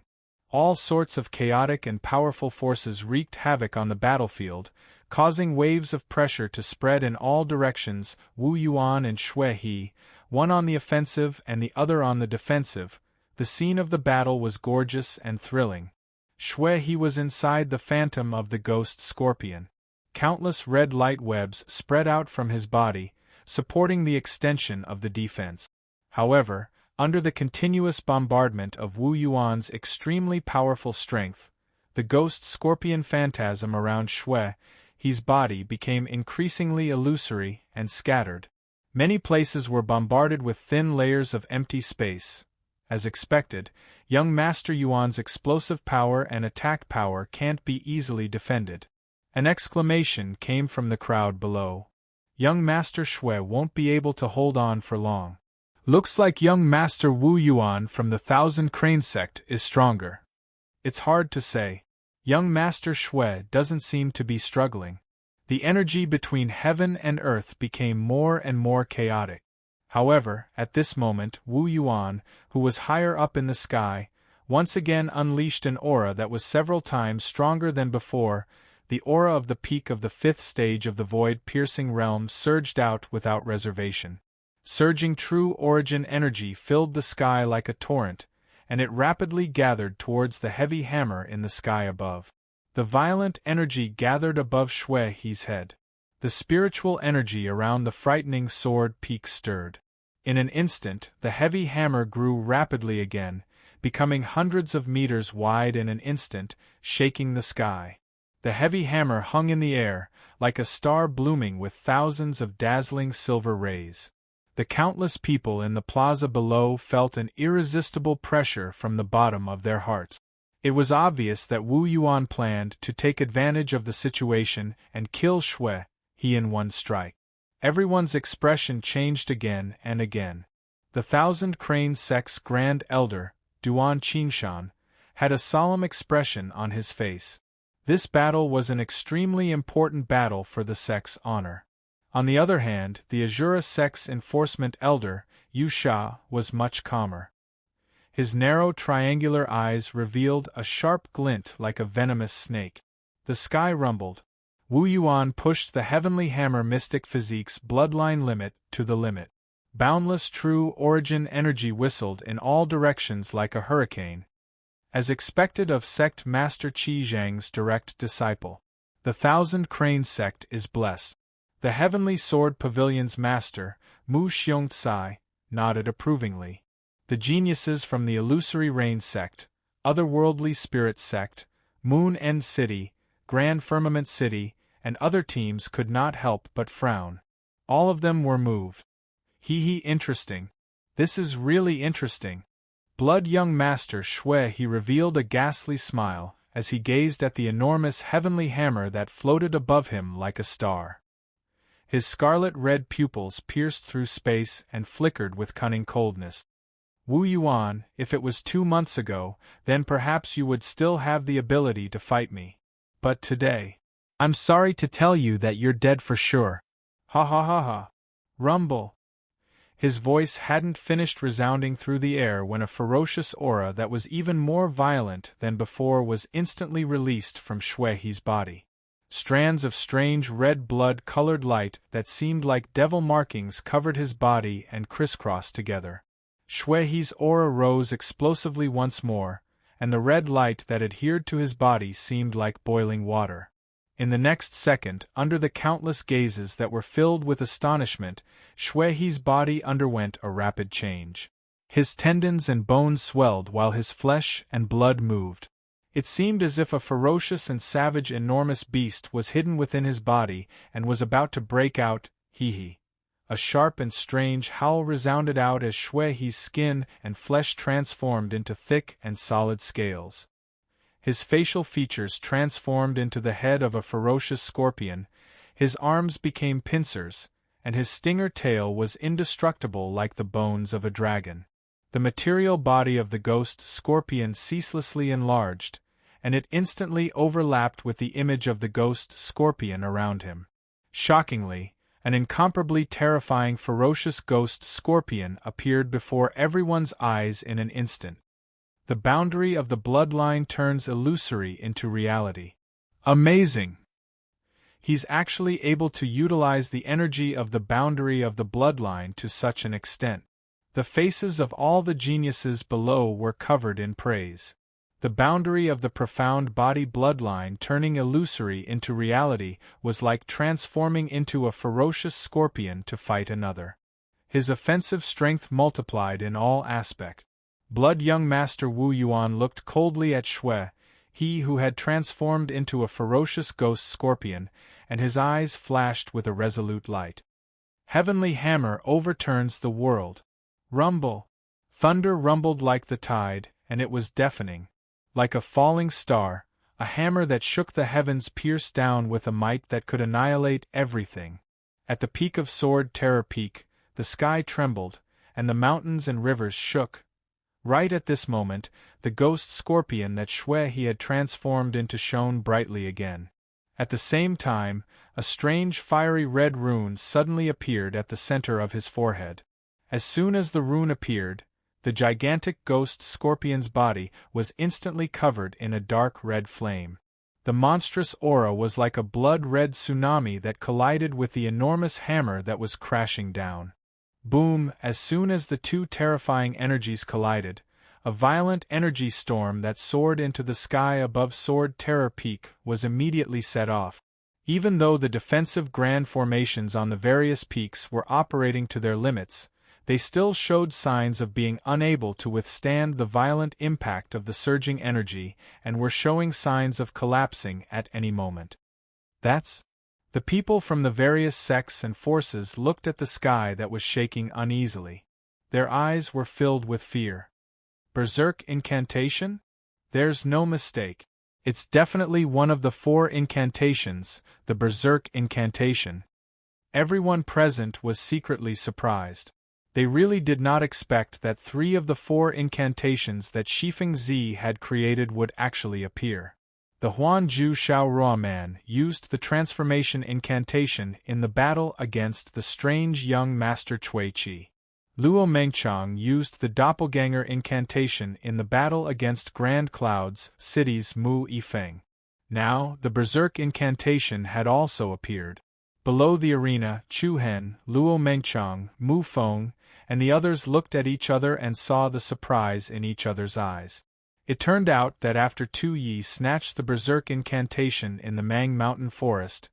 All sorts of chaotic and powerful forces wreaked havoc on the battlefield, causing waves of pressure to spread in all directions. Wu Yuan and Xue He, one on the offensive and the other on the defensive. The scene of the battle was gorgeous and thrilling. Xue He was inside the phantom of the ghost scorpion. Countless red light webs spread out from his body, supporting the extension of the defense. However, under the continuous bombardment of Wu Yuan's extremely powerful strength, the ghost scorpion phantasm around Xue He's body became increasingly illusory and scattered. Many places were bombarded with thin layers of empty space. As expected, young Master Yuan's explosive power and attack power can't be easily defended. An exclamation came from the crowd below. Young Master Xue won't be able to hold on for long. Looks like young Master Wu Yuan from the Thousand Crane sect is stronger. It's hard to say. Young Master Xue doesn't seem to be struggling. The energy between heaven and earth became more and more chaotic. However, at this moment, Wu Yuan, who was higher up in the sky, once again unleashed an aura that was several times stronger than before. The aura of the peak of the fifth stage of the void-piercing realm surged out without reservation. Surging true origin energy filled the sky like a torrent, and it rapidly gathered towards the heavy hammer in the sky above. The violent energy gathered above Xue He's head. The spiritual energy around the frightening sword peak stirred. In an instant, the heavy hammer grew rapidly again, becoming hundreds of meters wide in an instant, shaking the sky. The heavy hammer hung in the air, like a star blooming with thousands of dazzling silver rays. The countless people in the plaza below felt an irresistible pressure from the bottom of their hearts. It was obvious that Wu Yuan planned to take advantage of the situation and kill Xue He in one strike. Everyone's expression changed again and again. The Thousand Crane sect's Grand Elder, Duan Qingshan, had a solemn expression on his face. This battle was an extremely important battle for the sect's honor. On the other hand, the Azura sect's enforcement elder, Yu Sha, was much calmer. His narrow triangular eyes revealed a sharp glint like a venomous snake. The sky rumbled. Wu Yuan pushed the heavenly hammer mystic physique's bloodline limit to the limit. Boundless true origin energy whistled in all directions like a hurricane. As expected of sect master Qi Zhang's direct disciple, the Thousand Crane sect is blessed. The Heavenly Sword Pavilion's master, Mu Xiongtsai, nodded approvingly. The geniuses from the Illusory Rain sect, Otherworldly Spirit sect, Moon End City, Grand Firmament City, and other teams could not help but frown. All of them were moved. Interesting. This is really interesting. Blood young Master Xue He revealed a ghastly smile as he gazed at the enormous heavenly hammer that floated above him like a star. His scarlet-red pupils pierced through space and flickered with cunning coldness. Wu Yuan, if it was 2 months ago, then perhaps you would still have the ability to fight me. But today, I'm sorry to tell you that you're dead for sure. Ha ha ha ha. Rumble. His voice hadn't finished resounding through the air when a ferocious aura that was even more violent than before was instantly released from Xue He's body. Strands of strange red blood-colored light that seemed like devil markings covered his body and crisscrossed together. Xue He's aura rose explosively once more, and the red light that adhered to his body seemed like boiling water. In the next second, under the countless gazes that were filled with astonishment, Xue He's body underwent a rapid change. His tendons and bones swelled while his flesh and blood moved. It seemed as if a ferocious and savage enormous beast was hidden within his body and was about to break out, hee. A sharp and strange howl resounded out as Shui He's skin and flesh transformed into thick and solid scales. His facial features transformed into the head of a ferocious scorpion, his arms became pincers, and his stinger tail was indestructible like the bones of a dragon. The material body of the ghost scorpion ceaselessly enlarged, and it instantly overlapped with the image of the ghost scorpion around him. Shockingly, an incomparably terrifying ferocious ghost scorpion appeared before everyone's eyes in an instant. The boundary of the bloodline turns illusory into reality. Amazing! He's actually able to utilize the energy of the boundary of the bloodline to such an extent. The faces of all the geniuses below were covered in praise. The boundary of the profound body bloodline turning illusory into reality was like transforming into a ferocious scorpion to fight another. His offensive strength multiplied in all aspects. Blood young Master Wu Yuan looked coldly at Shui, he who had transformed into a ferocious ghost scorpion, and his eyes flashed with a resolute light. Heavenly hammer overturns the world. Rumble! Thunder rumbled like the tide, and it was deafening. Like a falling star, a hammer that shook the heavens pierced down with a might that could annihilate everything. At the peak of Sword Terror Peak, the sky trembled, and the mountains and rivers shook. Right at this moment, the ghost scorpion that Shui He had transformed into shone brightly again. At the same time, a strange fiery red rune suddenly appeared at the center of his forehead. As soon as the rune appeared, the gigantic ghost scorpion's body was instantly covered in a dark red flame. The monstrous aura was like a blood-red tsunami that collided with the enormous hammer that was crashing down. Boom! As soon as the two terrifying energies collided, a violent energy storm that soared into the sky above Sword Terror Peak was immediately set off. Even though the defensive grand formations on the various peaks were operating to their limits, they still showed signs of being unable to withstand the violent impact of the surging energy and were showing signs of collapsing at any moment. The people from the various sects and forces looked at the sky that was shaking uneasily. Their eyes were filled with fear. Berserk incantation? There's no mistake. It's definitely one of the 4 incantations, the Berserk incantation. Everyone present was secretly surprised. They really did not expect that 3 of the 4 incantations that Shifeng Zi had created would actually appear. The Huanju Shaoruo man used the transformation incantation in the battle against the strange young master Cui Qi. Luo Mengchang used the doppelganger incantation in the battle against Grand Cloud's cities Mu Yifeng. Now, the Berserk incantation had also appeared. Below the arena, Chu Hen, Luo Mengchang, Mu Feng, and the others looked at each other and saw the surprise in each other's eyes. It turned out that after Tu Yi snatched the Berserk incantation in the Mang Mountain Forest,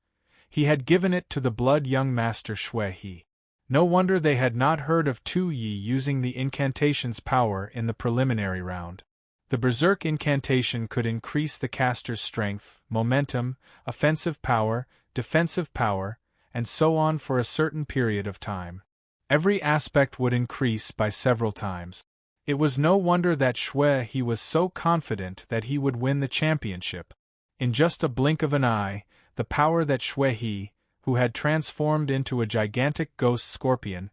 he had given it to the blood young master Shui He. No wonder they had not heard of Tu Yi using the incantation's power in the preliminary round. The Berserk incantation could increase the caster's strength, momentum, offensive power, defensive power, and so on for a certain period of time. Every aspect would increase by several times. It was no wonder that Shui He was so confident that he would win the championship. In just a blink of an eye, the power that Shui He, who had transformed into a gigantic ghost scorpion,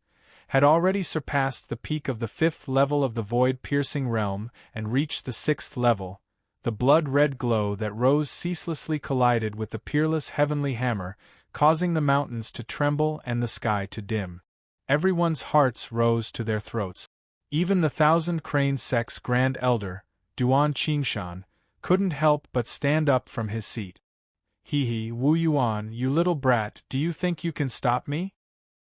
had already surpassed the peak of the 5th level of the void-piercing realm and reached the 6th level. The blood-red glow that rose ceaselessly collided with the peerless heavenly hammer, causing the mountains to tremble and the sky to dim. Everyone's hearts rose to their throats. Even the Thousand Crane Sect's Grand Elder, Duan Qingshan, couldn't help but stand up from his seat. Hee, Wu Yuan, you little brat, do you think you can stop me?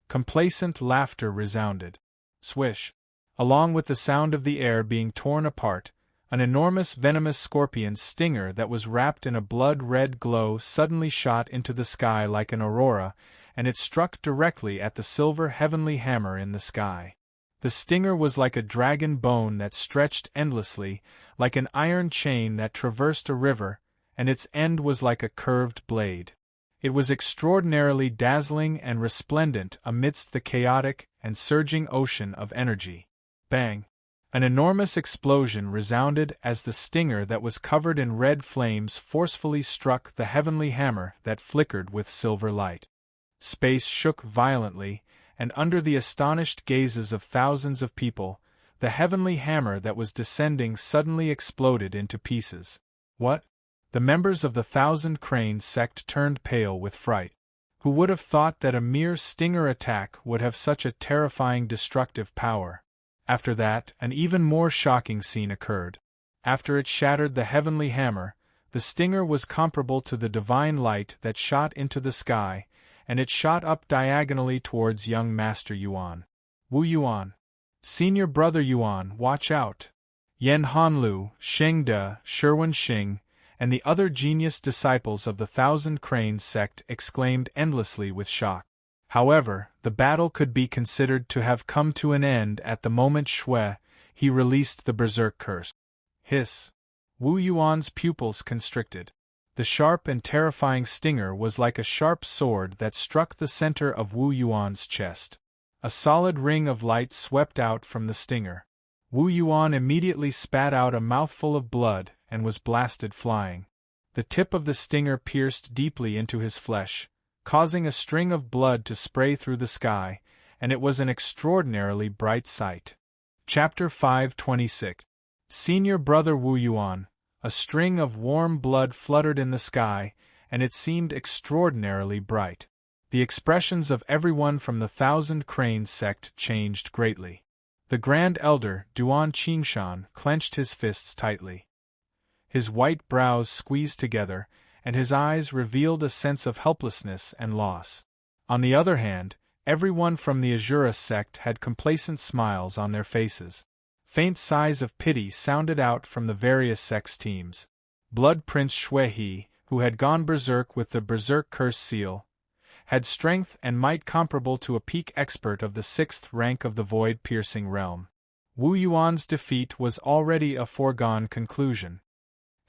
Complacent laughter resounded. Swish! Along with the sound of the air being torn apart, an enormous venomous scorpion's stinger that was wrapped in a blood-red glow suddenly shot into the sky like an aurora, and it struck directly at the silver heavenly hammer in the sky. The stinger was like a dragon bone that stretched endlessly, like an iron chain that traversed a river, and its end was like a curved blade. It was extraordinarily dazzling and resplendent amidst the chaotic and surging ocean of energy. Bang! An enormous explosion resounded as the stinger that was covered in red flames forcefully struck the heavenly hammer that flickered with silver light. Space shook violently, and under the astonished gazes of thousands of people, the heavenly hammer that was descending suddenly exploded into pieces. What? The members of the Thousand Cranes sect turned pale with fright. Who would have thought that a mere stinger attack would have such a terrifying destructive power? After that, an even more shocking scene occurred. After it shattered the heavenly hammer, the stinger was comparable to the divine light that shot into the sky, and it shot up diagonally towards young Master Yuan. Wu Yuan. Senior Brother Yuan, watch out! Yen Hanlu, Sheng De, Sherwen Xing, and the other genius disciples of the Thousand Cranes sect exclaimed endlessly with shock. However, the battle could be considered to have come to an end at the moment he released the berserk curse. Hiss! Wu Yuan's pupils constricted. The sharp and terrifying stinger was like a sharp sword that struck the center of Wu Yuan's chest. A solid ring of light swept out from the stinger. Wu Yuan immediately spat out a mouthful of blood and was blasted flying. The tip of the stinger pierced deeply into his flesh, causing a string of blood to spray through the sky, and it was an extraordinarily bright sight. Chapter 526. Senior Brother Wu Yuan. A string of warm blood fluttered in the sky, and it seemed extraordinarily bright. The expressions of everyone from the Thousand Cranes sect changed greatly. The Grand Elder, Duan Qingshan, clenched his fists tightly. His white brows squeezed together, and his eyes revealed a sense of helplessness and loss. On the other hand, everyone from the Azura sect had complacent smiles on their faces. Faint sighs of pity sounded out from the various sects teams. Blood Prince Shui, who had gone berserk with the berserk curse seal, had strength and might comparable to a peak expert of the 6th rank of the void-piercing realm. Wu Yuan's defeat was already a foregone conclusion.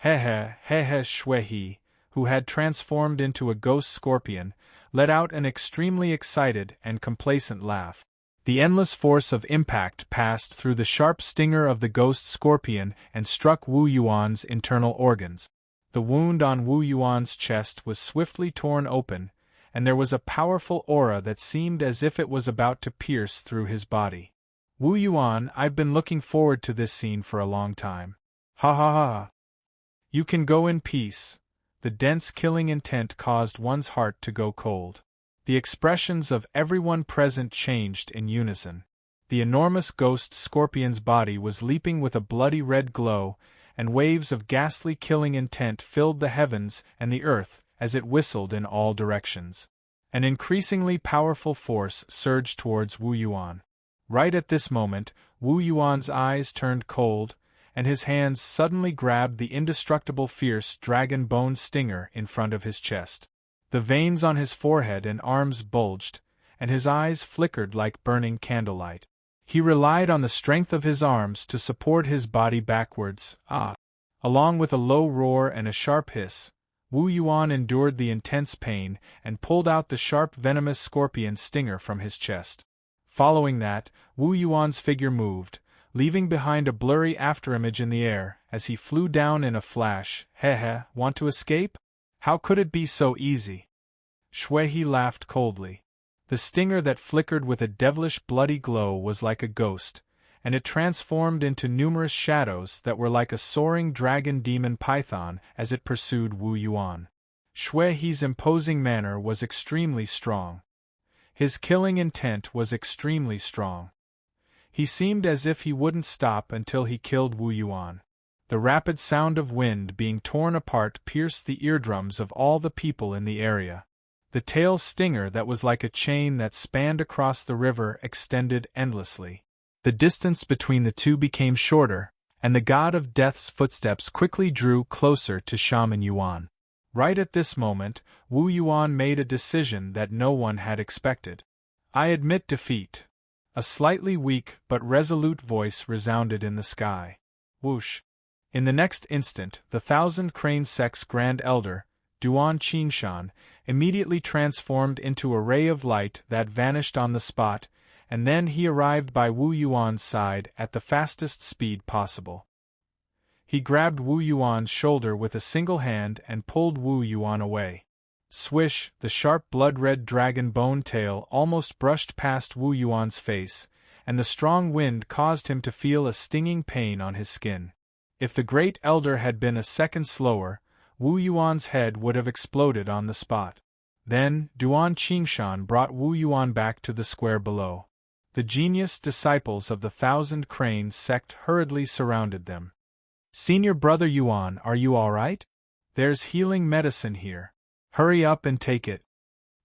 Shui, who had transformed into a ghost scorpion, let out an extremely excited and complacent laugh. The endless force of impact passed through the sharp stinger of the ghost scorpion and struck Wu Yuan's internal organs. The wound on Wu Yuan's chest was swiftly torn open, and there was a powerful aura that seemed as if it was about to pierce through his body. Wu Yuan, I've been looking forward to this scene for a long time. Ha ha ha. You can go in peace. The dense killing intent caused one's heart to go cold. The expressions of everyone present changed in unison. The enormous ghost scorpion's body was leaping with a bloody red glow, and waves of ghastly killing intent filled the heavens and the earth as it whistled in all directions. An increasingly powerful force surged towards Wu Yuan. Right at this moment, Wu Yuan's eyes turned cold, and his hands suddenly grabbed the indestructible fierce dragon bone stinger in front of his chest. The veins on his forehead and arms bulged, and his eyes flickered like burning candlelight. He relied on the strength of his arms to support his body backwards. Along with a low roar and a sharp hiss, Wu Yuan endured the intense pain and pulled out the sharp venomous scorpion stinger from his chest. Following that, Wu Yuan's figure moved, leaving behind a blurry afterimage in the air as he flew down in a flash. Want to escape? How could it be so easy? Shui laughed coldly. The stinger that flickered with a devilish bloody glow was like a ghost, and it transformed into numerous shadows that were like a soaring dragon demon python as it pursued Wu Yuan. Shui's imposing manner was extremely strong. His killing intent was extremely strong. He seemed as if he wouldn't stop until he killed Wu Yuan. The rapid sound of wind being torn apart pierced the eardrums of all the people in the area. The tail stinger that was like a chain that spanned across the river extended endlessly. The distance between the two became shorter, and the god of death's footsteps quickly drew closer to Shaman Yuan. Right at this moment, Wu Yuan made a decision that no one had expected. I admit defeat. A slightly weak but resolute voice resounded in the sky. Whoosh! In the next instant, the Thousand Crane Sect's Grand Elder, Duan Qingshan, immediately transformed into a ray of light that vanished on the spot, and then he arrived by Wu Yuan's side at the fastest speed possible. He grabbed Wu Yuan's shoulder with a single hand and pulled Wu Yuan away. Swish! The sharp blood-red dragon bone tail almost brushed past Wu Yuan's face, and the strong wind caused him to feel a stinging pain on his skin. If the Great Elder had been a second slower, Wu Yuan's head would have exploded on the spot. Then, Duan Qingshan brought Wu Yuan back to the square below. The genius disciples of the Thousand Crane Sect hurriedly surrounded them. "Senior Brother Yuan, are you all right? There's healing medicine here. Hurry up and take it."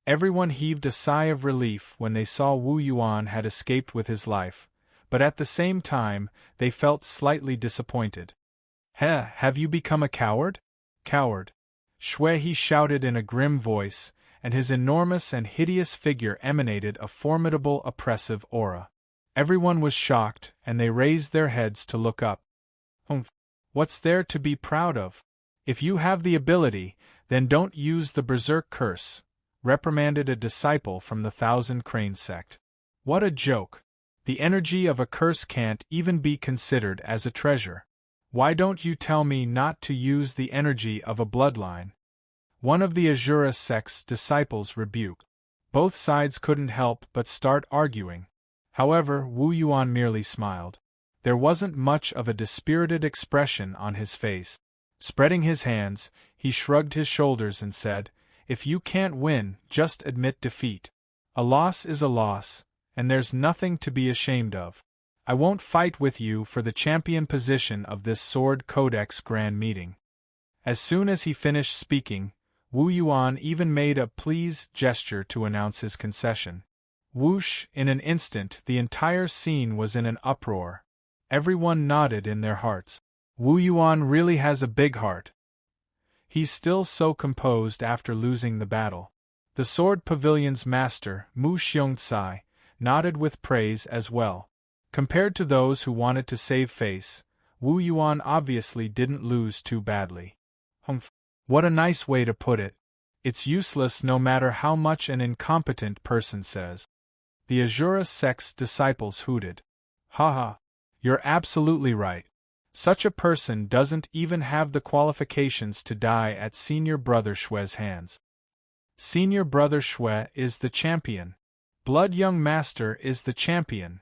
Everyone heaved a sigh of relief when they saw Wu Yuan had escaped with his life, but at the same time, they felt slightly disappointed. Have you become a coward? Coward! Shui shouted in a grim voice, and his enormous and hideous figure emanated a formidable oppressive aura. Everyone was shocked, and they raised their heads to look up. What's there to be proud of? If you have the ability, then don't use the Berserk Curse, reprimanded a disciple from the Thousand Crane Sect. What a joke! The energy of a curse can't even be considered as a treasure. Why don't you tell me not to use the energy of a bloodline? One of the Azura Sect's disciples rebuked. Both sides couldn't help but start arguing. However, Wu Yuan merely smiled. There wasn't much of a dispirited expression on his face. Spreading his hands, he shrugged his shoulders and said, "If you can't win, just admit defeat. A loss is a loss, and there's nothing to be ashamed of. I won't fight with you for the champion position of this Sword Codex Grand Meeting." As soon as he finished speaking, Wu Yuan even made a please gesture to announce his concession. Whoosh! In an instant the entire scene was in an uproar. Everyone nodded in their hearts. Wu Yuan really has a big heart. He's still so composed after losing the battle. The Sword Pavilion's master, Mu Xiongcai, nodded with praise as well. Compared to those who wanted to save face, Wu Yuan obviously didn't lose too badly. What a nice way to put it. It's useless no matter how much an incompetent person says. The Azura Sect's disciples hooted. Haha. You're absolutely right. Such a person doesn't even have the qualifications to die at Senior Brother Shue's hands. Senior Brother Shue is the champion. Blood Young Master is the champion.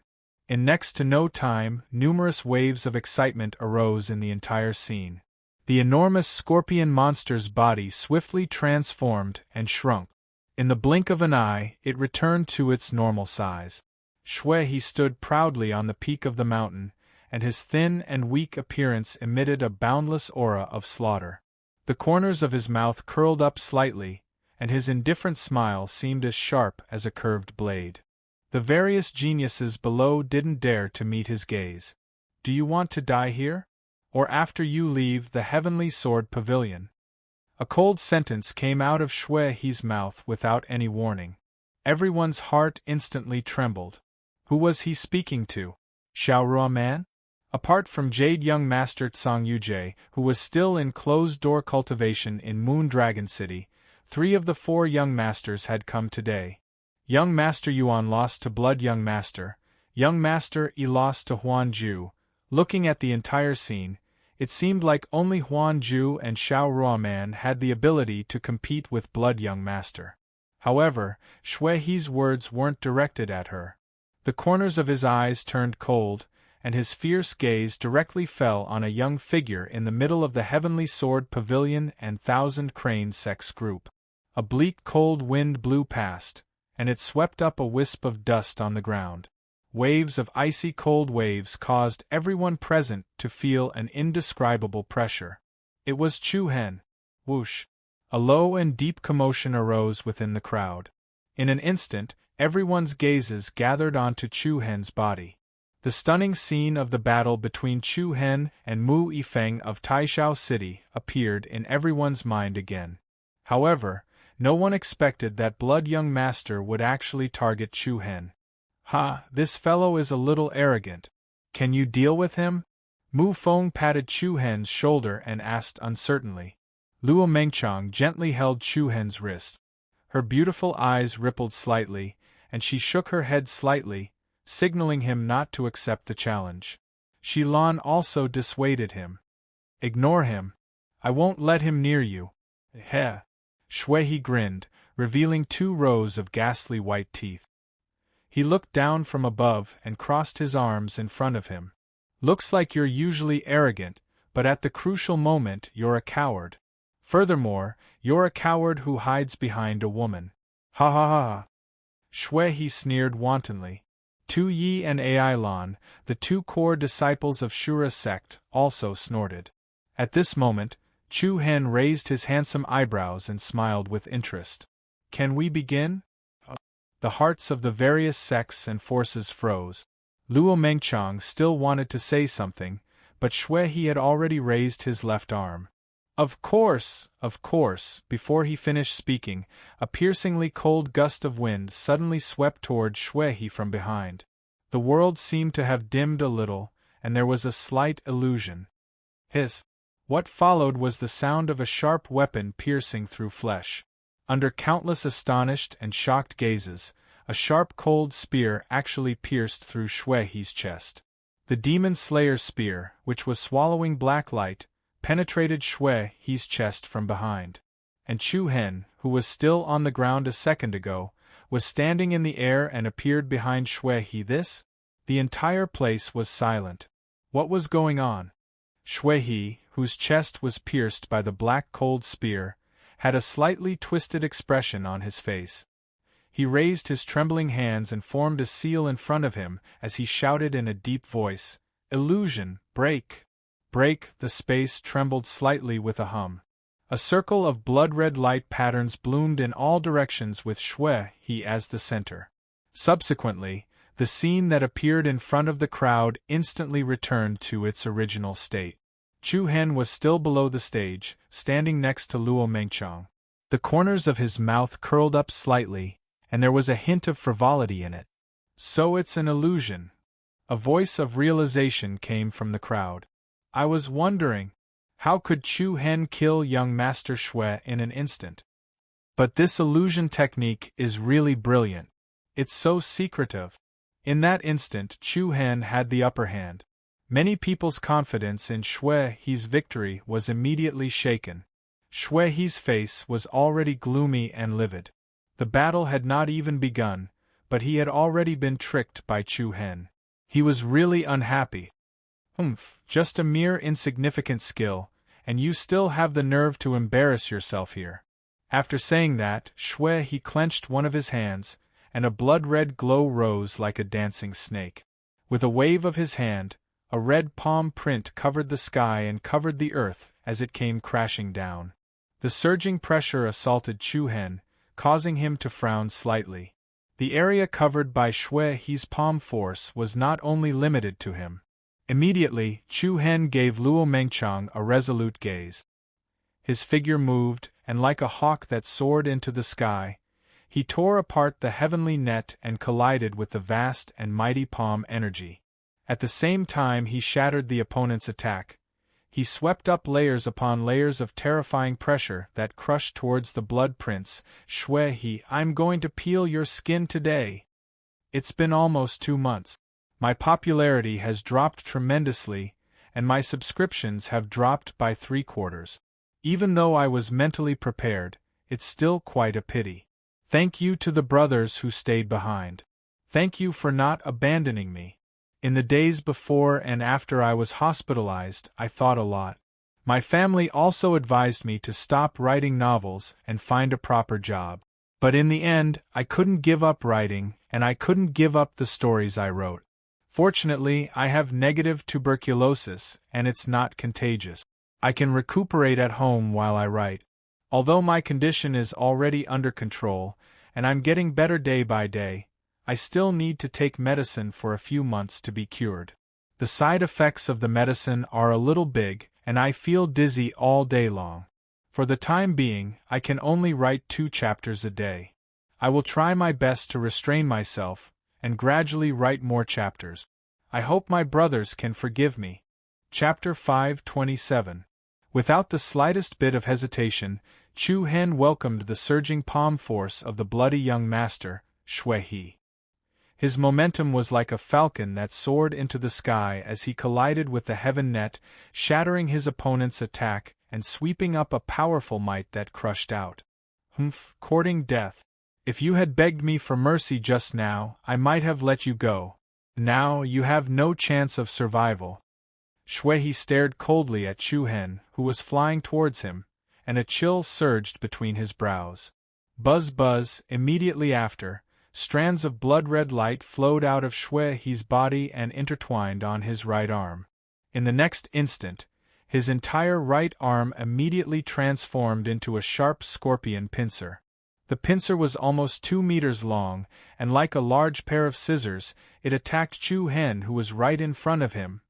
In next to no time, numerous waves of excitement arose in the entire scene. The enormous scorpion monster's body swiftly transformed and shrunk. In the blink of an eye, it returned to its normal size. Shui stood proudly on the peak of the mountain, and his thin and weak appearance emitted a boundless aura of slaughter. The corners of his mouth curled up slightly, and his indifferent smile seemed as sharp as a curved blade. The various geniuses below didn't dare to meet his gaze. "Do you want to die here? Or after you leave the Heavenly Sword Pavilion?" A cold sentence came out of Shui's mouth without any warning. Everyone's heart instantly trembled. Who was he speaking to? Xiaorua Man? Apart from Jade Young Master Tsang Yujie, who was still in closed-door cultivation in Moon Dragon City, 3 of the 4 young masters had come today. Young Master Yuan lost to Blood Young Master Yi lost to Huan Ju. Looking at the entire scene, it seemed like only Huan Ju and Xiaorua Man had the ability to compete with Blood Young Master. However, Shui's words weren't directed at her. The corners of his eyes turned cold, and his fierce gaze directly fell on a young figure in the middle of the Heavenly Sword Pavilion and Thousand Crane Sect's group. A bleak cold wind blew past, and it swept up a wisp of dust on the ground. Waves of icy cold waves caused everyone present to feel an indescribable pressure. It was Chu Hen. Whoosh! A low and deep commotion arose within the crowd. In an instant, everyone's gazes gathered onto Chu Hen's body. The stunning scene of the battle between Chu Hen and Mu Yifeng of Taishao City appeared in everyone's mind again. However, no one expected that Blood Young Master would actually target Chu Hen. Ha, this fellow is a little arrogant. Can you deal with him? Mu Feng patted Chu Hen's shoulder and asked uncertainly. Luo Mengchang gently held Chu Hen's wrist. Her beautiful eyes rippled slightly, and she shook her head slightly, signaling him not to accept the challenge. Shi Lan also dissuaded him. Ignore him. I won't let him near you. Heh. Shui He grinned, revealing 2 rows of ghastly white teeth. He looked down from above and crossed his arms in front of him. Looks like you're usually arrogant, but at the crucial moment you're a coward. Furthermore, you're a coward who hides behind a woman. Ha ha ha ha. Shui He sneered wantonly. Tu Yi and Ai Lan, the 2 core disciples of Shura sect, also snorted. At this moment, Chu Hen raised his handsome eyebrows and smiled with interest. Can we begin? The hearts of the various sects and forces froze. Luo Mengchang still wanted to say something, but Shui He had already raised his left arm. Of course. Before he finished speaking, a piercingly cold gust of wind suddenly swept toward Shui He from behind. The world seemed to have dimmed a little, and there was a slight illusion. Hiss! What followed was the sound of a sharp weapon piercing through flesh. Under countless astonished and shocked gazes, a sharp cold spear actually pierced through Shui He's chest. The Demon Slayer's spear, which was swallowing black light, penetrated Shui He's chest from behind. And Chu Hen, who was still on the ground a second ago, was standing in the air and appeared behind Shui He. The entire place was silent. What was going on? Shui He, whose chest was pierced by the black cold spear, had a slightly twisted expression on his face. He raised his trembling hands and formed a seal in front of him as he shouted in a deep voice, "Illusion, break! Break!" The space trembled slightly with a hum. A circle of blood-red light patterns bloomed in all directions with Shui He as the center. Subsequently, the scene that appeared in front of the crowd instantly returned to its original state. Chu Hen was still below the stage, standing next to Luo Mengchang. The corners of his mouth curled up slightly, and there was a hint of frivolity in it. So it's an illusion. A voice of realization came from the crowd. I was wondering, how could Chu Hen kill young Master Shui in an instant? But this illusion technique is really brilliant. It's so secretive. In that instant, Chu Hen had the upper hand. Many people's confidence in Shui He's victory was immediately shaken. Shui He's face was already gloomy and livid. The battle had not even begun, but he had already been tricked by Chu Hen. He was really unhappy. Just a mere insignificant skill, and you still have the nerve to embarrass yourself here. After saying that, Shui He clenched one of his hands, and a blood-red glow rose like a dancing snake. With a wave of his hand, a red palm print covered the sky and covered the earth as it came crashing down. The surging pressure assaulted Chu Hen, causing him to frown slightly. The area covered by Shui He's palm force was not only limited to him. Immediately, Chu Hen gave Luo Mengchang a resolute gaze. His figure moved, and like a hawk that soared into the sky, he tore apart the heavenly net and collided with the vast and mighty palm energy. At the same time he shattered the opponent's attack. He swept up layers upon layers of terrifying pressure that crushed towards the blood prince. Shui He, I'm going to peel your skin today. It's been almost 2 months. My popularity has dropped tremendously, and my subscriptions have dropped by 3/4. Even though I was mentally prepared, it's still quite a pity. Thank you to the brothers who stayed behind. Thank you for not abandoning me. In the days before and after I was hospitalized, I thought a lot. My family also advised me to stop writing novels and find a proper job. But in the end, I couldn't give up writing, and I couldn't give up the stories I wrote. Fortunately, I have negative tuberculosis, and it's not contagious. I can recuperate at home while I write. Although my condition is already under control, and I'm getting better day by day, I still need to take medicine for a few months to be cured. The side effects of the medicine are a little big, and I feel dizzy all day long. For the time being, I can only write 2 chapters a day. I will try my best to restrain myself, and gradually write more chapters. I hope my brothers can forgive me. Chapter 527. Without the slightest bit of hesitation, Chu Hen welcomed the surging palm force of the bloody young master, Shui He. His momentum was like a falcon that soared into the sky as he collided with the heaven net, shattering his opponent's attack and sweeping up a powerful might that crushed out. Courting death. If you had begged me for mercy just now, I might have let you go. Now you have no chance of survival. Shui He stared coldly at Chu Hen, who was flying towards him, and a chill surged between his brows. Buzz buzz, immediately after, strands of blood-red light flowed out of Shui He's body and intertwined on his right arm. In the next instant, his entire right arm immediately transformed into a sharp scorpion pincer. The pincer was almost 2 meters long, and like a large pair of scissors, it attacked Chu Hen, who was right in front of him.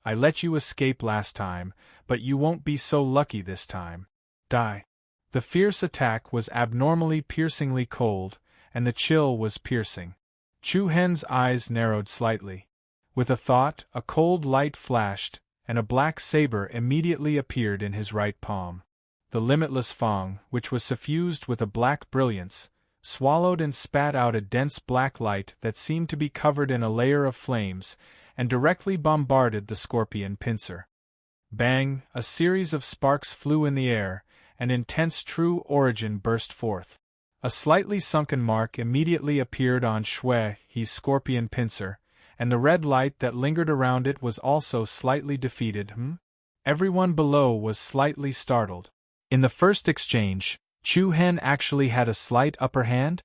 I let you escape last time, but you won't be so lucky this time. Die. The fierce attack was abnormally piercingly cold, and the chill was piercing. Chu Hen's eyes narrowed slightly. With a thought, a cold light flashed, and a black saber immediately appeared in his right palm. The limitless Fang, which was suffused with a black brilliance, swallowed and spat out a dense black light that seemed to be covered in a layer of flames, and directly bombarded the scorpion pincer. Bang! A series of sparks flew in the air, and intense true origin burst forth. A slightly sunken mark immediately appeared on Shui He's scorpion pincer, and the red light that lingered around it was also slightly defeated. Everyone below was slightly startled. In the first exchange, Chu Hen actually had a slight upper hand?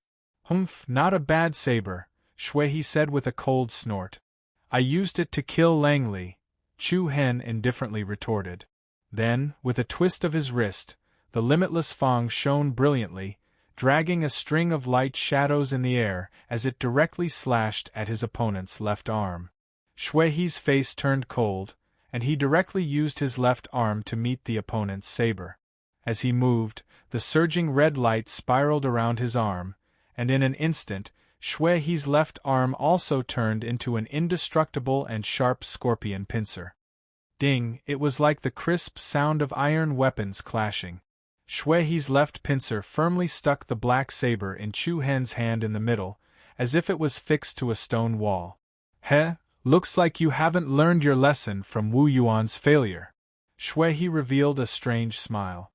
Not a bad saber, Shui He said with a cold snort. I used it to kill Langley, Chu Hen indifferently retorted. Then, with a twist of his wrist, the limitless Fang shone brilliantly, dragging a string of light shadows in the air as it directly slashed at his opponent's left arm. Shui He's face turned cold, and he directly used his left arm to meet the opponent's saber. As he moved, the surging red light spiraled around his arm, and in an instant, Shui He's left arm also turned into an indestructible and sharp scorpion pincer. Ding! It was like the crisp sound of iron weapons clashing. Shui He's left pincer firmly stuck the black saber in Chu Hen's hand in the middle, as if it was fixed to a stone wall. Looks like you haven't learned your lesson from Wu Yuan's failure. Shui He revealed a strange smile.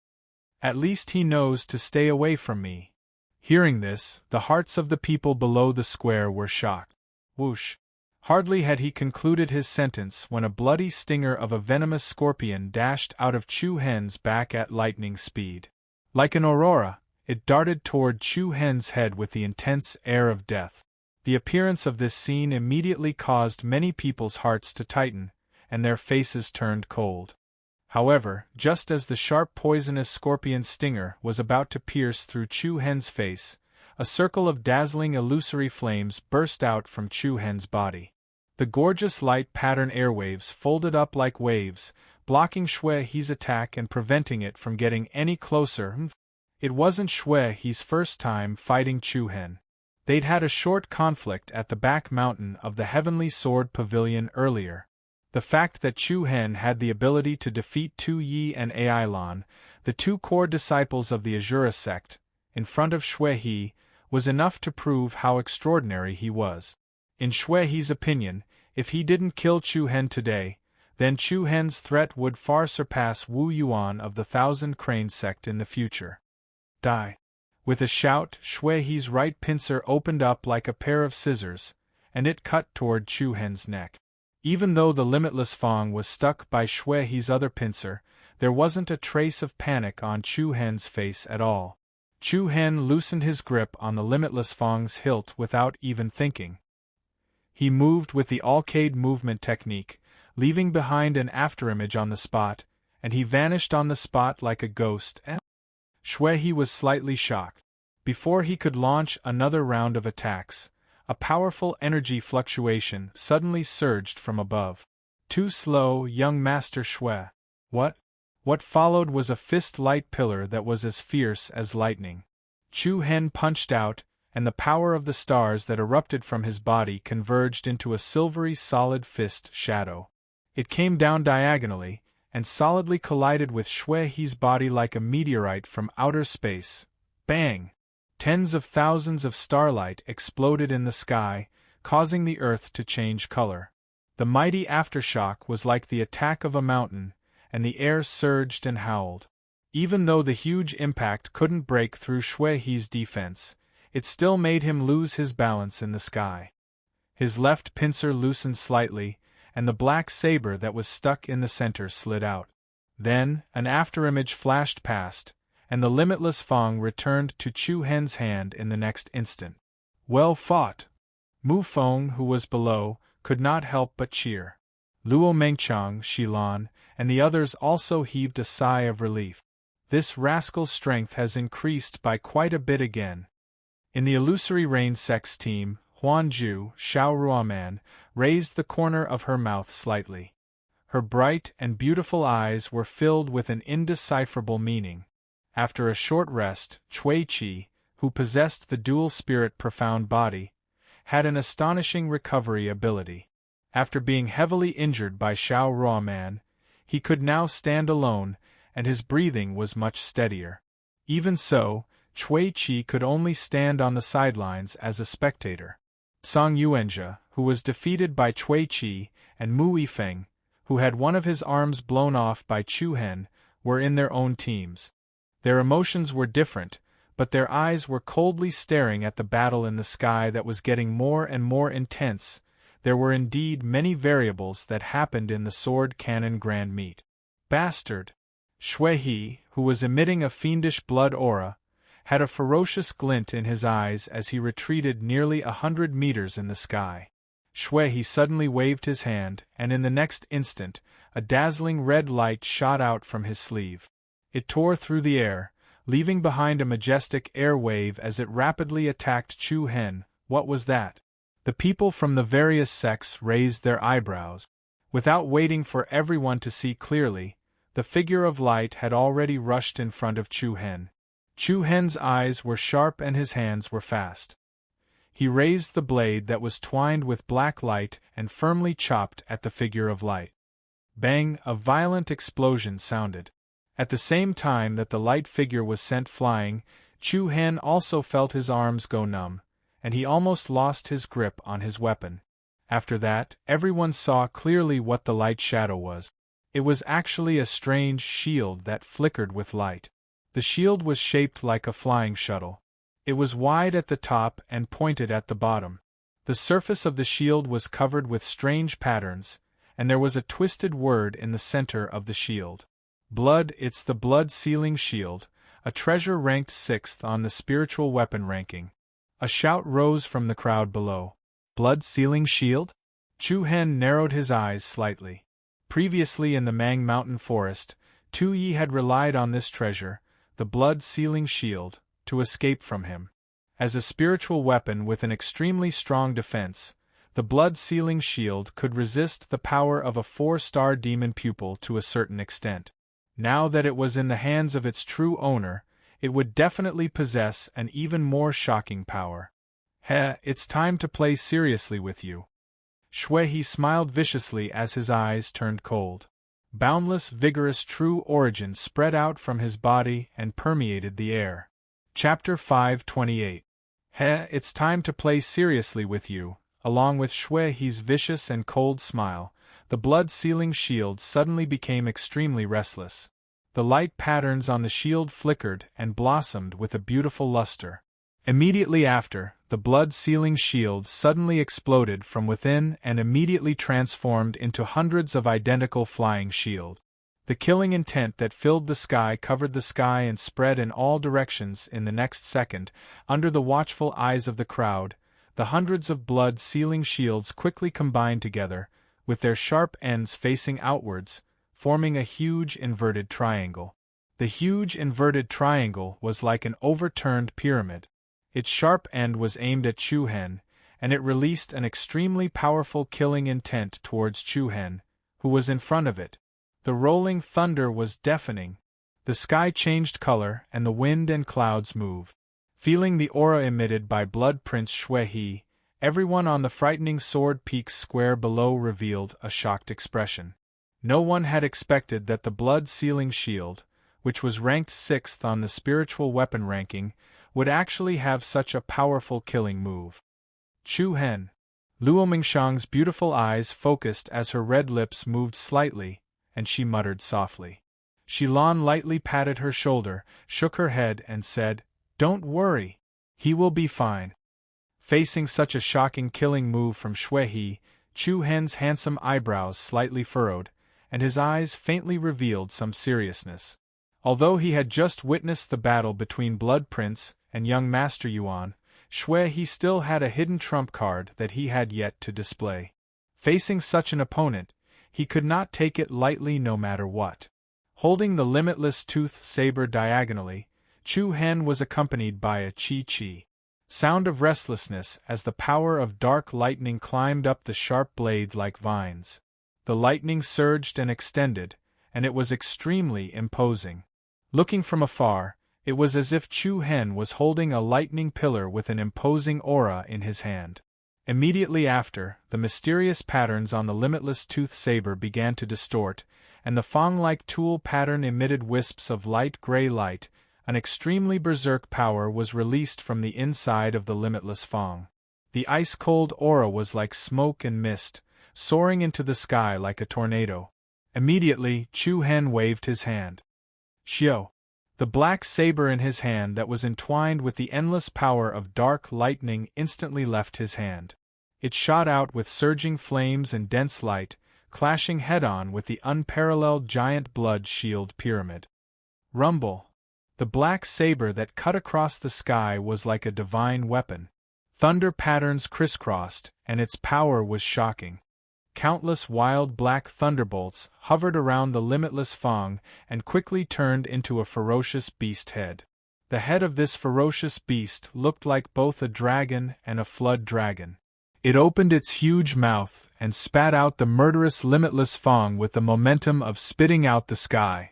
At least he knows to stay away from me. Hearing this, the hearts of the people below the square were shocked. Whoosh! Hardly had he concluded his sentence when a bloody stinger of a venomous scorpion dashed out of Chu Hen's back at lightning speed. Like an aurora, it darted toward Chu Hen's head with the intense air of death. The appearance of this scene immediately caused many people's hearts to tighten, and their faces turned cold. However, just as the sharp poisonous scorpion stinger was about to pierce through Chu Hen's face, a circle of dazzling illusory flames burst out from Chu Hen's body. The gorgeous light pattern airwaves folded up like waves, blocking Shui He's attack and preventing it from getting any closer. It wasn't Shui He's first time fighting Chu Hen. They'd had a short conflict at the back mountain of the Heavenly Sword Pavilion earlier. The fact that Chu Hen had the ability to defeat Tu Yi and Ailon, the two core disciples of the Azura sect, in front of Shui He, was enough to prove how extraordinary he was. In Shui He's opinion, if he didn't kill Chu Hen today, then Chu Hen's threat would far surpass Wu Yuan of the Thousand Crane sect in the future. Die! With a shout, Shui He's right pincer opened up like a pair of scissors, and it cut toward Chu Hen's neck. Even though the limitless Fang was stuck by Shui He's other pincer, there wasn't a trace of panic on Chu Hen's face at all. Chu Hen loosened his grip on the limitless Fang's hilt without even thinking. He moved with the arcade movement technique, leaving behind an afterimage on the spot, and he vanished on the spot like a ghost. Shui He was slightly shocked. Before he could launch another round of attacks, a powerful energy fluctuation suddenly surged from above. Too slow, young Master Shui. What? What followed was a fist-light pillar that was as fierce as lightning. Chu Hen punched out, and the power of the stars that erupted from his body converged into a silvery solid fist shadow. It came down diagonally, and solidly collided with Shui He's body like a meteorite from outer space. Bang! Tens of thousands of starlight exploded in the sky, causing the earth to change color. The mighty aftershock was like the attack of a mountain, and the air surged and howled. Even though the huge impact couldn't break through Shui He's defense, it still made him lose his balance in the sky. His left pincer loosened slightly, and the black saber that was stuck in the center slid out. Then, an afterimage flashed past, and the limitless Fang returned to Chu Hen's hand in the next instant. Well fought! Mu Feng, who was below, could not help but cheer. Luo Mengchang, Shilan, and the others also heaved a sigh of relief. This rascal's strength has increased by quite a bit again. In the illusory rain sex team, Huanju, Xiao Ruaman, raised the corner of her mouth slightly. Her bright and beautiful eyes were filled with an indecipherable meaning. After a short rest, Cui Qi, who possessed the dual spirit profound body, had an astonishing recovery ability. After being heavily injured by Xiao Ruaman, he could now stand alone, and his breathing was much steadier. Even so, Cui Qi could only stand on the sidelines as a spectator. Song Yuanjia, who was defeated by Cui Qi, and Mu Yifeng, who had one of his arms blown off by Chu Hen, were in their own teams. Their emotions were different, but their eyes were coldly staring at the battle in the sky that was getting more and more intense. There were indeed many variables that happened in the sword cannon grand meet. Bastard! Shui He, who was emitting a fiendish blood aura, had a ferocious glint in his eyes as he retreated nearly 100 meters in the sky. Shui He suddenly waved his hand, and in the next instant, a dazzling red light shot out from his sleeve. It tore through the air, leaving behind a majestic air wave as it rapidly attacked Chu Hen. What was that? The people from the various sects raised their eyebrows. Without waiting for everyone to see clearly, the figure of light had already rushed in front of Chu Hen. Chu Hen's eyes were sharp and his hands were fast. He raised the blade that was twined with black light and firmly chopped at the figure of light. Bang! A violent explosion sounded. At the same time that the light figure was sent flying, Chu Hen also felt his arms go numb, and he almost lost his grip on his weapon. After that, everyone saw clearly what the light shadow was. It was actually a strange shield that flickered with light. The shield was shaped like a flying shuttle. It was wide at the top and pointed at the bottom. The surface of the shield was covered with strange patterns, and there was a twisted word in the center of the shield. Blood. It's the blood-sealing shield, a treasure ranked 6th on the spiritual weapon ranking. A shout rose from the crowd below. Blood-sealing shield? Chu Hen narrowed his eyes slightly. Previously in the Mang Mountain Forest, Tu Yi had relied on this treasure, the blood-sealing shield, to escape from him. As a spiritual weapon with an extremely strong defense, the blood-sealing shield could resist the power of a 4-star demon pupil to a certain extent. Now that it was in the hands of its true owner, it would definitely possess an even more shocking power. It's time to play seriously with you. Shui He smiled viciously as his eyes turned cold. Boundless, vigorous true origin spread out from his body and permeated the air. Chapter 528. It's time to play seriously with you. Along with Shui He's vicious and cold smile, the blood-sealing shield suddenly became extremely restless. The light patterns on the shield flickered and blossomed with a beautiful luster. Immediately after, the blood-sealing shield suddenly exploded from within and immediately transformed into hundreds of identical flying shields. The killing intent that filled the sky covered the sky and spread in all directions in the next second. Under the watchful eyes of the crowd, the hundreds of blood-sealing shields quickly combined together, with their sharp ends facing outwards, forming a huge inverted triangle. The huge inverted triangle was like an overturned pyramid. Its sharp end was aimed at Chu Hen, and it released an extremely powerful killing intent towards Chu Hen, who was in front of it. The rolling thunder was deafening. The sky changed color and the wind and clouds moved. Feeling the aura emitted by Blood Prince Shui, everyone on the frightening sword peaks square below revealed a shocked expression. No one had expected that the blood-sealing shield, which was ranked 6th on the spiritual weapon ranking, would actually have such a powerful killing move. Chu Hen. Luo Mingxiang's beautiful eyes focused as her red lips moved slightly, and she muttered softly. Shilan lightly patted her shoulder, shook her head and said, "Don't worry. He will be fine." Facing such a shocking killing move from Shui, Chu Hen's handsome eyebrows slightly furrowed, and his eyes faintly revealed some seriousness. Although he had just witnessed the battle between Blood Prince and young Master Yuan, Shui still had a hidden trump card that he had yet to display. Facing such an opponent, he could not take it lightly no matter what. Holding the limitless tooth saber diagonally, Chu Hen was accompanied by a chi-chi sound of restlessness as the power of dark lightning climbed up the sharp blade like vines. The lightning surged and extended, and it was extremely imposing. Looking from afar, it was as if Chu Hen was holding a lightning pillar with an imposing aura in his hand. Immediately after, the mysterious patterns on the limitless tooth saber began to distort, and the fang-like tool pattern emitted wisps of light gray light. An extremely berserk power was released from the inside of the limitless fang. The ice-cold aura was like smoke and mist, soaring into the sky like a tornado. Immediately, Chu Hen waved his hand. Xiao. The black saber in his hand that was entwined with the endless power of dark lightning instantly left his hand. It shot out with surging flames and dense light, clashing head-on with the unparalleled giant blood shield pyramid. Rumble. The black saber that cut across the sky was like a divine weapon. Thunder patterns crisscrossed, and its power was shocking. Countless wild black thunderbolts hovered around the limitless fang and quickly turned into a ferocious beast head. The head of this ferocious beast looked like both a dragon and a flood dragon. It opened its huge mouth and spat out the murderous limitless fang with the momentum of spitting out the sky.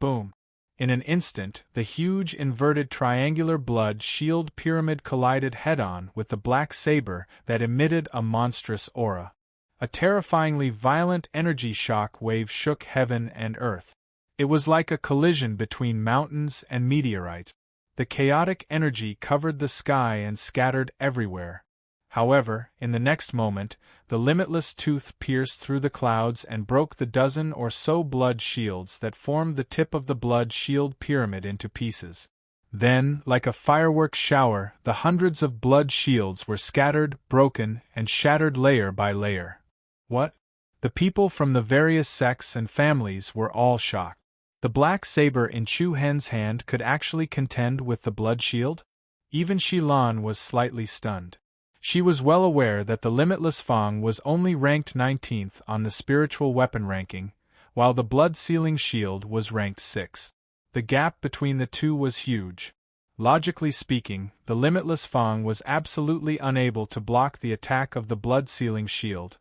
Boom! In an instant, the huge inverted triangular blood shield pyramid collided head-on with the black saber that emitted a monstrous aura. A terrifyingly violent energy shock wave shook heaven and earth. It was like a collision between mountains and meteorites. The chaotic energy covered the sky and scattered everywhere. However, in the next moment, the limitless tooth pierced through the clouds and broke the dozen or so blood shields that formed the tip of the blood shield pyramid into pieces. Then, like a fireworks shower, the hundreds of blood shields were scattered, broken, and shattered layer by layer. What? The people from the various sects and families were all shocked. The black saber in Chu Hen's hand could actually contend with the blood shield? Even Shilan was slightly stunned. She was well aware that the limitless fang was only ranked 19th on the spiritual weapon ranking, while the blood-sealing shield was ranked 6th. The gap between the two was huge. Logically speaking, the limitless fang was absolutely unable to block the attack of the blood-sealing shield.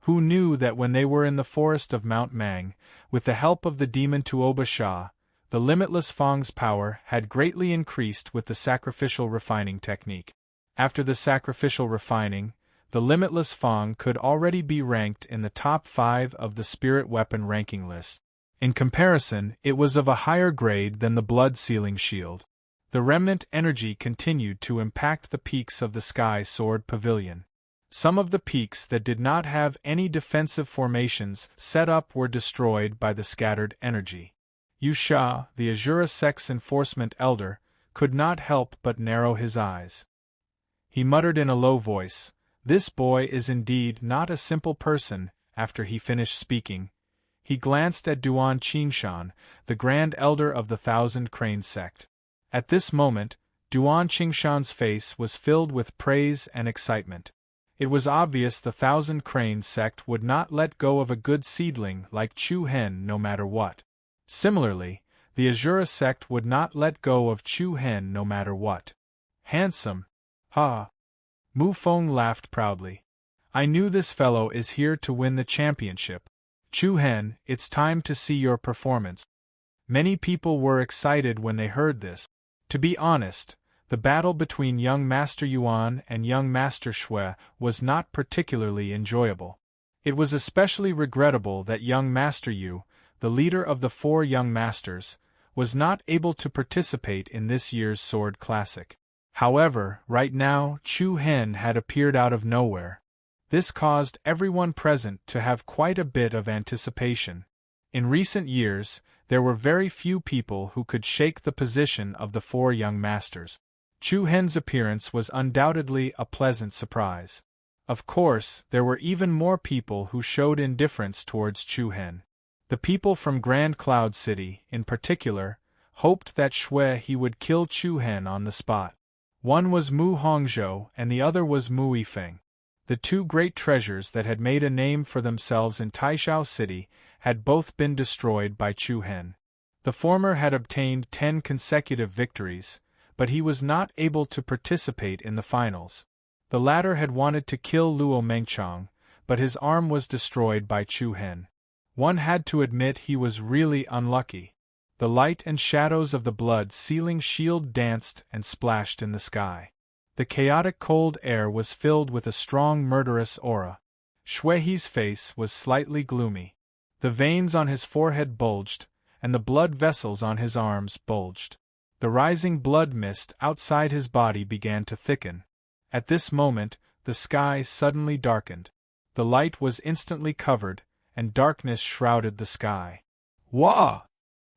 Who knew that when they were in the forest of Mount Mang, with the help of the demon Tuoba Sha, the limitless fang's power had greatly increased with the sacrificial refining technique. After the sacrificial refining, the limitless fang could already be ranked in the top 5 of the spirit weapon ranking list. In comparison, it was of a higher grade than the blood-sealing shield. The remnant energy continued to impact the peaks of the Sky Sword Pavilion. Some of the peaks that did not have any defensive formations set up were destroyed by the scattered energy. Yu Sha, the Azura Sect's enforcement elder, could not help but narrow his eyes. He muttered in a low voice, "This boy is indeed not a simple person." After he finished speaking, he glanced at Duan Qingshan, the Grand Elder of the Thousand Crane Sect. At this moment, Duan Qingshan's face was filled with praise and excitement. It was obvious the Thousand Crane Sect would not let go of a good seedling like Chu Hen no matter what. Similarly, the Azura Sect would not let go of Chu Hen no matter what. Handsome. Ha! Mu Feng laughed proudly. I knew this fellow is here to win the championship. Chu Hen, it's time to see your performance. Many people were excited when they heard this. To be honest, The battle between young Master Yuan and young Master Shui was not particularly enjoyable. It was especially regrettable that young Master Yu, the leader of the 4 young masters, was not able to participate in this year's Sword Classic. However, right now, Chu Hen had appeared out of nowhere. This caused everyone present to have quite a bit of anticipation. In recent years, there were very few people who could shake the position of the 4 young masters. Chu Hen's appearance was undoubtedly a pleasant surprise. Of course, there were even more people who showed indifference towards Chu Hen. The people from Grand Cloud City, in particular, hoped that he would kill Chu Hen on the spot. One was Mu Hongzhou and the other was Mu Yifeng. The 2 great treasures that had made a name for themselves in Taishao City had both been destroyed by Chu Hen. The former had obtained 10 consecutive victories, but he was not able to participate in the finals. The latter had wanted to kill Luo Mengchang, but his arm was destroyed by Chu Hen. One had to admit he was really unlucky. The light and shadows of the blood-sealing shield danced and splashed in the sky. The chaotic cold air was filled with a strong murderous aura. Shui's face was slightly gloomy. The veins on his forehead bulged, and the blood vessels on his arms bulged. The rising blood mist outside his body began to thicken. At this moment, the sky suddenly darkened. The light was instantly covered, and darkness shrouded the sky. Wah!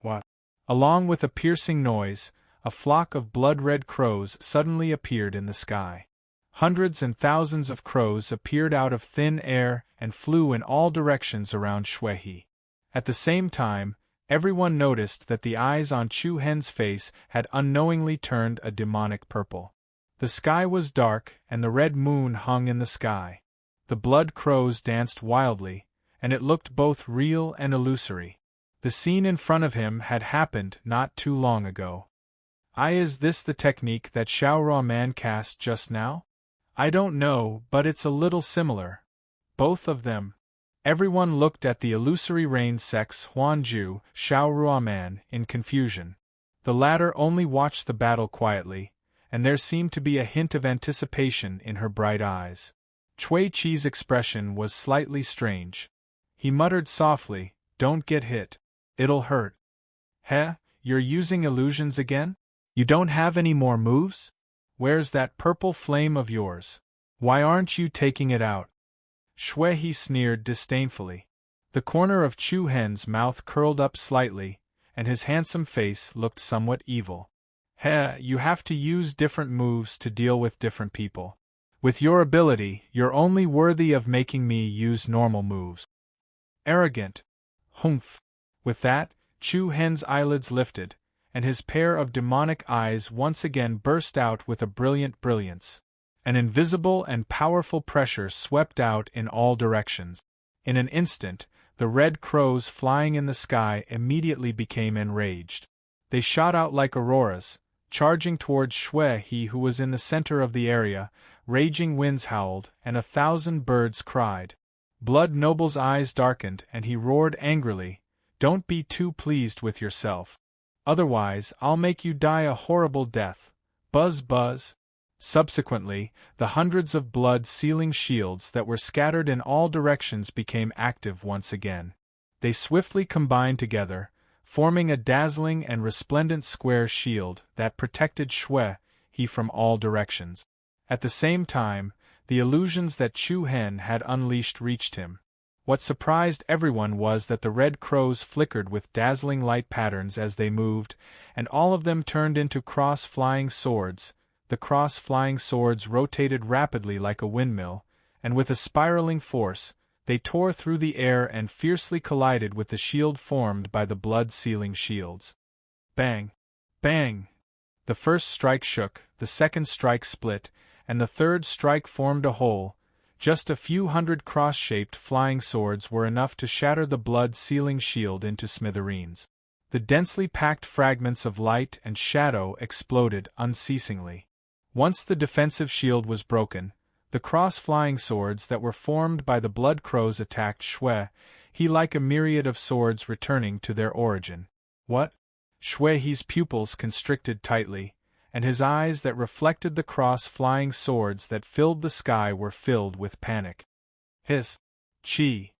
What? Along with a piercing noise, a flock of blood-red crows suddenly appeared in the sky. Hundreds and thousands of crows appeared out of thin air and flew in all directions around Shui. At the same time, everyone noticed that the eyes on Chu Hen's face had unknowingly turned a demonic purple. The sky was dark and the red moon hung in the sky. The blood crows danced wildly, and it looked both real and illusory. The scene in front of him had happened not too long ago. Is this the technique that Xiaorua Man cast just now? I don't know, but it's a little similar. Both of them. Everyone looked at the illusory rain sex Huanju, Xiaorua Man, in confusion. The latter only watched the battle quietly, and there seemed to be a hint of anticipation in her bright eyes. Cui Qi's expression was slightly strange. He muttered softly, "Don't get hit. It'll hurt." "Heh, you're using illusions again? You don't have any more moves? Where's that purple flame of yours? Why aren't you taking it out?" Shui sneered disdainfully. The corner of Chu Hen's mouth curled up slightly, and his handsome face looked somewhat evil. "Heh, you have to use different moves to deal with different people. With your ability, you're only worthy of making me use normal moves." Arrogant. Humph. With that, Chu Hen's eyelids lifted, and his pair of demonic eyes once again burst out with a brilliant brilliance. An invisible and powerful pressure swept out in all directions. In an instant, the red crows flying in the sky immediately became enraged. They shot out like auroras, charging towards Shui, who was in the center of the area. Raging winds howled, and 1,000 birds cried. Blood Noble's eyes darkened, and he roared angrily, "Don't be too pleased with yourself. Otherwise, I'll make you die a horrible death. Buzz buzz." Subsequently, the hundreds of blood-sealing shields that were scattered in all directions became active once again. They swiftly combined together, forming a dazzling and resplendent square shield that protected Shui from all directions. At the same time, the illusions that Chu Hen had unleashed reached him. What surprised everyone was that the red crows flickered with dazzling light patterns as they moved, and all of them turned into cross-flying swords. The cross-flying swords rotated rapidly like a windmill, and with a spiraling force, they tore through the air and fiercely collided with the shield formed by the blood-sealing shields. Bang! Bang! The first strike shook, the second strike split, and the third strike formed a hole. Just a few hundred cross-shaped flying swords were enough to shatter the blood-sealing shield into smithereens. The densely packed fragments of light and shadow exploded unceasingly. Once the defensive shield was broken, the cross-flying swords that were formed by the blood crows attacked Shui, like a myriad of swords returning to their origin. What? Shui's pupils constricted tightly, and his eyes that reflected the cross-flying swords that filled the sky were filled with panic. His chi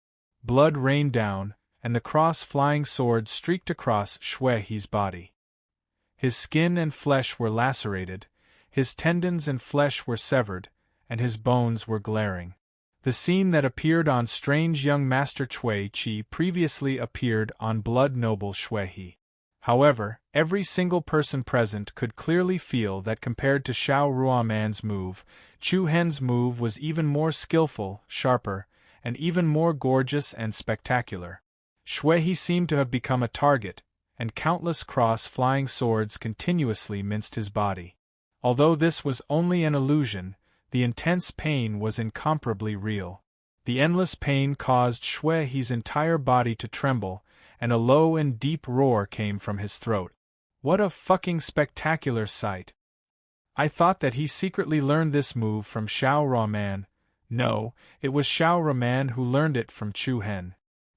blood rained down, and the cross-flying sword streaked across Shui He's body. His skin and flesh were lacerated, his tendons and flesh were severed, and his bones were glaring. The scene that appeared on strange young Master Chui Chi previously appeared on blood noble Shui He. However, every single person present could clearly feel that compared to Xiao Ruoman's move, Chu Hen's move was even more skillful, sharper, and even more gorgeous and spectacular. Shui He seemed to have become a target, and countless cross-flying swords continuously minced his body. Although this was only an illusion, the intense pain was incomparably real. The endless pain caused Shui He's entire body to tremble, and a low and deep roar came from his throat. What a fucking spectacular sight! I thought that he secretly learned this move from Xiao Ruoman. No, it was Xiao Ruoman who learned it from Chu Hen.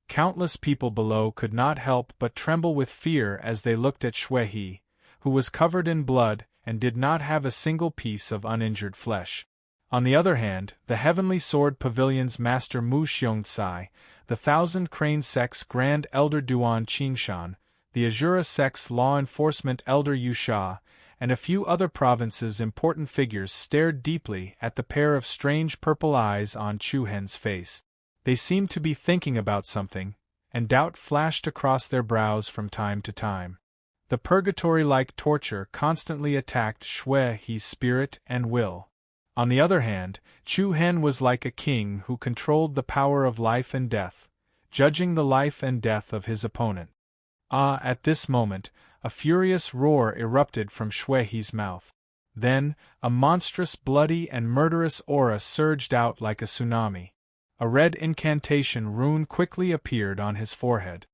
Countless people below could not help but tremble with fear as they looked at Shui He, who was covered in blood and did not have a single piece of uninjured flesh. On the other hand, the Heavenly Sword Pavilion's master Mu Xiongcai, the Thousand Crane Sect's Grand Elder Duan Qingshan, the Azura Sect's Law Enforcement Elder Yu Sha, and a few other provinces' important figures stared deeply at the pair of strange purple eyes on Chu Hen's face. They seemed to be thinking about something, and doubt flashed across their brows from time to time. The purgatory-like torture constantly attacked Shui He's spirit and will. On the other hand, Chu Hen was like a king who controlled the power of life and death, judging the life and death of his opponent. At this moment, a furious roar erupted from Shui He's mouth. Then, a monstrous bloody and murderous aura surged out like a tsunami. A red incantation rune quickly appeared on his forehead.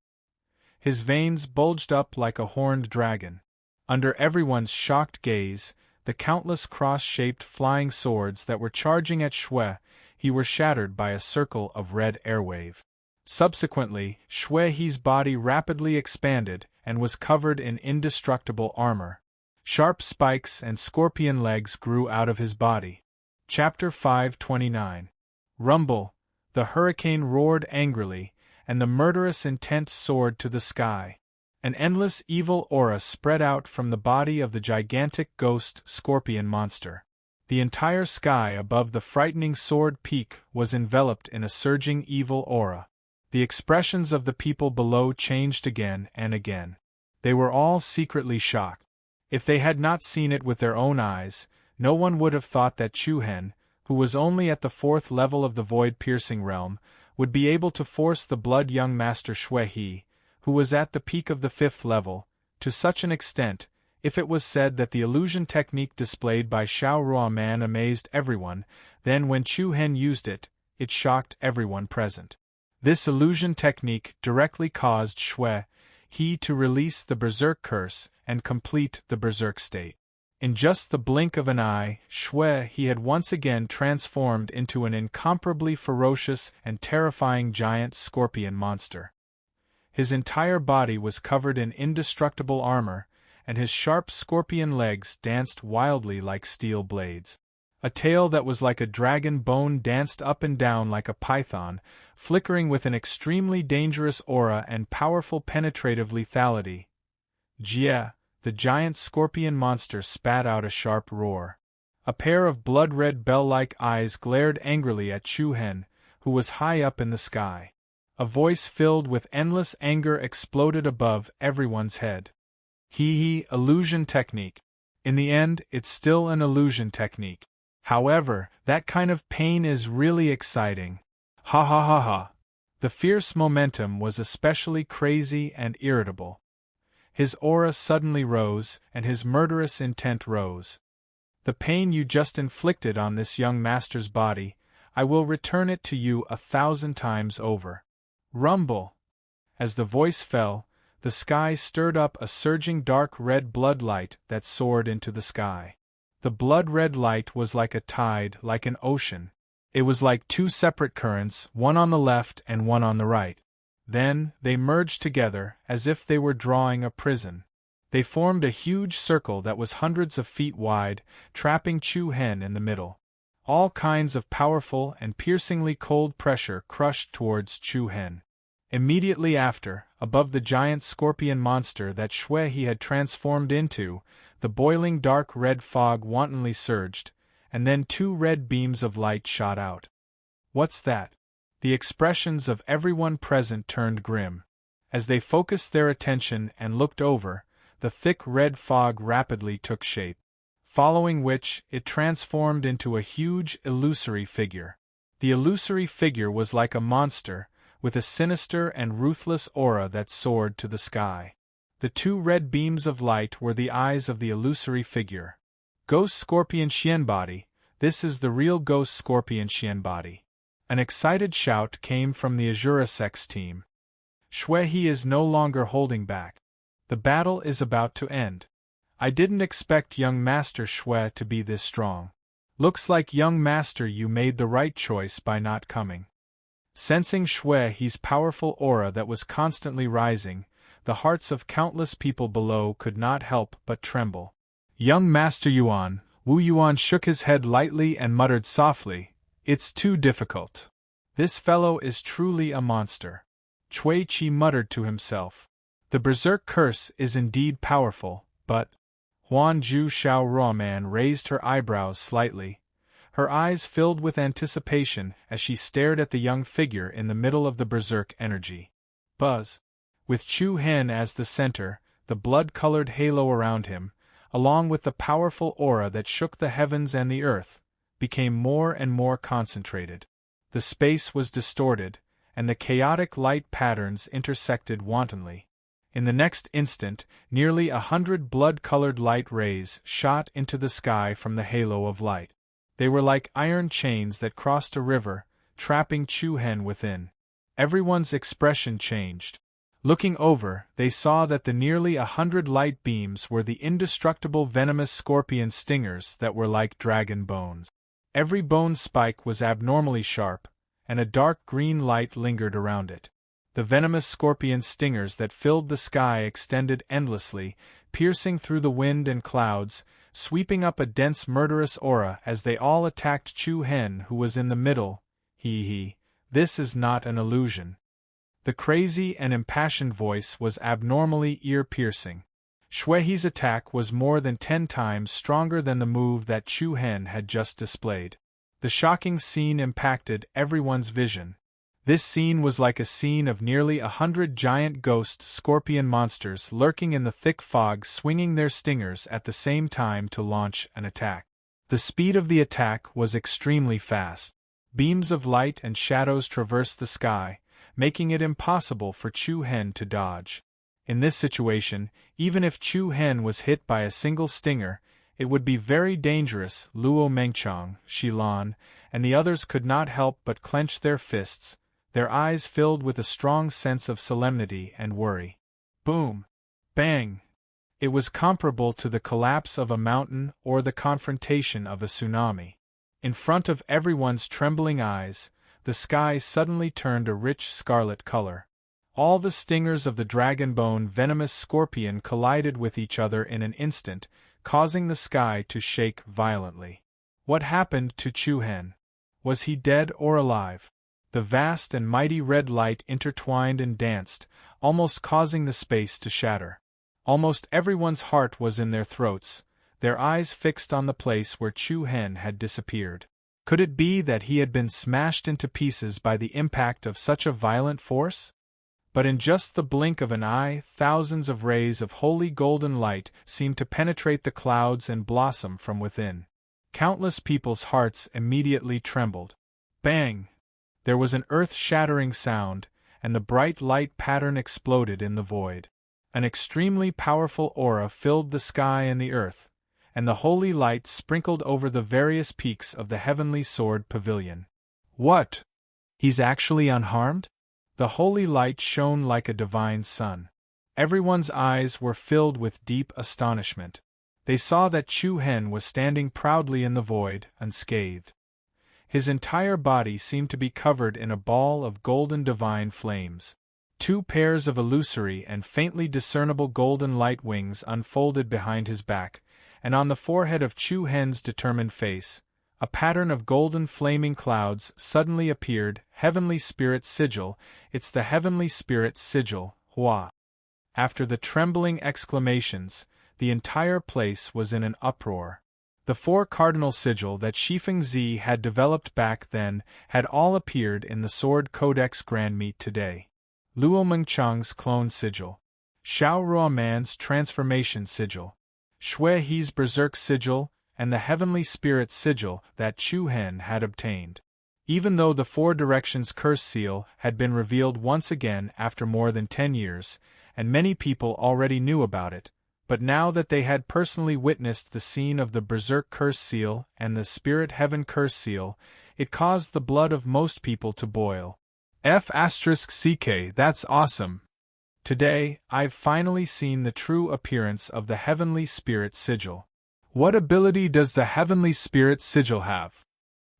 His veins bulged up like a horned dragon. Under everyone's shocked gaze, the countless cross-shaped flying swords that were charging at Shui He were shattered by a circle of red airwave. Subsequently, Shui He's body rapidly expanded and was covered in indestructible armor. Sharp spikes and scorpion legs grew out of his body. Chapter 529. Rumble. The hurricane roared angrily, and the murderous intent soared to the sky. An endless evil aura spread out from the body of the gigantic ghost scorpion monster. The entire sky above the frightening sword peak was enveloped in a surging evil aura. The expressions of the people below changed again and again. They were all secretly shocked. If they had not seen it with their own eyes, no one would have thought that Chu Hen, who was only at the 4th level of the void-piercing realm, would be able to force the blood young master Shui He, who was at the peak of the 5th level, to such an extent. If it was said that the illusion technique displayed by Xiao Ruoman amazed everyone, then when Chu Hen used it, it shocked everyone present. This illusion technique directly caused Shui He to release the Berserk Curse and complete the Berserk state. In just the blink of an eye, Shui He had once again transformed into an incomparably ferocious and terrifying giant scorpion monster. His entire body was covered in indestructible armor, and his sharp scorpion legs danced wildly like steel blades. A tail that was like a dragon bone danced up and down like a python, flickering with an extremely dangerous aura and powerful penetrative lethality. Jia, the giant scorpion monster spat out a sharp roar. A pair of blood-red bell-like eyes glared angrily at Chu Hen, who was high up in the sky. A voice filled with endless anger exploded above everyone's head. Illusion technique. In the end, it's still an illusion technique. However, that kind of pain is really exciting. Ha ha ha ha. The fierce momentum was especially crazy and irritable. His aura suddenly rose, and his murderous intent rose. The pain you just inflicted on this young master's body, I will return it to you 1,000 times over. Rumble. As the voice fell, the sky stirred up a surging dark red blood light that soared into the sky. The blood-red light was like a tide, like an ocean. It was like two separate currents, one on the left and one on the right. Then, they merged together, as if they were drawing a prison. They formed a huge circle that was hundreds of feet wide, trapping Chu Hen in the middle. All kinds of powerful and piercingly cold pressure crushed towards Chu Hen. Immediately after, above the giant scorpion monster that Shui He had transformed into, the boiling dark red fog wantonly surged, and then 2 red beams of light shot out. "What's that?" The expressions of everyone present turned grim. As they focused their attention and looked over, the thick red fog rapidly took shape, following which it transformed into a huge, illusory figure. The illusory figure was like a monster, with a sinister and ruthless aura that soared to the sky. The 2 red beams of light were the eyes of the illusory figure. Ghost Scorpion Xianbody, this is the real Ghost Scorpion Xianbody. An excited shout came from the Azura Sex team. Shui He is no longer holding back. The battle is about to end. I didn't expect young Master Shui to be this strong. Looks like young Master you made the right choice by not coming. Sensing Shui He's powerful aura that was constantly rising, the hearts of countless people below could not help but tremble. Young Master Yuan, Wu Yuan shook his head lightly and muttered softly, "It's too difficult. This fellow is truly a monster." Cui Chi muttered to himself. The Berserk Curse is indeed powerful, but... Huan Ju Shao Ruoman raised her eyebrows slightly. Her eyes filled with anticipation as she stared at the young figure in the middle of the Berserk energy. Buzz. With Chu Hen as the center, the blood-colored halo around him, along with the powerful aura that shook the heavens and the earth, became more and more concentrated. The space was distorted, and the chaotic light patterns intersected wantonly. In the next instant, nearly 100 blood-colored light rays shot into the sky from the halo of light. They were like iron chains that crossed a river, trapping Chu Hen within. Everyone's expression changed. Looking over, they saw that the nearly 100 light beams were the indestructible venomous scorpion stingers that were like dragon bones. Every bone spike was abnormally sharp, and a dark green light lingered around it. The venomous scorpion stingers that filled the sky extended endlessly, piercing through the wind and clouds, sweeping up a dense murderous aura as they all attacked Chu Hen, who was in the middle. This is not an illusion. The crazy and impassioned voice was abnormally ear-piercing. Shui He's attack was more than 10 times stronger than the move that Chu Hen had just displayed. The shocking scene impacted everyone's vision. This scene was like a scene of nearly 100 giant ghost scorpion monsters lurking in the thick fog, swinging their stingers at the same time to launch an attack. The speed of the attack was extremely fast. Beams of light and shadows traversed the sky, making it impossible for Chu Hen to dodge. In this situation, even if Chu Hen was hit by a single stinger, it would be very dangerous. Luo Mengchong, Shilan, and the others could not help but clench their fists, their eyes filled with a strong sense of solemnity and worry. Boom! Bang! It was comparable to the collapse of a mountain or the confrontation of a tsunami. In front of everyone's trembling eyes, the sky suddenly turned a rich scarlet color. All the stingers of the dragon-bone venomous scorpion collided with each other in an instant, causing the sky to shake violently. What happened to Chu Hen? Was he dead or alive? The vast and mighty red light intertwined and danced, almost causing the space to shatter. Almost everyone's heart was in their throats, their eyes fixed on the place where Chu Hen had disappeared. Could it be that he had been smashed into pieces by the impact of such a violent force? But in just the blink of an eye, thousands of rays of holy golden light seemed to penetrate the clouds and blossom from within. Countless people's hearts immediately trembled. Bang! There was an earth-shattering sound, and the bright light pattern exploded in the void. An extremely powerful aura filled the sky and the earth, and the holy light sprinkled over the various peaks of the heavenly sword pavilion. What? He's actually unharmed? The holy light shone like a divine sun. Everyone's eyes were filled with deep astonishment. They saw that Chu Hen was standing proudly in the void, unscathed. His entire body seemed to be covered in a ball of golden divine flames. Two pairs of illusory and faintly discernible golden light wings unfolded behind his back, and on the forehead of Chu Hen's determined face, a pattern of golden flaming clouds suddenly appeared. Heavenly Spirit Sigil, it's the Heavenly Spirit Sigil, Hua. After the trembling exclamations, the entire place was in an uproar. The four cardinal sigil that Shifeng Zi had developed back then had all appeared in the Sword Codex Grand Meet today. Luo Mengchang's clone sigil, Xiao Ruoman's transformation sigil, Shui He's berserk sigil, and the heavenly spirit sigil that Chu Hen had obtained. Even though the Four Directions curse seal had been revealed once again after more than 10 years, and many people already knew about it, but now that they had personally witnessed the scene of the Berserk Curse Seal and the Spirit Heaven Curse Seal, it caused the blood of most people to boil. F***ck, that's awesome! Today, I've finally seen the true appearance of the Heavenly Spirit Sigil. What ability does the Heavenly Spirit Sigil have?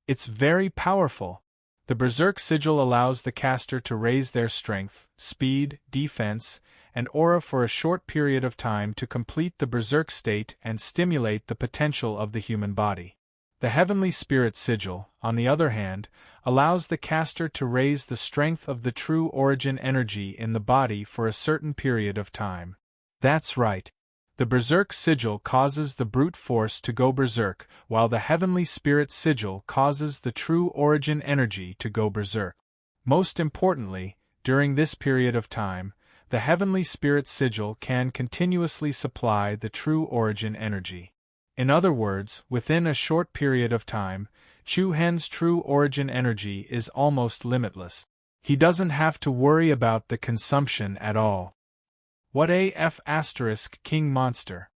It's very powerful. The Berserk Sigil allows the caster to raise their strength, speed, defense, and aura for a short period of time to complete the Berserk state and stimulate the potential of the human body. The Heavenly Spirit Sigil, on the other hand, allows the caster to raise the strength of the true origin energy in the body for a certain period of time. That's right. The Berserk Sigil causes the brute force to go berserk, while the Heavenly Spirit Sigil causes the true origin energy to go berserk. Most importantly, during this period of time, the Heavenly Spirit Sigil can continuously supply the true origin energy. In other words, within a short period of time, Chu Hen's true origin energy is almost limitless. He doesn't have to worry about the consumption at all. What a **king monster!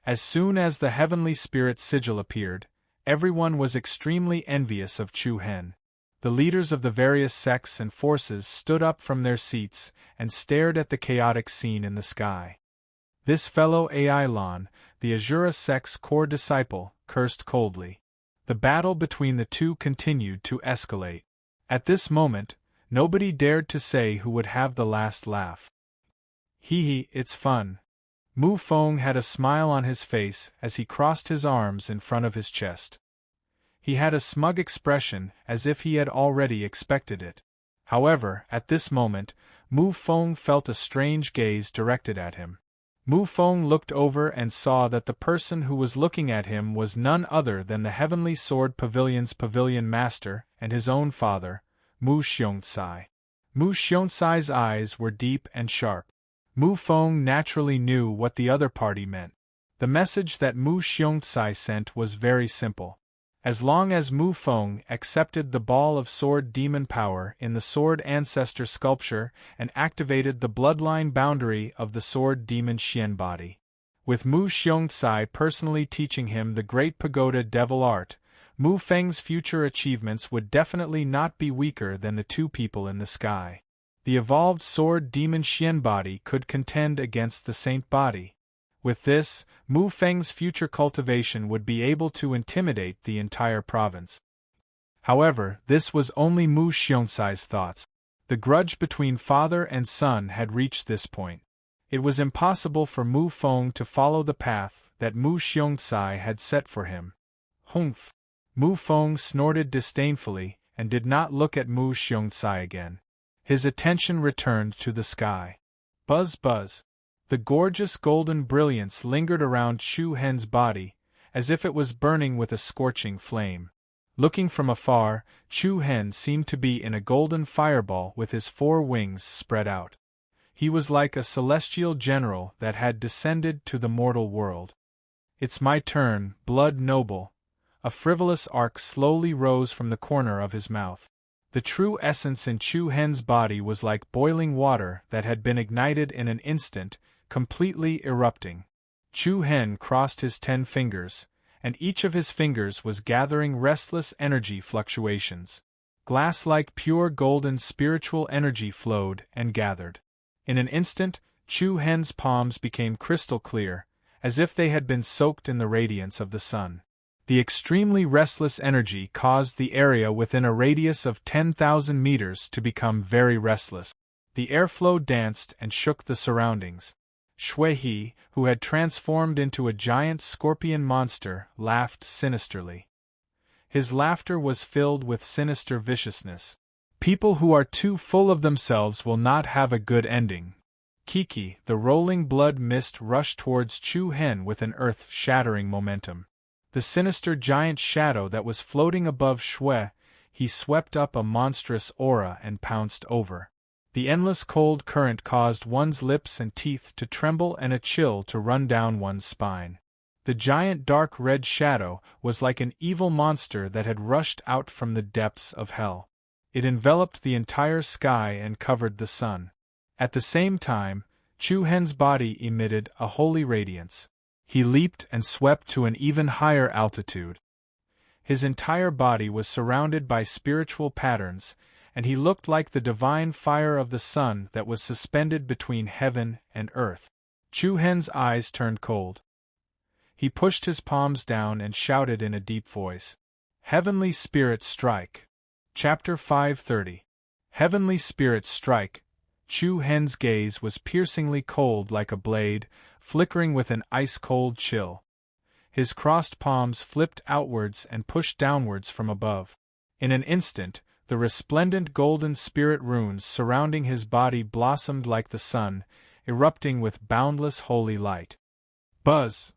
As soon as the Heavenly Spirit Sigil appeared, everyone was extremely envious of Chu Hen. The leaders of the various sects and forces stood up from their seats and stared at the chaotic scene in the sky. This fellow Ailon, the Azura sect's core disciple, cursed coldly. The battle between the two continued to escalate. At this moment, nobody dared to say who would have the last laugh. Hee, it's fun. Mu Feng had a smile on his face as he crossed his arms in front of his chest. He had a smug expression as if he had already expected it. However, at this moment, Mu Feng felt a strange gaze directed at him. Mu Feng looked over and saw that the person who was looking at him was none other than the Heavenly Sword Pavilion's pavilion master and his own father, Mu Xiongcai. Mu Xiongcai's eyes were deep and sharp. Mu Feng naturally knew what the other party meant. The message that Mu Xiongcai sent was very simple. As long as Mu Feng accepted the ball of sword demon power in the sword ancestor sculpture and activated the bloodline boundary of the sword demon Xian body. With Mu Xiongcai personally teaching him the great pagoda devil art, Mu Feng's future achievements would definitely not be weaker than the two people in the sky. The evolved sword demon Xian body could contend against the saint body. With this, Mu Feng's future cultivation would be able to intimidate the entire province. However, this was only Mu Xiongcai's thoughts. The grudge between father and son had reached this point. It was impossible for Mu Feng to follow the path that Mu Xiongcai had set for him. Humph! Mu Feng snorted disdainfully and did not look at Mu Xiongcai again. His attention returned to the sky. Buzz buzz. The gorgeous golden brilliance lingered around Chu Hen's body, as if it was burning with a scorching flame. Looking from afar, Chu Hen seemed to be in a golden fireball with his 4 wings spread out. He was like a celestial general that had descended to the mortal world. It's my turn, blood noble. A frivolous arc slowly rose from the corner of his mouth. The true essence in Chu Hen's body was like boiling water that had been ignited in an instant, completely erupting. Chu Hen crossed his 10 fingers, and each of his fingers was gathering restless energy fluctuations. Glass-like pure golden spiritual energy flowed and gathered. In an instant, Chu Hen's palms became crystal clear, as if they had been soaked in the radiance of the sun. The extremely restless energy caused the area within a radius of 10,000 meters to become very restless. The airflow danced and shook the surroundings. Shui, who had transformed into a giant scorpion monster, laughed sinisterly. His laughter was filled with sinister viciousness. People who are too full of themselves will not have a good ending. Kiki, the rolling blood mist, rushed towards Chu Hen with an earth-shattering momentum. The sinister giant shadow that was floating above Shui, he swept up a monstrous aura and pounced over. The endless cold current caused one's lips and teeth to tremble and a chill to run down one's spine. The giant dark red shadow was like an evil monster that had rushed out from the depths of hell. It enveloped the entire sky and covered the sun. At the same time, Chu Hen's body emitted a holy radiance. He leaped and swept to an even higher altitude. His entire body was surrounded by spiritual patterns, and he looked like the divine fire of the sun that was suspended between heaven and earth. Chu Hen's eyes turned cold. He pushed his palms down and shouted in a deep voice, "Heavenly Spirit, strike!" Chapter 530. Heavenly Spirit, strike! Chu Hen's gaze was piercingly cold like a blade, flickering with an ice-cold chill. His crossed palms flipped outwards and pushed downwards from above. In an instant, the resplendent golden spirit runes surrounding his body blossomed like the sun, erupting with boundless holy light. Buzz!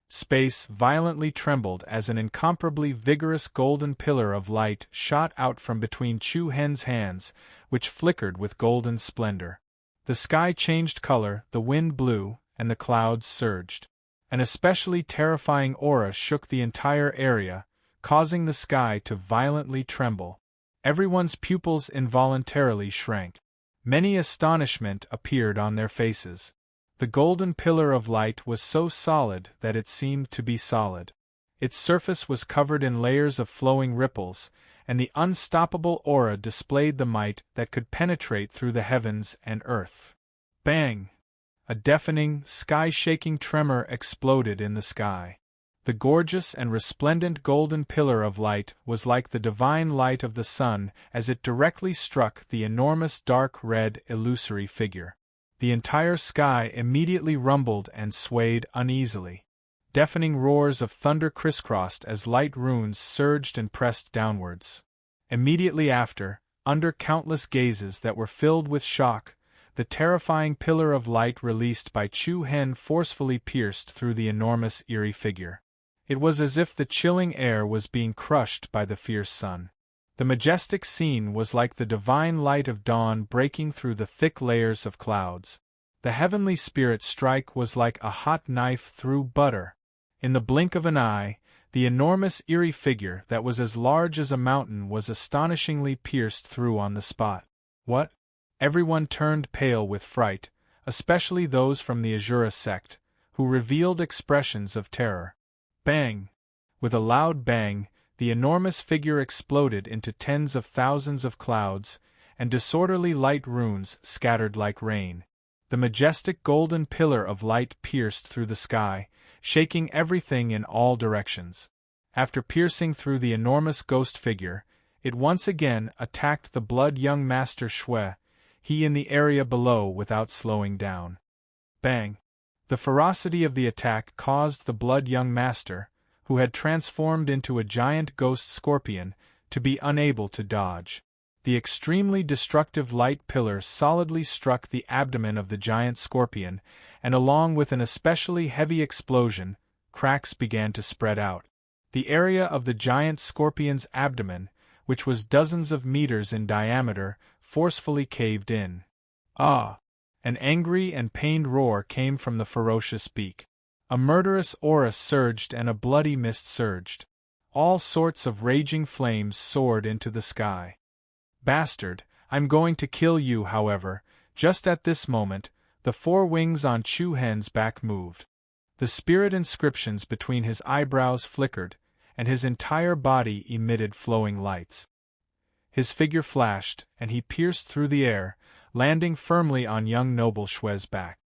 Space violently trembled as an incomparably vigorous golden pillar of light shot out from between Chu Hen's hands, which flickered with golden splendor. The sky changed color, the wind blew, and the clouds surged. An especially terrifying aura shook the entire area, causing the sky to violently tremble. Everyone's pupils involuntarily shrank. Many astonishment appeared on their faces. The golden pillar of light was so solid that it seemed to be solid. Its surface was covered in layers of flowing ripples, and the unstoppable aura displayed the might that could penetrate through the heavens and earth. Bang! A deafening, sky-shaking tremor exploded in the sky. The gorgeous and resplendent golden pillar of light was like the divine light of the sun as it directly struck the enormous dark red illusory figure. The entire sky immediately rumbled and swayed uneasily. Deafening roars of thunder crisscrossed as light runes surged and pressed downwards. Immediately after, under countless gazes that were filled with shock, the terrifying pillar of light released by Chu Hen forcefully pierced through the enormous eerie figure. It was as if the chilling air was being crushed by the fierce sun. The majestic scene was like the divine light of dawn breaking through the thick layers of clouds. The heavenly spirit strike was like a hot knife through butter. In the blink of an eye, the enormous eerie figure that was as large as a mountain was astonishingly pierced through on the spot. What? Everyone turned pale with fright, especially those from the Azura sect, who revealed expressions of terror. Bang! With a loud bang, the enormous figure exploded into tens of thousands of clouds, and disorderly light runes scattered like rain. The majestic golden pillar of light pierced through the sky, shaking everything in all directions. After piercing through the enormous ghost figure, it once again attacked the blood young master Shui, he in the area below without slowing down. Bang! The ferocity of the attack caused the blood young master, who had transformed into a giant ghost scorpion, to be unable to dodge. The extremely destructive light pillar solidly struck the abdomen of the giant scorpion, and along with an especially heavy explosion, cracks began to spread out. The area of the giant scorpion's abdomen, which was dozens of meters in diameter, forcefully caved in. Ah! An angry and pained roar came from the ferocious beak. A murderous aura surged and a bloody mist surged. All sorts of raging flames soared into the sky. Bastard, I'm going to kill you. However, just at this moment, the four wings on Chu Hen's back moved. The spirit inscriptions between his eyebrows flickered, and his entire body emitted flowing lights. His figure flashed, and he pierced through the air, landing firmly on young noble Shui's back.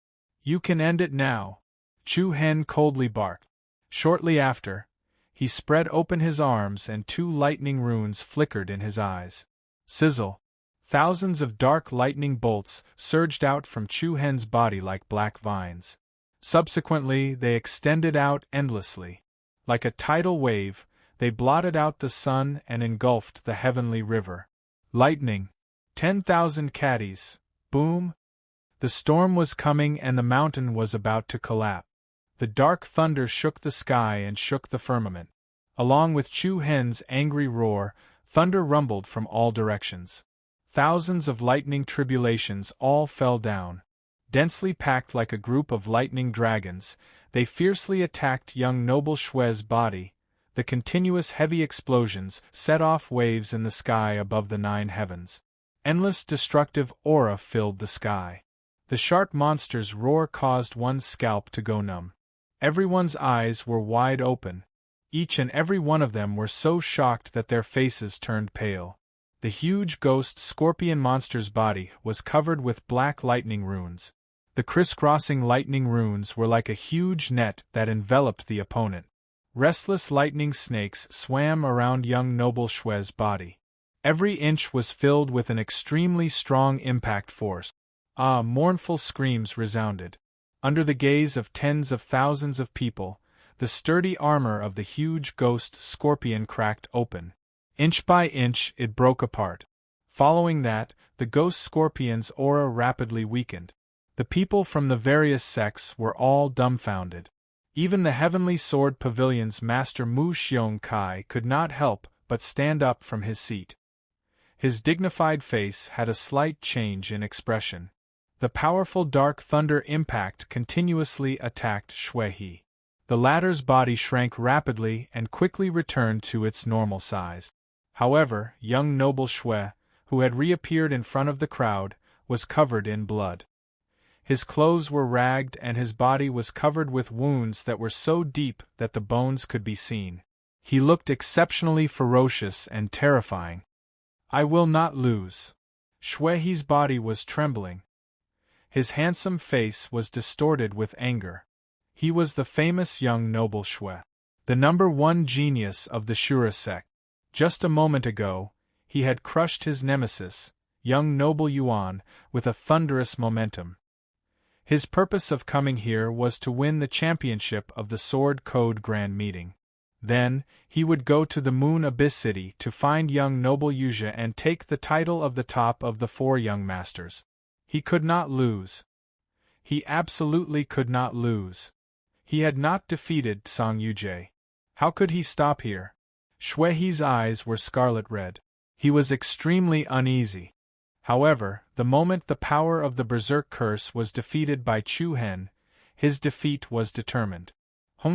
You can end it now, Chu Hen coldly barked. Shortly after, he spread open his arms and two lightning runes flickered in his eyes. Sizzle! Thousands of dark lightning bolts surged out from Chu Hen's body like black vines. Subsequently, they extended out endlessly. Like a tidal wave, they blotted out the sun and engulfed the heavenly river. Lightning. 10,000 caddies. Boom. The storm was coming and the mountain was about to collapse. The dark thunder shook the sky and shook the firmament. Along with Chu Hen's angry roar, thunder rumbled from all directions. Thousands of lightning tribulations all fell down. Densely packed like a group of lightning dragons, they fiercely attacked young noble Shue's body. The continuous heavy explosions set off waves in the sky above the 9 heavens. Endless destructive aura filled the sky. The sharp monster's roar caused one's scalp to go numb. Everyone's eyes were wide open. Each and every one of them were so shocked that their faces turned pale. The huge ghost scorpion monster's body was covered with black lightning runes. The crisscrossing lightning runes were like a huge net that enveloped the opponent. Restless lightning snakes swam around young noble Shue's body. Every inch was filled with an extremely strong impact force. Mournful screams resounded. Under the gaze of tens of thousands of people, the sturdy armor of the huge ghost scorpion cracked open. Inch by inch it broke apart. Following that, the ghost scorpion's aura rapidly weakened. The people from the various sects were all dumbfounded. Even the Heavenly Sword Pavilion's master Mu Xiong Kai could not help but stand up from his seat. His dignified face had a slight change in expression. The powerful dark thunder impact continuously attacked Shuehe. The latter's body shrank rapidly and quickly returned to its normal size. However, young noble Shue, who had reappeared in front of the crowd, was covered in blood. His clothes were ragged and his body was covered with wounds that were so deep that the bones could be seen. He looked exceptionally ferocious and terrifying. "I will not lose." Shuehe's body was trembling. His handsome face was distorted with anger. He was the famous young noble Shue, the #1 genius of the Shura sect. Just a moment ago, he had crushed his nemesis, young noble Yuan, with a thunderous momentum. His purpose of coming here was to win the championship of the Sword Code Grand Meeting. Then, he would go to the Moon Abyss City to find young noble Yuzha and take the title of the top of the 4 young masters. He could not lose. He absolutely could not lose. He had not defeated Song Yujie. How could he stop here? Shuehe's eyes were scarlet red. He was extremely uneasy. However, the moment the power of the Berserk Curse was defeated by Chu Hen, his defeat was determined.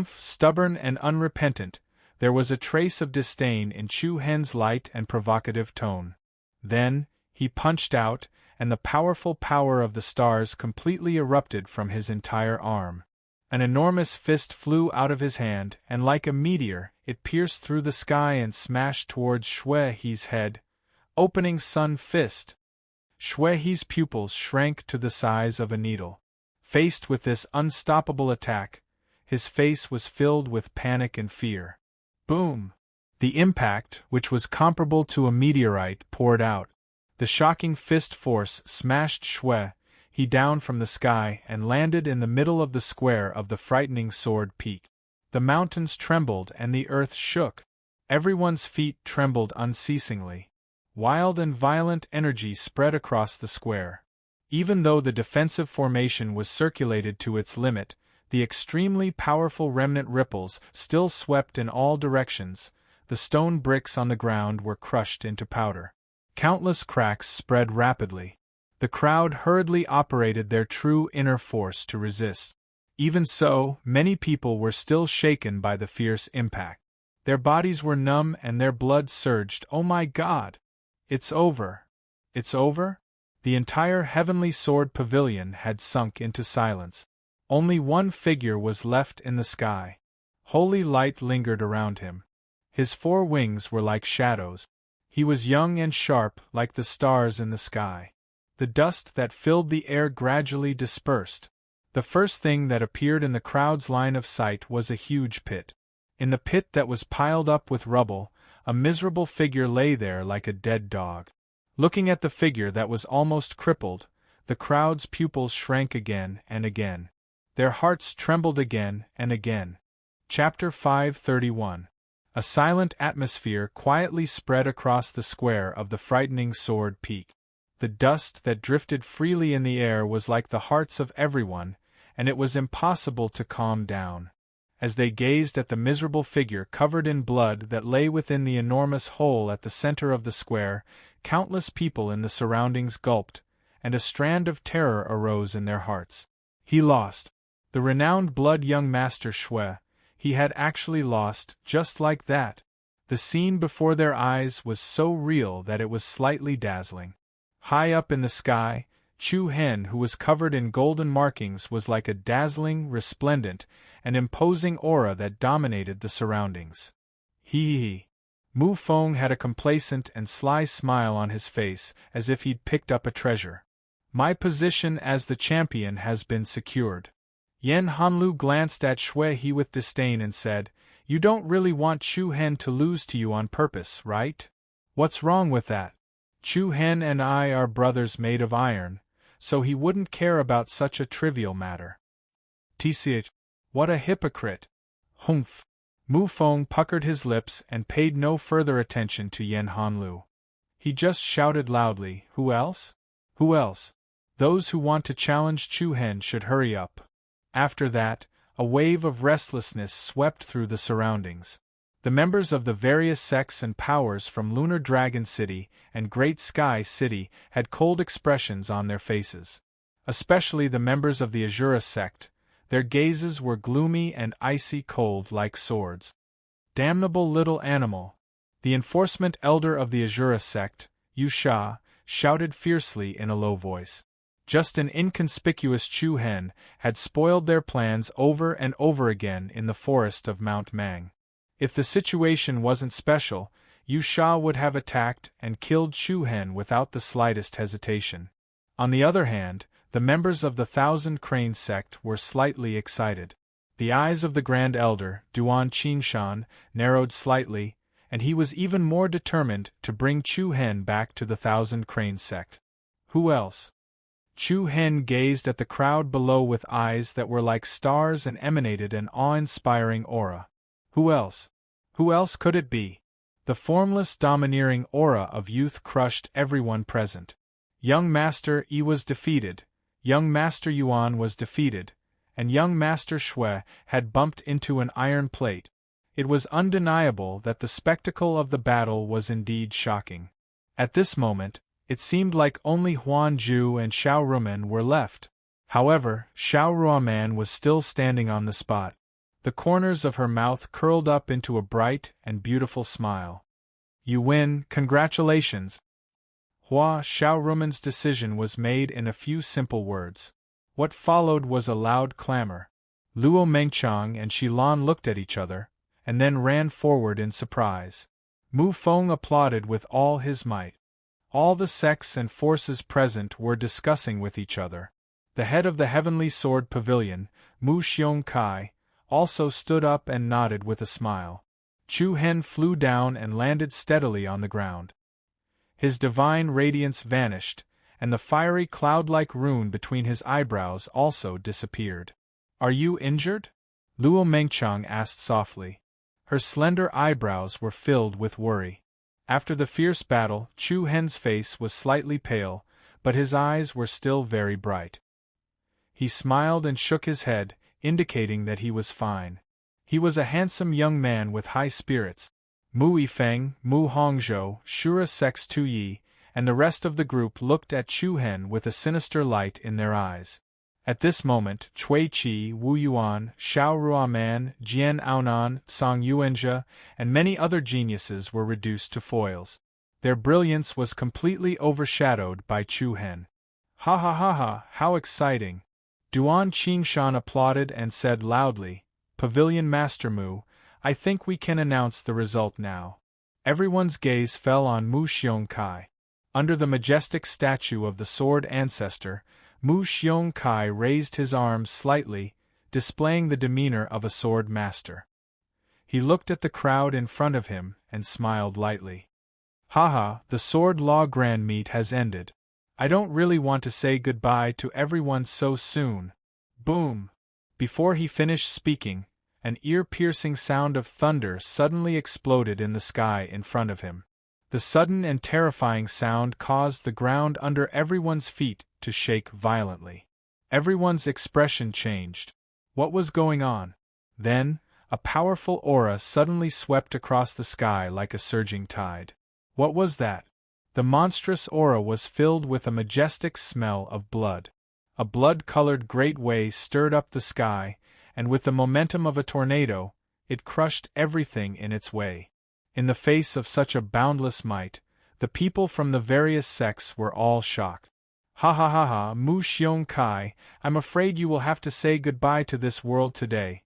Stubborn and unrepentant, there was a trace of disdain in Chu Hen's light and provocative tone. Then, he punched out, and the powerful power of the stars completely erupted from his entire arm. An enormous fist flew out of his hand, and like a meteor, it pierced through the sky and smashed towards Shuehe's head. Opening Sun Fist. Shuehe's pupils shrank to the size of a needle. Faced with this unstoppable attack, his face was filled with panic and fear. Boom! The impact, which was comparable to a meteorite, poured out. The shocking fist force smashed Shuehe down from the sky and landed in the middle of the square of the frightening sword peak. The mountains trembled and the earth shook. Everyone's feet trembled unceasingly. Wild and violent energy spread across the square. Even though the defensive formation was circulated to its limit, the extremely powerful remnant ripples still swept in all directions. The stone bricks on the ground were crushed into powder. Countless cracks spread rapidly. The crowd hurriedly operated their true inner force to resist. Even so, many people were still shaken by the fierce impact. Their bodies were numb and their blood surged. Oh my God! It's over! It's over? The entire Heavenly Sword Pavilion had sunk into silence. Only one figure was left in the sky. Holy light lingered around him. His 4 wings were like shadows. He was young and sharp like the stars in the sky. The dust that filled the air gradually dispersed. The first thing that appeared in the crowd's line of sight was a huge pit. In the pit that was piled up with rubble, a miserable figure lay there like a dead dog. Looking at the figure that was almost crippled, the crowd's pupils shrank again and again. Their hearts trembled again and again. Chapter 531. A silent atmosphere quietly spread across the square of the frightening sword peak. The dust that drifted freely in the air was like the hearts of everyone, and it was impossible to calm down. As they gazed at the miserable figure covered in blood that lay within the enormous hole at the center of the square, countless people in the surroundings gulped, and a strand of terror arose in their hearts. He lost. The renowned blood young master Shui, he had actually lost, just like that. The scene before their eyes was so real that it was slightly dazzling. High up in the sky, Chu Hen, who was covered in golden markings, was like a dazzling, resplendent, and imposing aura that dominated the surroundings. He. Mu Feng had a complacent and sly smile on his face, as if he'd picked up a treasure. My position as the champion has been secured. Yen Hanlu glanced at Shui He with disdain and said, "You don't really want Chu Hen to lose to you on purpose, right? What's wrong with that? Chu Hen and I are brothers made of iron, so he wouldn't care about such a trivial matter." Tch, what a hypocrite! Humph! Mu Feng puckered his lips and paid no further attention to Yen Hanlu. He just shouted loudly, "Who else? Who else? Those who want to challenge Chu Hen should hurry up." After that, a wave of restlessness swept through the surroundings. The members of the various sects and powers from Lunar Dragon City and Great Sky City had cold expressions on their faces. Especially the members of the Azura sect, their gazes were gloomy and icy cold like swords. "Damnable little animal!" The enforcement elder of the Azura sect, Yu Sha, shouted fiercely in a low voice. Just an inconspicuous Chu Hen had spoiled their plans over and over again in the forest of Mount Mang. If the situation wasn't special, Yu Sha would have attacked and killed Chu Hen without the slightest hesitation. On the other hand, the members of the Thousand Crane sect were slightly excited. The eyes of the Grand Elder, Duan Qingshan, narrowed slightly, and he was even more determined to bring Chu Hen back to the Thousand Crane sect. Who else? Chu Hen gazed at the crowd below with eyes that were like stars and emanated an awe-inspiring aura. Who else? Who else could it be? The formless, domineering aura of youth crushed everyone present. Young Master Yi was defeated, young Master Yuan was defeated, and young Master Shui had bumped into an iron plate. It was undeniable that the spectacle of the battle was indeed shocking. At this moment, it seemed like only Huan Zhu and Xiao Rumen were left. However, Xiao Ruaman was still standing on the spot. The corners of her mouth curled up into a bright and beautiful smile. "You win, congratulations!" Hua Xiaorumen's decision was made in a few simple words. What followed was a loud clamor. Luo Mengchang and Xilan looked at each other, and then ran forward in surprise. Mu Feng applauded with all his might. All the sects and forces present were discussing with each other. The head of the Heavenly Sword Pavilion, Mu Xiong Kai, also stood up and nodded with a smile. Chu Hen flew down and landed steadily on the ground. His divine radiance vanished, and the fiery cloud-like rune between his eyebrows also disappeared. "Are you injured?" Luo Mengchang asked softly. Her slender eyebrows were filled with worry. After the fierce battle, Chu Hen's face was slightly pale, but his eyes were still very bright. He smiled and shook his head, indicating that he was fine. He was a handsome young man with high spirits. Mu Yifeng, Mu Hongzhou, Shura Sex Tuyi, and the rest of the group looked at Chu Hen with a sinister light in their eyes. At this moment, Cui Qi, Wu Yuan, Xiao Ruaman, Jian Aonan, Song Yuanjia, and many other geniuses were reduced to foils. Their brilliance was completely overshadowed by Chu Hen. "Ha ha ha ha, how exciting!" Duan Qingshan applauded and said loudly, "Pavilion Master Mu, I think we can announce the result now." Everyone's gaze fell on Mu Xiong Kai. Under the majestic statue of the Sword Ancestor, Mu Xiong Kai raised his arms slightly, displaying the demeanor of a sword master. He looked at the crowd in front of him and smiled lightly. Haha, the sword law grand meet has ended. I don't really want to say goodbye to everyone so soon. Boom! Before he finished speaking, an ear-piercing sound of thunder suddenly exploded in the sky in front of him. The sudden and terrifying sound caused the ground under everyone's feet to shake violently. Everyone's expression changed. What was going on? Then, a powerful aura suddenly swept across the sky like a surging tide. What was that? The monstrous aura was filled with a majestic smell of blood. A blood-colored great wave stirred up the sky, and with the momentum of a tornado, it crushed everything in its way. In the face of such a boundless might, the people from the various sects were all shocked. Ha ha ha ha, Mu Xiong Kai, I'm afraid you will have to say goodbye to this world today.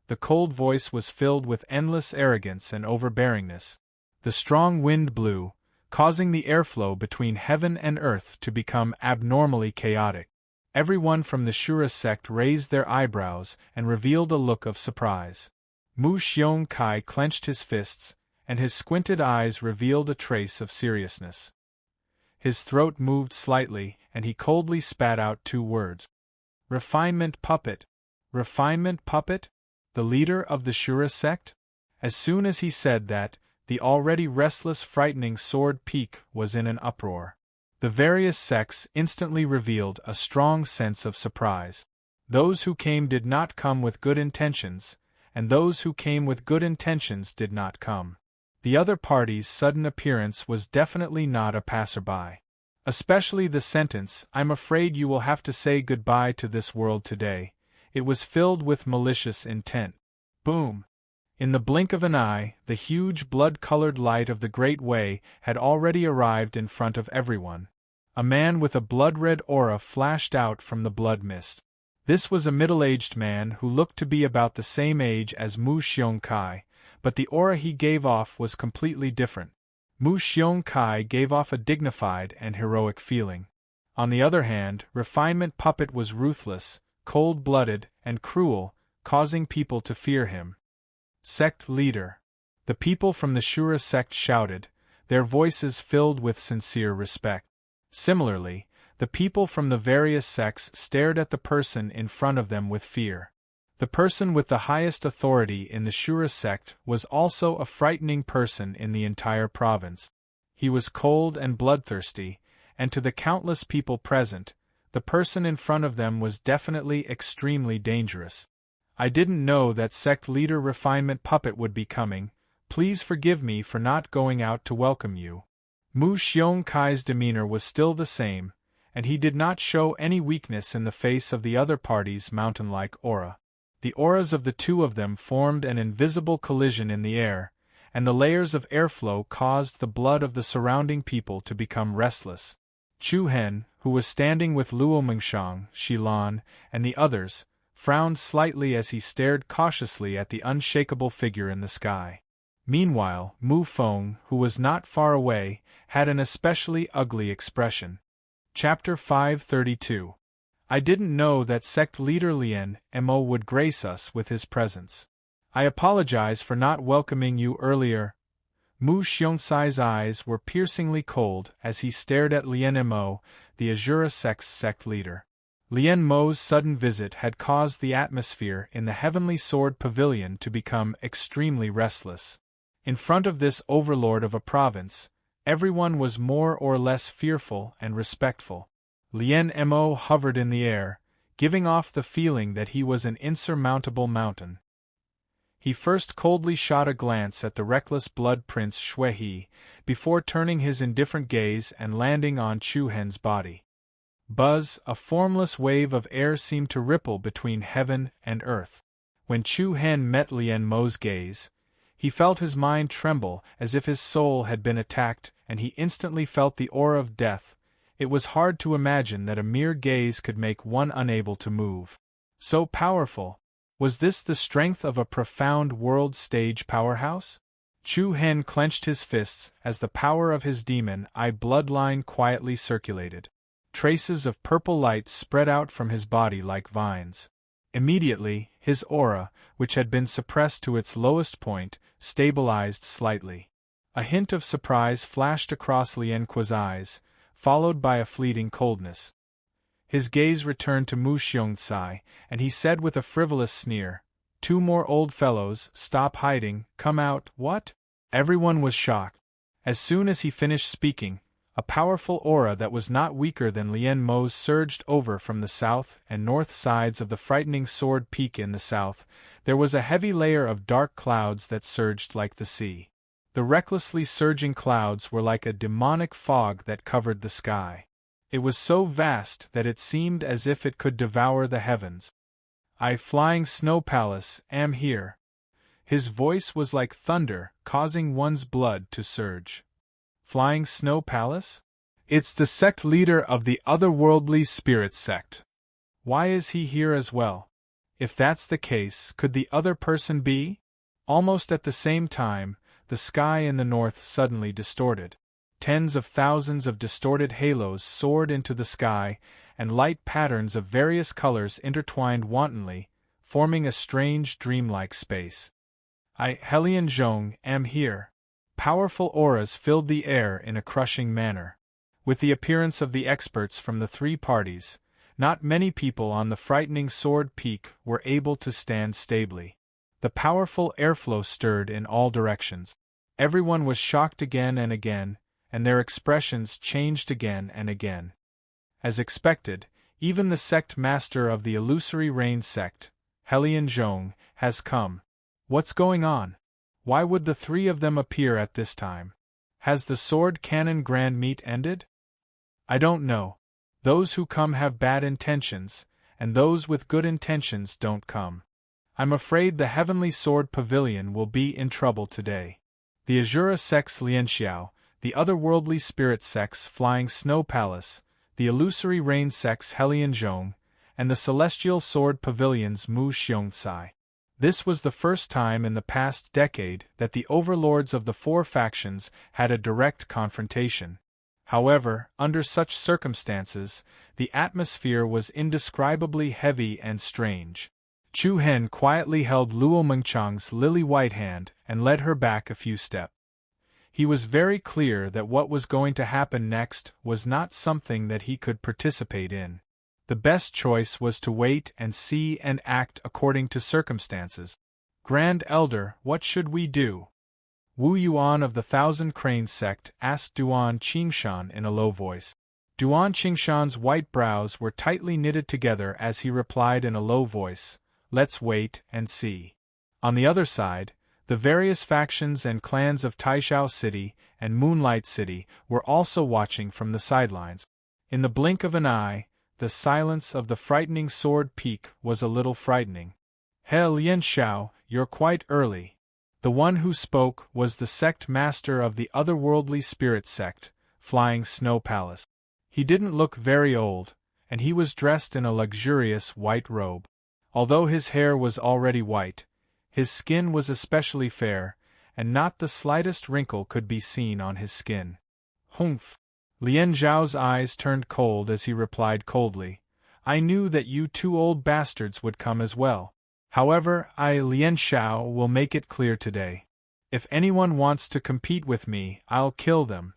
The cold voice was filled with endless arrogance and overbearingness. The strong wind blew, causing the airflow between heaven and earth to become abnormally chaotic. Everyone from the Shura sect raised their eyebrows and revealed a look of surprise. Mu Xiong Kai clenched his fists, and his squinted eyes revealed a trace of seriousness. His throat moved slightly, and he coldly spat out 2 words. Refinement puppet. Refinement puppet? The leader of the Shura sect? As soon as he said that, the already restless, frightening sword peak was in an uproar. The various sects instantly revealed a strong sense of surprise. Those who came did not come with good intentions, and those who came with good intentions did not come. The other party's sudden appearance was definitely not a passerby. Especially the sentence, I'm afraid you will have to say goodbye to this world today. It was filled with malicious intent. Boom! In the blink of an eye, the huge blood-colored light of the Great Way had already arrived in front of everyone. A man with a blood-red aura flashed out from the blood mist. This was a middle-aged man who looked to be about the same age as Mu Xiong Kai, but the aura he gave off was completely different. Mu Xiong Kai gave off a dignified and heroic feeling. On the other hand, Refinement Puppet was ruthless, cold-blooded, and cruel, causing people to fear him. Sect leader. The people from the Shura sect shouted, their voices filled with sincere respect. Similarly, the people from the various sects stared at the person in front of them with fear. The person with the highest authority in the Shura sect was also a frightening person in the entire province. He was cold and bloodthirsty, and to the countless people present, the person in front of them was definitely extremely dangerous. I didn't know that sect leader Refinement Puppet would be coming. Please forgive me for not going out to welcome you. Mu Xiong Kai's demeanor was still the same, and he did not show any weakness in the face of the other party's mountain-like aura. The auras of the 2 of them formed an invisible collision in the air, and the layers of airflow caused the blood of the surrounding people to become restless. Chu Hen, who was standing with Luo Mengshang, Shilan, and the others, frowned slightly as he stared cautiously at the unshakable figure in the sky. Meanwhile, Mu Feng, who was not far away, had an especially ugly expression. Chapter 532. I didn't know that sect leader Lien Mo would grace us with his presence. I apologize for not welcoming you earlier. Mu Xiongcai's eyes were piercingly cold as he stared at Lien Mo, the Azura sect's sect leader. Lien Mo's sudden visit had caused the atmosphere in the Heavenly Sword Pavilion to become extremely restless. In front of this overlord of a province, everyone was more or less fearful and respectful. Lien Mo hovered in the air, giving off the feeling that he was an insurmountable mountain. He first coldly shot a glance at the reckless blood prince Shui He, before turning his indifferent gaze and landing on Chu Hen's body. Buzz, a formless wave of air seemed to ripple between heaven and earth. When Chu Hen met Lien Mo's gaze, he felt his mind tremble as if his soul had been attacked, and he instantly felt the aura of death. It was hard to imagine that a mere gaze could make one unable to move. So powerful! Was this the strength of a profound world-stage powerhouse? Chu Hen clenched his fists as the power of his demon-eye bloodline quietly circulated. Traces of purple light spread out from his body like vines. Immediately, his aura, which had been suppressed to its lowest point, stabilized slightly. A hint of surprise flashed across Lien Kuo's eyes, followed by a fleeting coldness. His gaze returned to Mu Xiongcai, and he said with a frivolous sneer, "Two more old fellows, stop hiding, come out, what?" Everyone was shocked. As soon as he finished speaking, a powerful aura that was not weaker than Lien Mo's surged over from the south and north sides of the frightening sword peak in the south. There was a heavy layer of dark clouds that surged like the sea. The recklessly surging clouds were like a demonic fog that covered the sky. It was so vast that it seemed as if it could devour the heavens. "I, Flying Snow Palace, am here." His voice was like thunder, causing one's blood to surge. Flying Snow Palace? It's the sect leader of the otherworldly spirit sect. Why is he here as well? If that's the case, could the other person be? Almost at the same time, the sky in the north suddenly distorted. Tens of thousands of distorted halos soared into the sky, and light patterns of various colors intertwined wantonly, forming a strange dreamlike space. "I, Helian Zhong, am here." Powerful auras filled the air in a crushing manner. With the appearance of the experts from the three parties, not many people on the frightening sword peak were able to stand stably. The powerful airflow stirred in all directions. Everyone was shocked again and again, and their expressions changed again and again. As expected, even the sect master of the illusory rain sect, Helian Zhong, has come. What's going on? Why would the three of them appear at this time? Has the sword cannon grand meet ended? I don't know. Those who come have bad intentions, and those with good intentions don't come. I'm afraid the Heavenly Sword Pavilion will be in trouble today. The Azura sect's Lianxiao, the otherworldly spirit sect's Flying Snow Palace, the illusory rain sect's Helian Zhong, and the celestial sword pavilion's Mu Xiongcai. This was the first time in the past decade that the overlords of the four factions had a direct confrontation. However, under such circumstances, the atmosphere was indescribably heavy and strange. Chu Hen quietly held Luo Mengchang's lily-white hand and led her back a few steps. He was very clear that what was going to happen next was not something that he could participate in. The best choice was to wait and see and act according to circumstances. "Grand Elder, what should we do?" Wu Yuan of the Thousand Cranes sect asked Duan Qingshan in a low voice. Duan Qingshan's white brows were tightly knitted together as he replied in a low voice, "Let's wait and see." On the other side, the various factions and clans of Taishao City and Moonlight City were also watching from the sidelines. In the blink of an eye, the silence of the frightening sword peak was a little frightening. "He Lianxiao, you're quite early." The one who spoke was the sect master of the otherworldly spirit sect, Flying Snow Palace. He didn't look very old, and he was dressed in a luxurious white robe. Although his hair was already white, his skin was especially fair, and not the slightest wrinkle could be seen on his skin. "Humph." Lien Zhao's eyes turned cold as he replied coldly, "I knew that you two old bastards would come as well. However, I, Lien Xiao, will make it clear today. If anyone wants to compete with me, I'll kill them."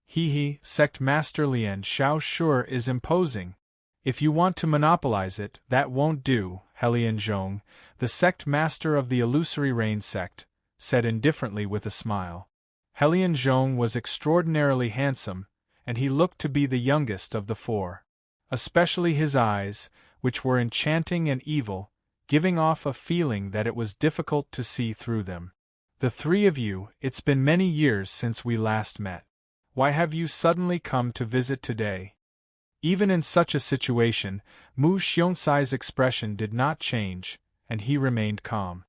"He, Sect Master Lien Xiao sure is imposing. If you want to monopolize it, that won't do," Helian Zhong, the sect master of the illusory rain sect, said indifferently with a smile. Helian Zhong was extraordinarily handsome, and he looked to be the youngest of the four. Especially his eyes, which were enchanting and evil, giving off a feeling that it was difficult to see through them. "The three of you, it's been many years since we last met. Why have you suddenly come to visit today?" Even in such a situation, Mu Xiongcai's expression did not change, and he remained calm.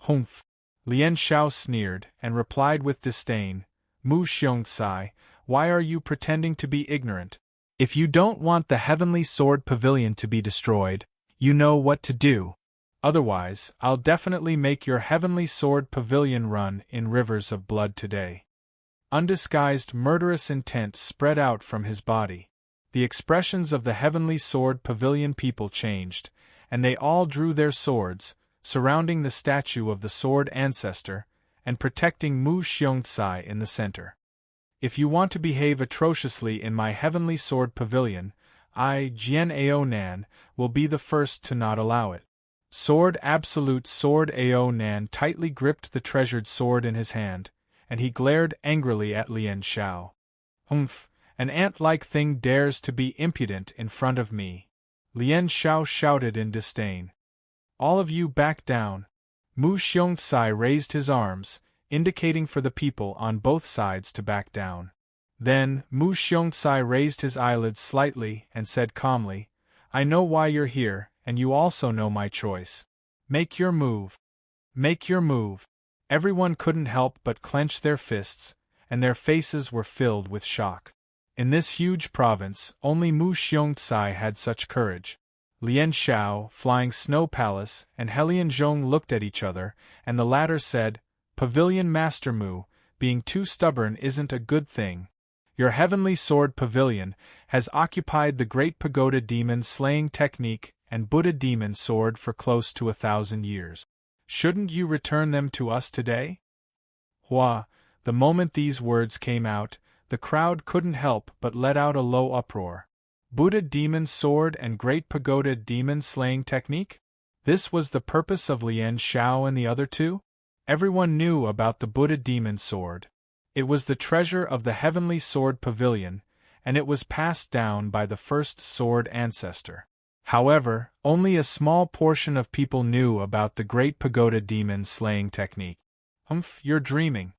"Humph." Lien Xiao sneered, and replied with disdain, "Mu Xiongcai, why are you pretending to be ignorant? If you don't want the Heavenly Sword Pavilion to be destroyed, you know what to do. Otherwise, I'll definitely make your Heavenly Sword Pavilion run in rivers of blood today." Undisguised murderous intent spread out from his body. The expressions of the Heavenly Sword Pavilion people changed, and they all drew their swords, surrounding the statue of the Sword Ancestor, and protecting Mu Xiongtsai in the center. If you want to behave atrociously in my heavenly sword pavilion, I, Jian Ao Nan, will be the first to not allow it. Sword Absolute Sword Ao Nan tightly gripped the treasured sword in his hand, and he glared angrily at Lien Shao. Humph, an ant-like thing dares to be impudent in front of me. Lien Shao shouted in disdain. All of you back down. Mu Xiongtsai raised his arms, indicating for the people on both sides to back down. Then, Mu Xiongtsai raised his eyelids slightly and said calmly, I know why you're here, and you also know my choice. Make your move. Make your move. Everyone couldn't help but clench their fists, and their faces were filled with shock. In this huge province, only Mu Xiongtsai had such courage. Lien Shao, Flying Snow Palace, and Helian Zhong looked at each other, and the latter said, Pavilion Master Mu, being too stubborn isn't a good thing. Your heavenly sword pavilion has occupied the great pagoda demon slaying technique and Buddha demon sword for close to 1,000 years. Shouldn't you return them to us today? Hua, the moment these words came out, the crowd couldn't help but let out a low uproar. Buddha demon sword and great pagoda demon slaying technique? This was the purpose of Lien Shao and the other two? Everyone knew about the Buddha demon sword. It was the treasure of the heavenly sword pavilion, and it was passed down by the first sword ancestor. However, only a small portion of people knew about the great pagoda demon slaying technique. Humph, you're dreaming.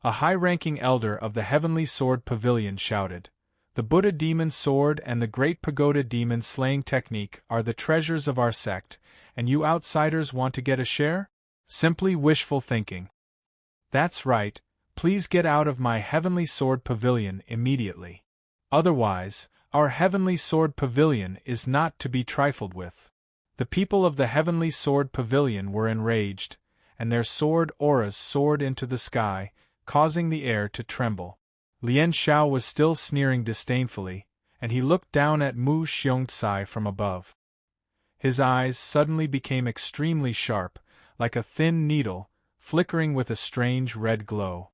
A high-ranking elder of the heavenly sword pavilion shouted. The Buddha demon sword and the great pagoda demon slaying technique are the treasures of our sect, and you outsiders want to get a share? Simply wishful thinking. That's right, please get out of my heavenly sword pavilion immediately. Otherwise, our heavenly sword pavilion is not to be trifled with. The people of the heavenly sword pavilion were enraged, and their sword auras soared into the sky, causing the air to tremble. Lien Shao was still sneering disdainfully, and he looked down at Mu Xiongtsai from above. His eyes suddenly became extremely sharp, like a thin needle, flickering with a strange red glow.